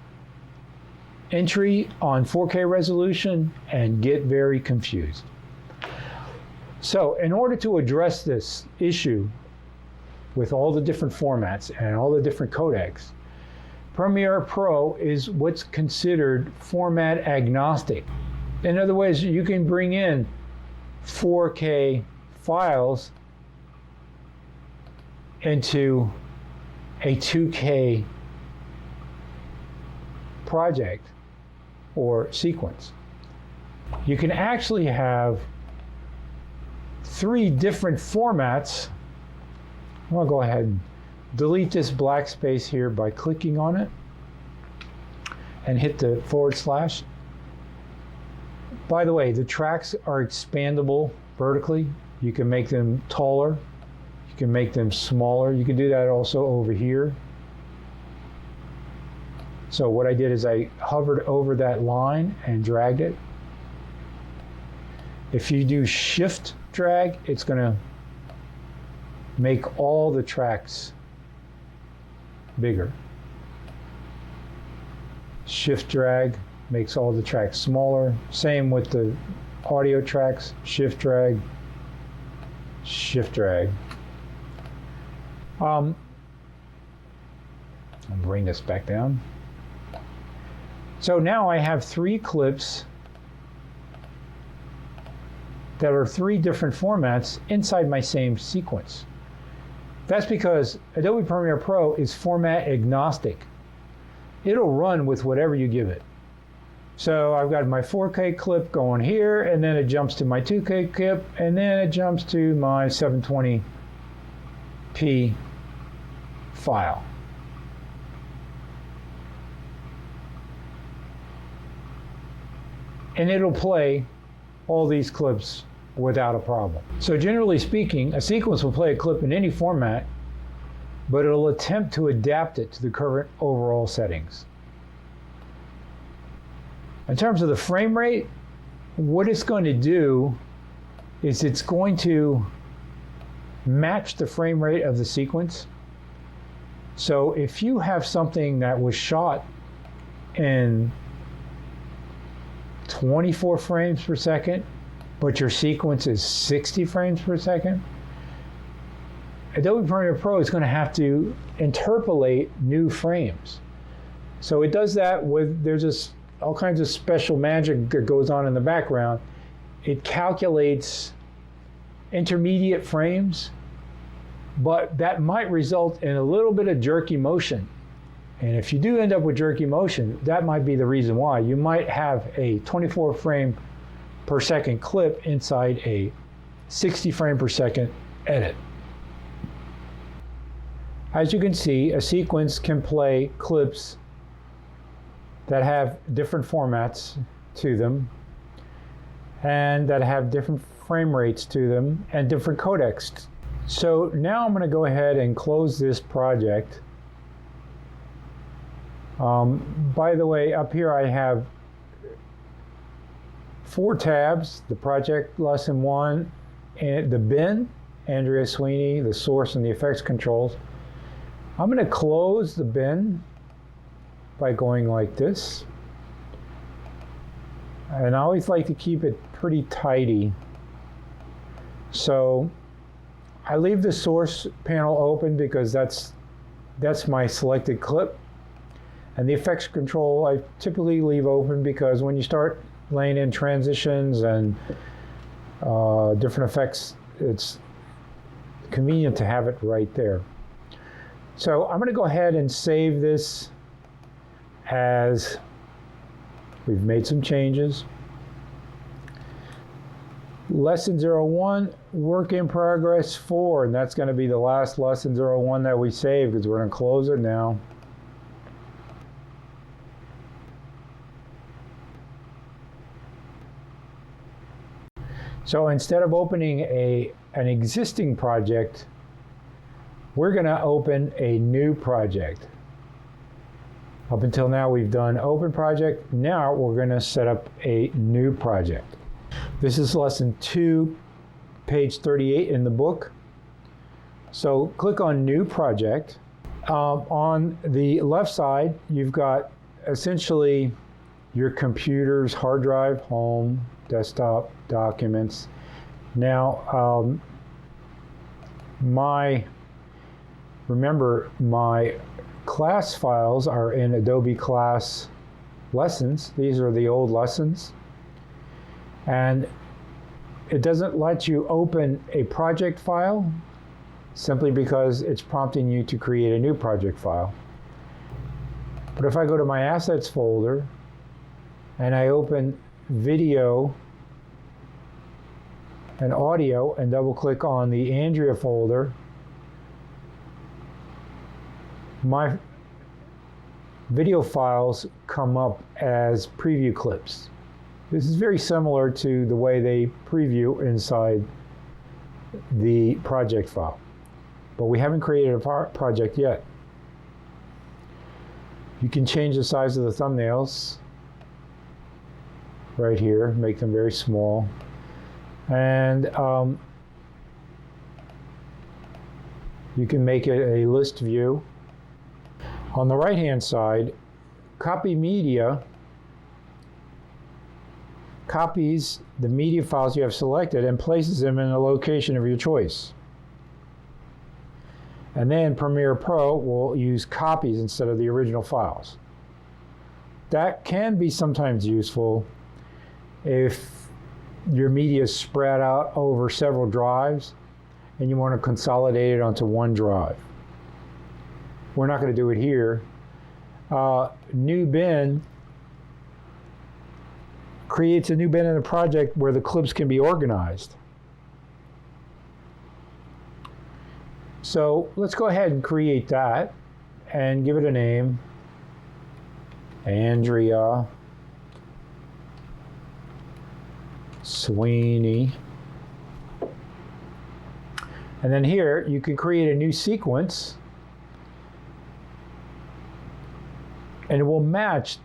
entry on 4K resolution and get very confused. So in order to address this issue, with all the different formats and all the different codecs, Premiere Pro is what's considered format agnostic. In other words, you can bring in 4K files into a 2K project or sequence. You can actually have 3 different formats. I'm going to go ahead and delete this black space here by clicking on it and hit the /. By the way, the tracks are expandable vertically. You can make them taller. You can make them smaller. You can do that also over here. So what I did is I hovered over that line and dragged it. If you do shift drag, it's going to make all the tracks bigger. Shift drag makes all the tracks smaller. Same with the audio tracks. Shift drag, shift drag. I'll bring this back down. So now I have 3 clips that are 3 different formats inside my same sequence. That's because Adobe Premiere Pro is format agnostic. It'll run with whatever you give it. So I've got my 4K clip going here, and then it jumps to my 2K clip, and then it jumps to my 720p file. And it'll play all these clips without a problem. So generally speaking, a sequence will play a clip in any format, but it'll attempt to adapt it to the current overall settings. In terms of the frame rate, what it's going to do is it's going to match the frame rate of the sequence. So if you have something that was shot in 24 frames per second, but your sequence is 60 frames per second, Adobe Premiere Pro is going to have to interpolate new frames. So it does that with, there's just all kinds of special magic that goes on in the background. It calculates intermediate frames, but that might result in a little bit of jerky motion. And if you do end up with jerky motion, that might be the reason why. You might have a 24 frame per second clip inside a 60 frame per second edit. As you can see, a sequence can play clips that have different formats to them and that have different frame rates to them and different codecs. So now I'm going to go ahead and close this project. By the way, up here I have 4 tabs: the project, lesson 1, and the bin, Andrea Sweeney, the source, and the effects controls. I'm going to close the bin by going like this. And I always like to keep it pretty tidy. So I leave the source panel open because that's my selected clip. And the effects control I typically leave open because when you start laying in transitions and different effects, it's convenient to have it right there. So I'm going to go ahead and save this as We've made some changes. Lesson 01, work in progress 4, and that's going to be the last lesson 01 that we save because we're going to close it now. So instead of opening an existing project, we're going to open a new project. Up until now, we've done open project. Now we're going to set up a new project. This is lesson 2, page 38 in the book. So click on new project. On the left side, you've got essentially your computer's hard drive, home, desktop, documents. Now, remember my class files are in Adobe Class Lessons. These are the old lessons. And it doesn't let you open a project file simply because it's prompting you to create a new project file. But if I go to my assets folder and I open video and audio and double click on the Andrea folder, my video files come up as preview clips. This is very similar to the way they preview inside the project file. But we haven't created a project yet. You can change the size of the thumbnails right here, make them very small. And you can make it a list view. On the right-hand side, Copy Media copies the media files you have selected and places them in a location of your choice. And then Premiere Pro will use copies instead of the original files. That can be sometimes useful if your media is spread out over several drives and you want to consolidate it onto one drive. We're not going to do it here. New bin creates a new bin in the project where the clips can be organized. So let's go ahead and create that and give it a name. Andrea Sweeney. And then here you can create a new sequence and it will match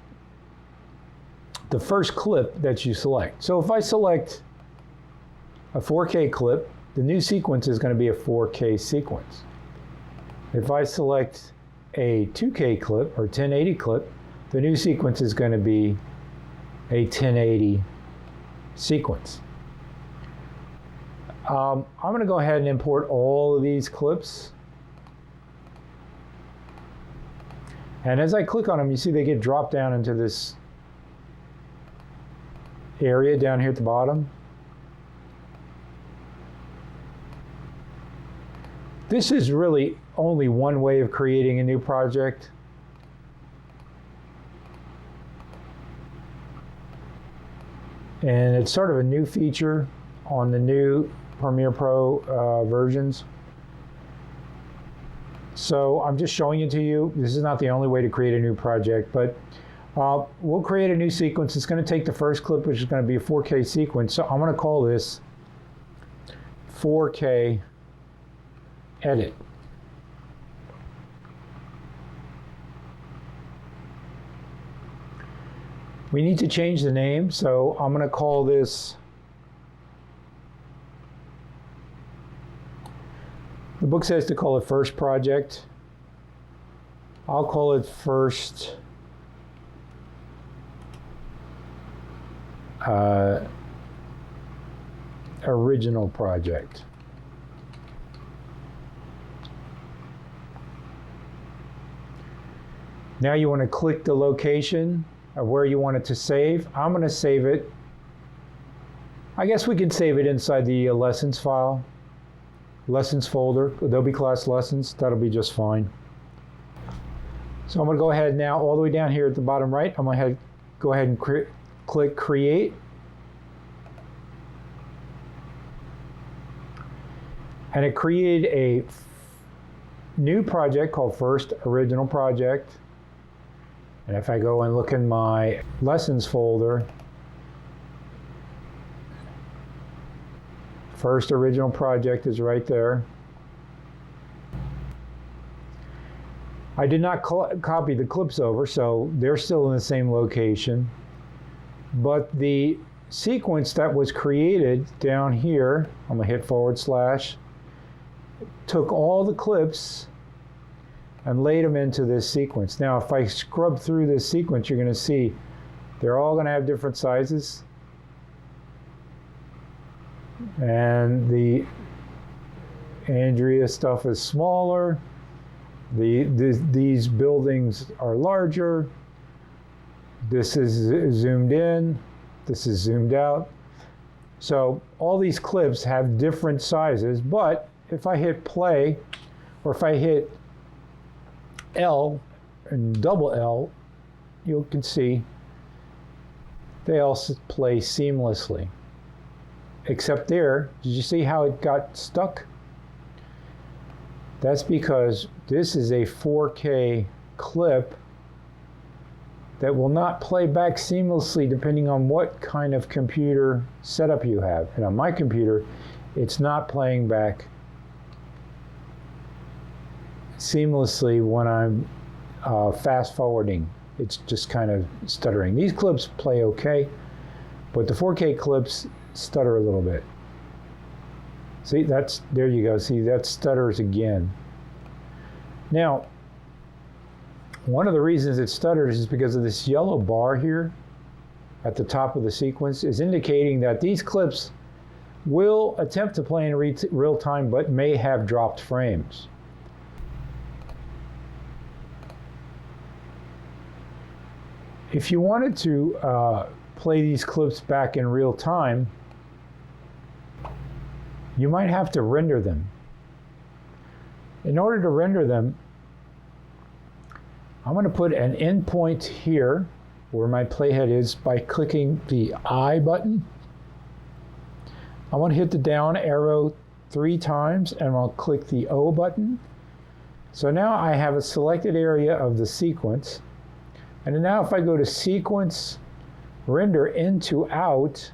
the first clip that you select. So if I select a 4K clip, the new sequence is going to be a 4K sequence. If I select a 2K clip or 1080 clip, the new sequence is going to be a 1080 sequence. I'm going to go ahead and import all of these clips. And as I click on them, you see they get dropped down into this area down here at the bottom. This is really only one way of creating a new project. And it's sort of a new feature on the new Premiere Pro versions. So I'm just showing it to you. This is not the only way to create a new project, but we'll create a new sequence. It's going to take the first clip, which is going to be a 4K sequence. So I'm going to call this 4K Edit. We need to change the name, so I'm going to call this, the book says to call it First Project. I'll call it First Original Project. Now you want to click the location of where you want it to save. I'm going to save it. I guess we can save it inside the lessons file, lessons folder, Adobe Class Lessons. That'll be just fine. So I'm going to go ahead now all the way down here at the bottom right. I'm going to go ahead and click Create. And it created a new project called First Original Project. And if I go and look in my Lessons folder, First Original Project is right there. I did not copy the clips over, so they're still in the same location. But the sequence that was created down here, I'm going to hit /, took all the clips and laid them into this sequence. Now, if I scrub through this sequence, you're going to see they're all going to have different sizes. And the Andrea stuff is smaller. These buildings are larger. This is zoomed in. This is zoomed out. So all these clips have different sizes, but if I hit play, or if I hit L and double L, you can see they all play seamlessly. Except there, did you see how it got stuck? That's because this is a 4K clip that will not play back seamlessly depending on what kind of computer setup you have. And on my computer, it's not playing back seamlessly when I'm fast forwarding. It's just kind of stuttering. These clips play okay, but the 4K clips stutter a little bit. See, there you go. See, that stutters again. Now, one of the reasons it stutters is because of this yellow bar here at the top of the sequence is indicating that these clips will attempt to play in real time, but may have dropped frames. If you wanted to play these clips back in real time, you might have to render them. In order to render them, I'm going to put an endpoint here where my playhead is by clicking the I button. I want to hit the down arrow 3 times and I'll click the O button. So now I have a selected area of the sequence. And now if I go to Sequence, Render Into Out,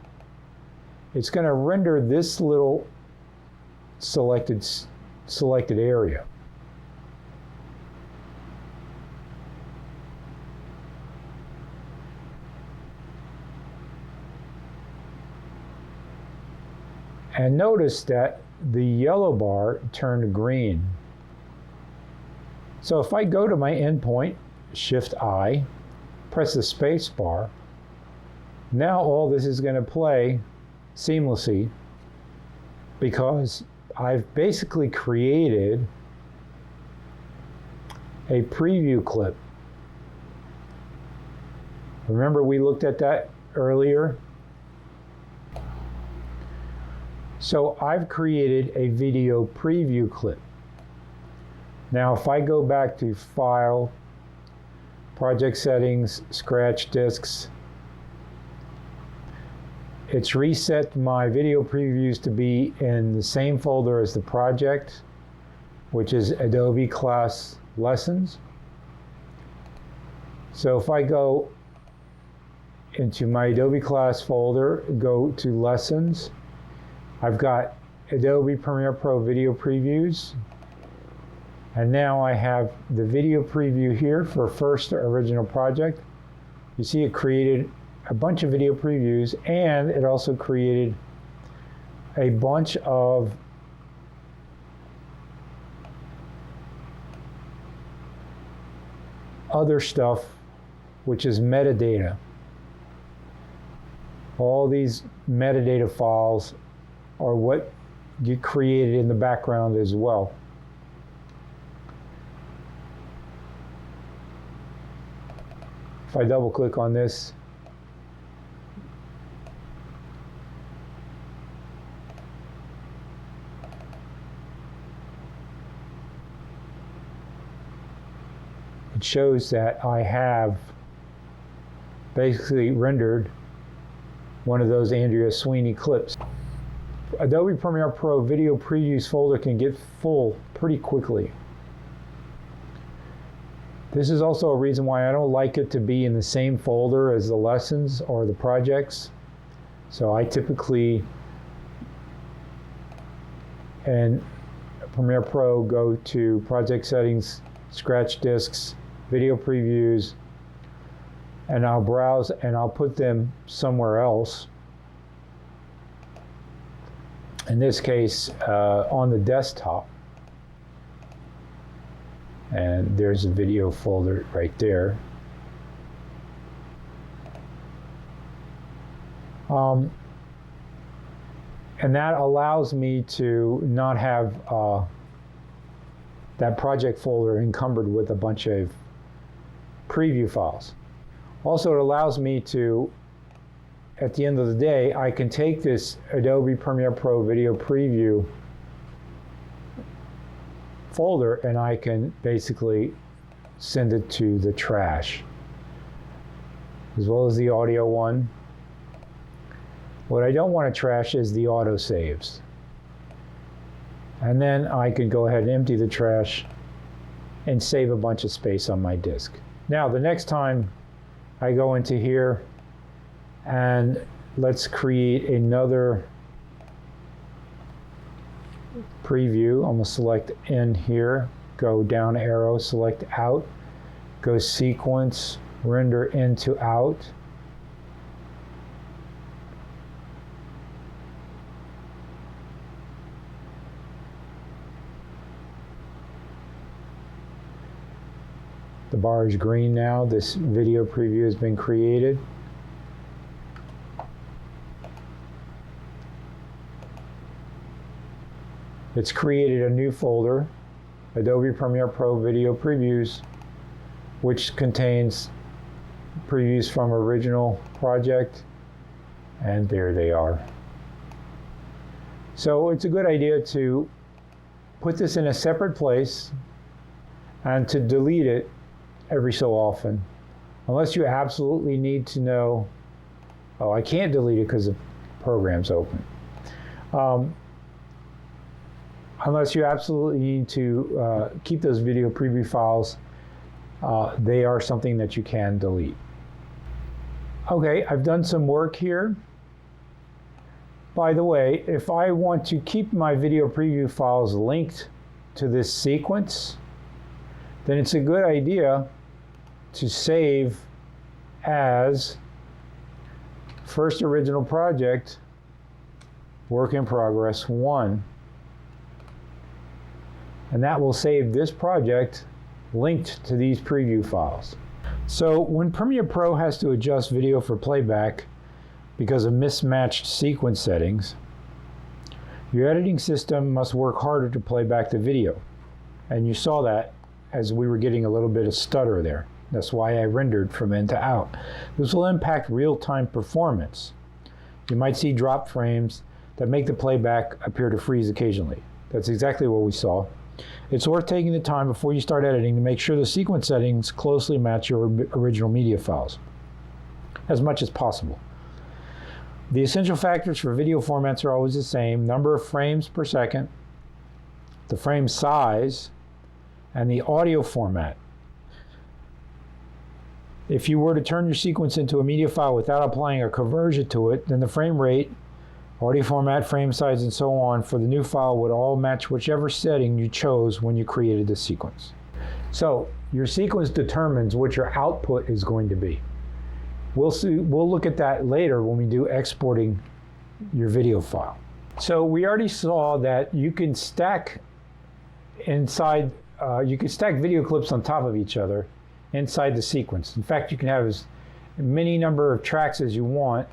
it's going to render this little selected area. And notice that the yellow bar turned green. So if I go to my endpoint, Shift I, press the space bar, now all this is going to play seamlessly because I've basically created a preview clip. Remember we looked at that earlier? So I've created a video preview clip. Now if I go back to File, Project Settings, Scratch Disks, it's reset my video previews to be in the same folder as the project, which is Adobe Class Lessons. So if I go into my Adobe Class folder, go to Lessons, I've got Adobe Premiere Pro video previews. And now I have the video preview here for First Original Project. You see it created a bunch of video previews, and it also created a bunch of other stuff, which is metadata. All these metadata files are what you created in the background as well. If I double click on this, it shows that I have basically rendered one of those Andrea Sweeney clips. Adobe Premiere Pro video previews folder can get full pretty quickly. This is also a reason why I don't like it to be in the same folder as the lessons or the projects. So I typically, in Premiere Pro, go to Project Settings, Scratch Disks, Video Previews, and I'll browse and I'll put them somewhere else. In this case, on the desktop. And there's a video folder right there. And that allows me to not have that project folder encumbered with a bunch of preview files. Also, it allows me to, at the end of the day, I can take this Adobe Premiere Pro video preview folder and I can basically send it to the trash, as well as the audio one. What I don't want to trash is the autosaves. And then I can go ahead and empty the trash and save a bunch of space on my disk. Now, the next time I go into here and let's create another preview. I'm going to select in here, go down arrow, select out, go sequence, render into out. The bar is green now. This video preview has been created. It's created a new folder, Adobe Premiere Pro Video Previews, which contains previews from original project, and there they are. So it's a good idea to put this in a separate place and to delete it every so often, unless you absolutely need to know, oh, I can't delete it because the program's open. Unless you absolutely need to keep those video preview files, they are something that you can delete. Okay, I've done some work here. By the way, if I want to keep my video preview files linked to this sequence, then it's a good idea to save as first original project, work in progress 1. And that will save this project linked to these preview files. So when Premiere Pro has to adjust video for playback because of mismatched sequence settings, your editing system must work harder to play back the video. And you saw that as we were getting a little bit of stutter there. That's why I rendered from in to out. This will impact real-time performance. You might see drop frames that make the playback appear to freeze occasionally. That's exactly what we saw. It's worth taking the time before you start editing to make sure the sequence settings closely match your original media files, as much as possible. The essential factors for video formats are always the same: number of frames per second, the frame size, and the audio format. If you were to turn your sequence into a media file without applying a conversion to it, then the frame rate, audio format, frame size, and so on for the new file would all match whichever setting you chose when you created the sequence. So your sequence determines what your output is going to be. We'll look at that later when we do exporting your video file. So we already saw that you can stack video clips on top of each other inside the sequence. In fact, you can have as many number of tracks as you want.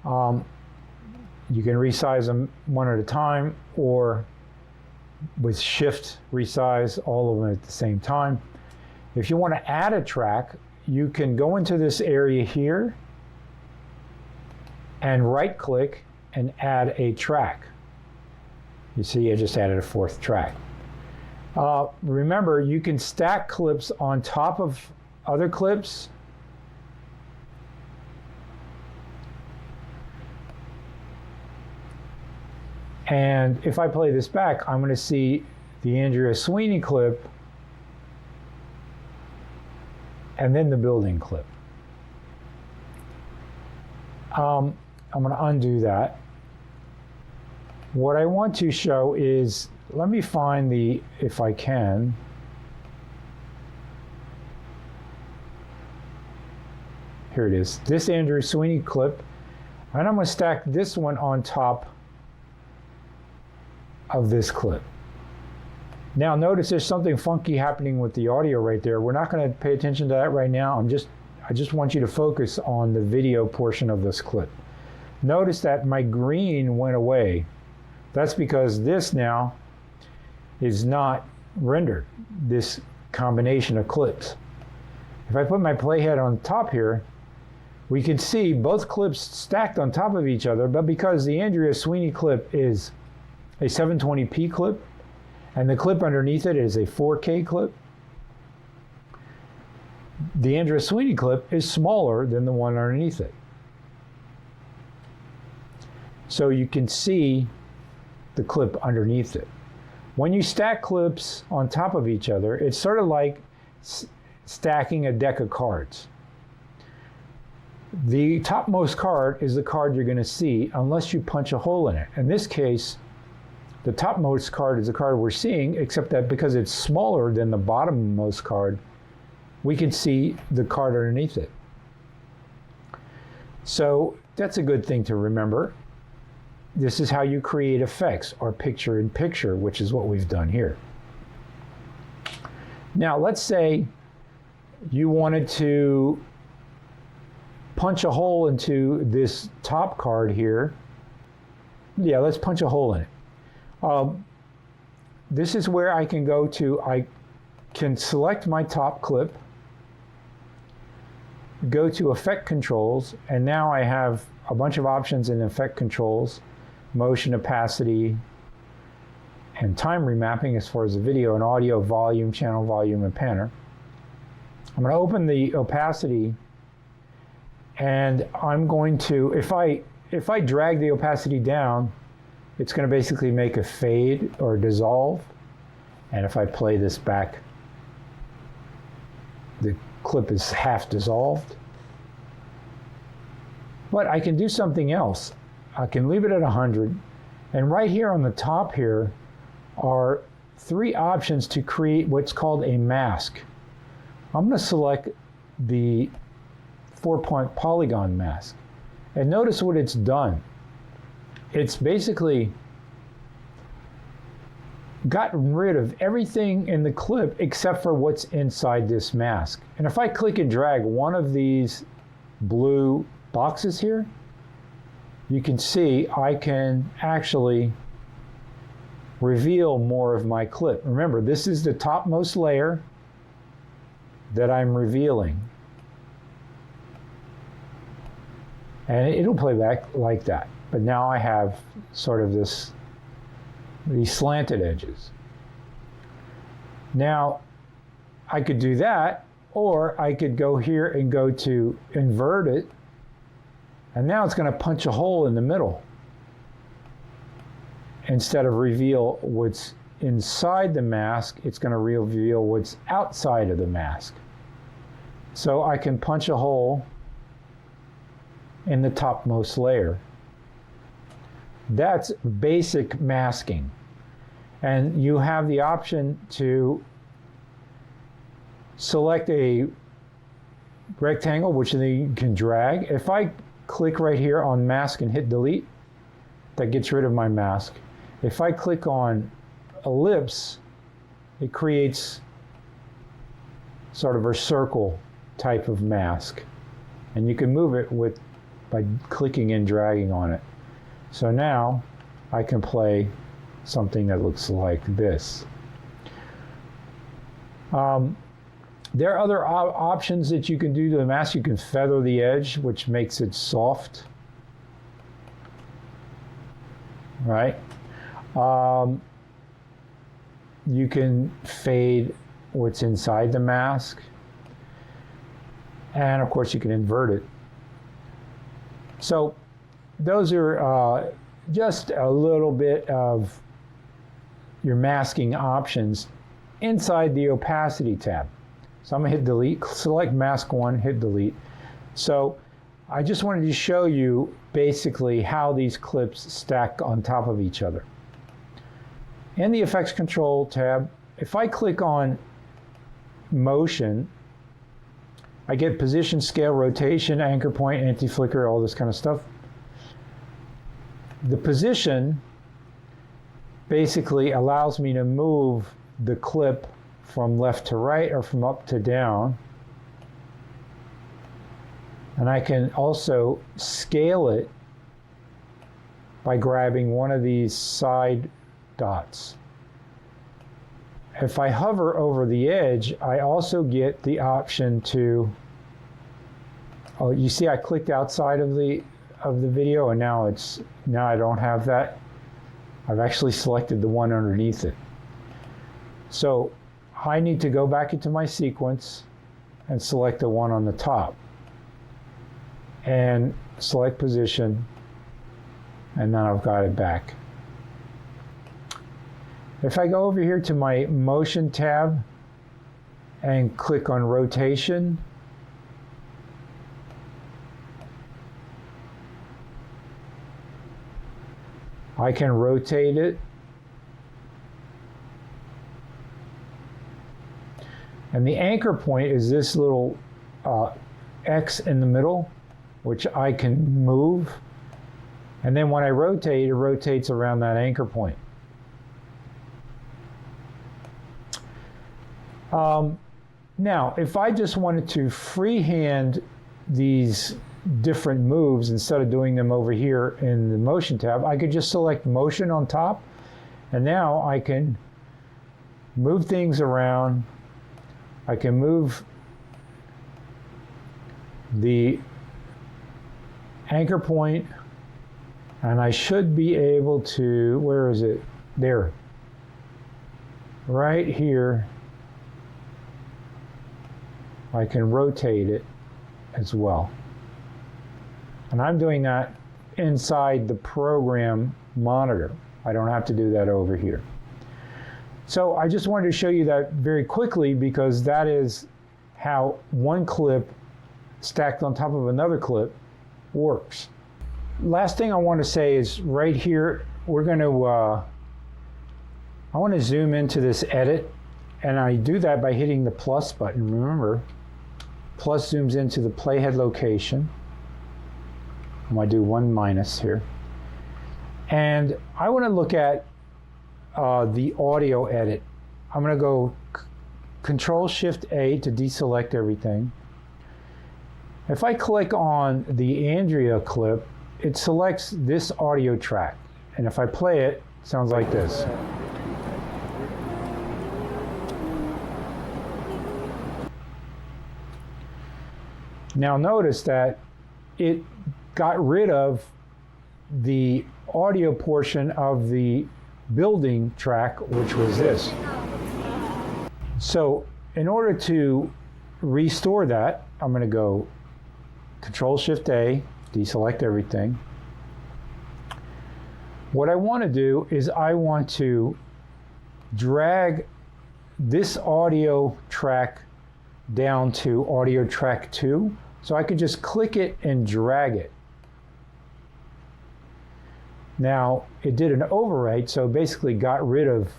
You can resize them one at a time, or with shift resize all of them at the same time. If you want to add a track, you can go into this area here and right click and add a track. You see, I just added a 4th track. Remember, you can stack clips on top of other clips And if I play this back, I'm going to see the Andrea Sweeney clip and then the building clip. I'm going to undo that. What I want to show is, let me find the, if I can, here it is, this Andrea Sweeney clip, and I'm going to stack this one on top of this clip. Now notice there's something funky happening with the audio right there. We're not going to pay attention to that right now. I just want you to focus on the video portion of this clip. Notice that my green went away. That's because this now is not rendered, this combination of clips. If I put my playhead on top here, we can see both clips stacked on top of each other, but because the Andrea Sweeney clip is a 720p clip, and the clip underneath it is a 4K clip, the Andrea Sweeney clip is smaller than the one underneath it. So you can see the clip underneath it. When you stack clips on top of each other, it's sort of like stacking a deck of cards. The topmost card is the card you're going to see unless you punch a hole in it. In this case, the topmost card is the card we're seeing, except that because it's smaller than the bottommost card, we can see the card underneath it. So that's a good thing to remember. This is how you create effects, or picture-in-picture, which is what we've done here. Now let's say you wanted to punch a hole into this top card here. Yeah, let's punch a hole in it. This is where I can go to, I can select my top clip, go to Effect Controls, and now I have a bunch of options in Effect Controls, motion, opacity, and time remapping as far as the video and audio, volume, channel volume, and panner. I'm going to open the opacity, and I'm going to, if I drag the opacity down, it's going to basically make a fade or dissolve. And if I play this back, the clip is half dissolved. But I can do something else. I can leave it at 100. And right here on the top here are 3 options to create what's called a mask. I'm going to select the 4-point polygon mask. And notice what it's done. It's basically gotten rid of everything in the clip except for what's inside this mask. And if I click and drag one of these blue boxes here, you can see I can actually reveal more of my clip. Remember, this is the topmost layer that I'm revealing. And it'll play back like that. But now I have sort of these slanted edges. Now, I could do that, or I could go here and go to invert it, and now it's going to punch a hole in the middle instead of reveal what's inside the mask. It's going to reveal what's outside of the mask. So I can punch a hole in the topmost layer. That's basic masking. And you have the option to select a rectangle, which then you can drag. If I click right here on mask and hit delete, that gets rid of my mask. If I click on ellipse, it creates sort of a circle type of mask. And you can move it by clicking and dragging on it. So now I can play something that looks like this. There are other options that you can do to the mask. You can feather the edge, which makes it soft. Right? You can fade what's inside the mask. And of course you can invert it. So those are just a little bit of your masking options inside the opacity tab. So I'm going to hit delete, select mask 1, hit delete. So I just wanted to show you basically how these clips stack on top of each other. In the effects control tab, if I click on motion, I get position, scale, rotation, anchor point, anti-flicker, all this kind of stuff. The position basically allows me to move the clip from left to right or from up to down. And I can also scale it by grabbing one of these side dots. If I hover over the edge, I also get the option to, oh, you see I clicked outside of the video, and now I don't have that. I've actually selected the one underneath it. So I need to go back into my sequence and select the one on the top and select position, and then I've got it back. If I go over here to my motion tab and click on rotation, I can rotate it. And the anchor point is this little X in the middle, which I can move. And then when I rotate, it rotates around that anchor point. Now, if I just wanted to freehand these different moves instead of doing them over here in the motion tab, I could just select motion on top, and now I can move things around. I can move the anchor point, and I should be able to, where is it? There. Right here. I can rotate it as well. And I'm doing that inside the program monitor. I don't have to do that over here. So I just wanted to show you that very quickly, because that is how one clip stacked on top of another clip works. Last thing I want to say is right here, we're going to, I want to zoom into this edit, and I do that by hitting the plus button. Remember, plus zooms into the playhead location. I'm going to do one minus here. And I want to look at the audio edit. I'm going to go Control-Shift-A to deselect everything. If I click on the Andrea clip, it selects this audio track. And if I play it, it sounds like this. Now notice that it got rid of the audio portion of the building track, which was this. So in order to restore that, I'm going to go Control-Shift-A, deselect everything. What I want to do is I want to drag this audio track down to audio track 2. So I could just click it and drag it. Now, it did an overwrite, so basically got rid of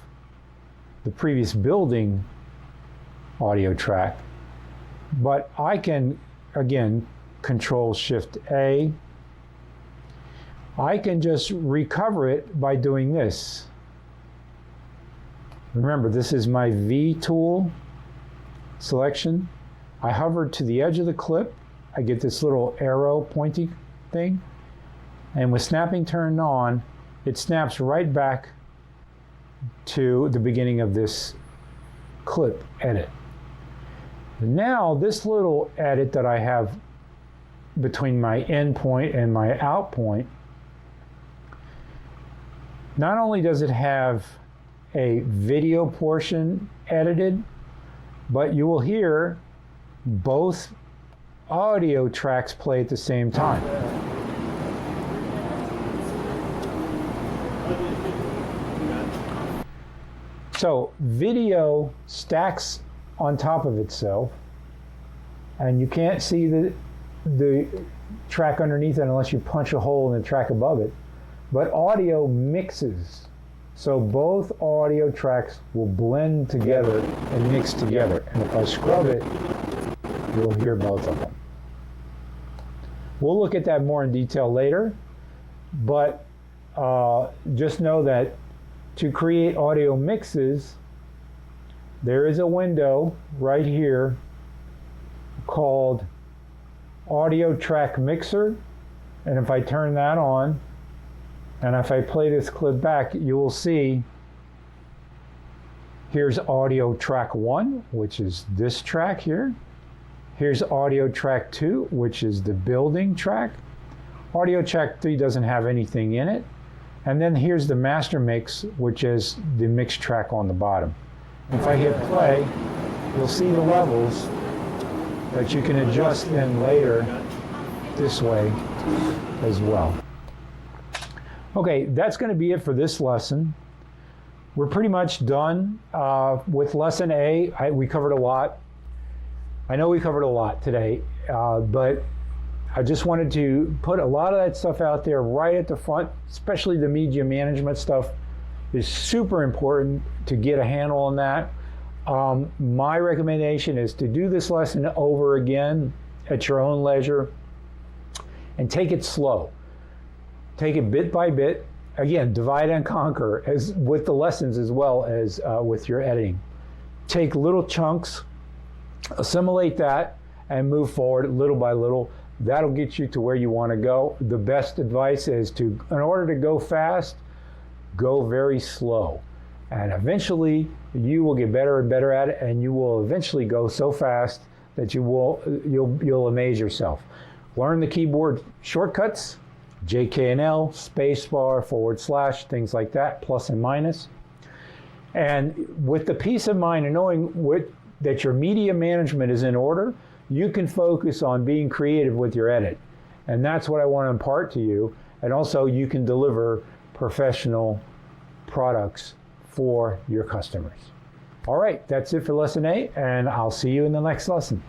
the previous building audio track. But I can, again, Control-Shift-A. I can just recover it by doing this. Remember, this is my V tool selection. I hover to the edge of the clip. I get this little arrow pointing thing. And with snapping turned on, it snaps right back to the beginning of this clip edit. Now, this little edit that I have between my in point and my out point, not only does it have a video portion edited, but you will hear both audio tracks play at the same time. So video stacks on top of itself, and you can't see the track underneath it unless you punch a hole in the track above it. But audio mixes. So both audio tracks will blend together and mix together. And if I scrub it, you'll hear both of them. We'll look at that more in detail later, but just know that to create audio mixes, there is a window right here called Audio Track Mixer, and if I turn that on, and if I play this clip back, you will see here's audio track 1, which is this track here. Here's audio track 2, which is the building track. Audio track 3 doesn't have anything in it. And then here's the master mix, which is the mix track on the bottom. If I hit play, you'll see the levels that you can adjust then later this way as well. Okay, that's going to be it for this lesson. We're pretty much done with lesson A. We covered a lot. I know we covered a lot today, but I just wanted to put a lot of that stuff out there right at the front, especially the media management stuff is super important to get a handle on that. My recommendation is to do this lesson over again at your own leisure and take it slow. Take it bit by bit. Again, divide and conquer as with the lessons as well as with your editing. Take little chunks, assimilate that, and move forward little by little. That'll get you to where you want to go. The best advice is to, in order to go fast, go very slow. And eventually you will get better and better at it, and you will eventually go so fast that you'll amaze yourself. Learn the keyboard shortcuts, JK and L, spacebar, /, things like that, plus and minus. And with the peace of mind and knowing that your media management is in order, you can focus on being creative with your edit. And that's what I want to impart to you. And also you can deliver professional products for your customers. All right, that's it for lesson 8, and I'll see you in the next lesson.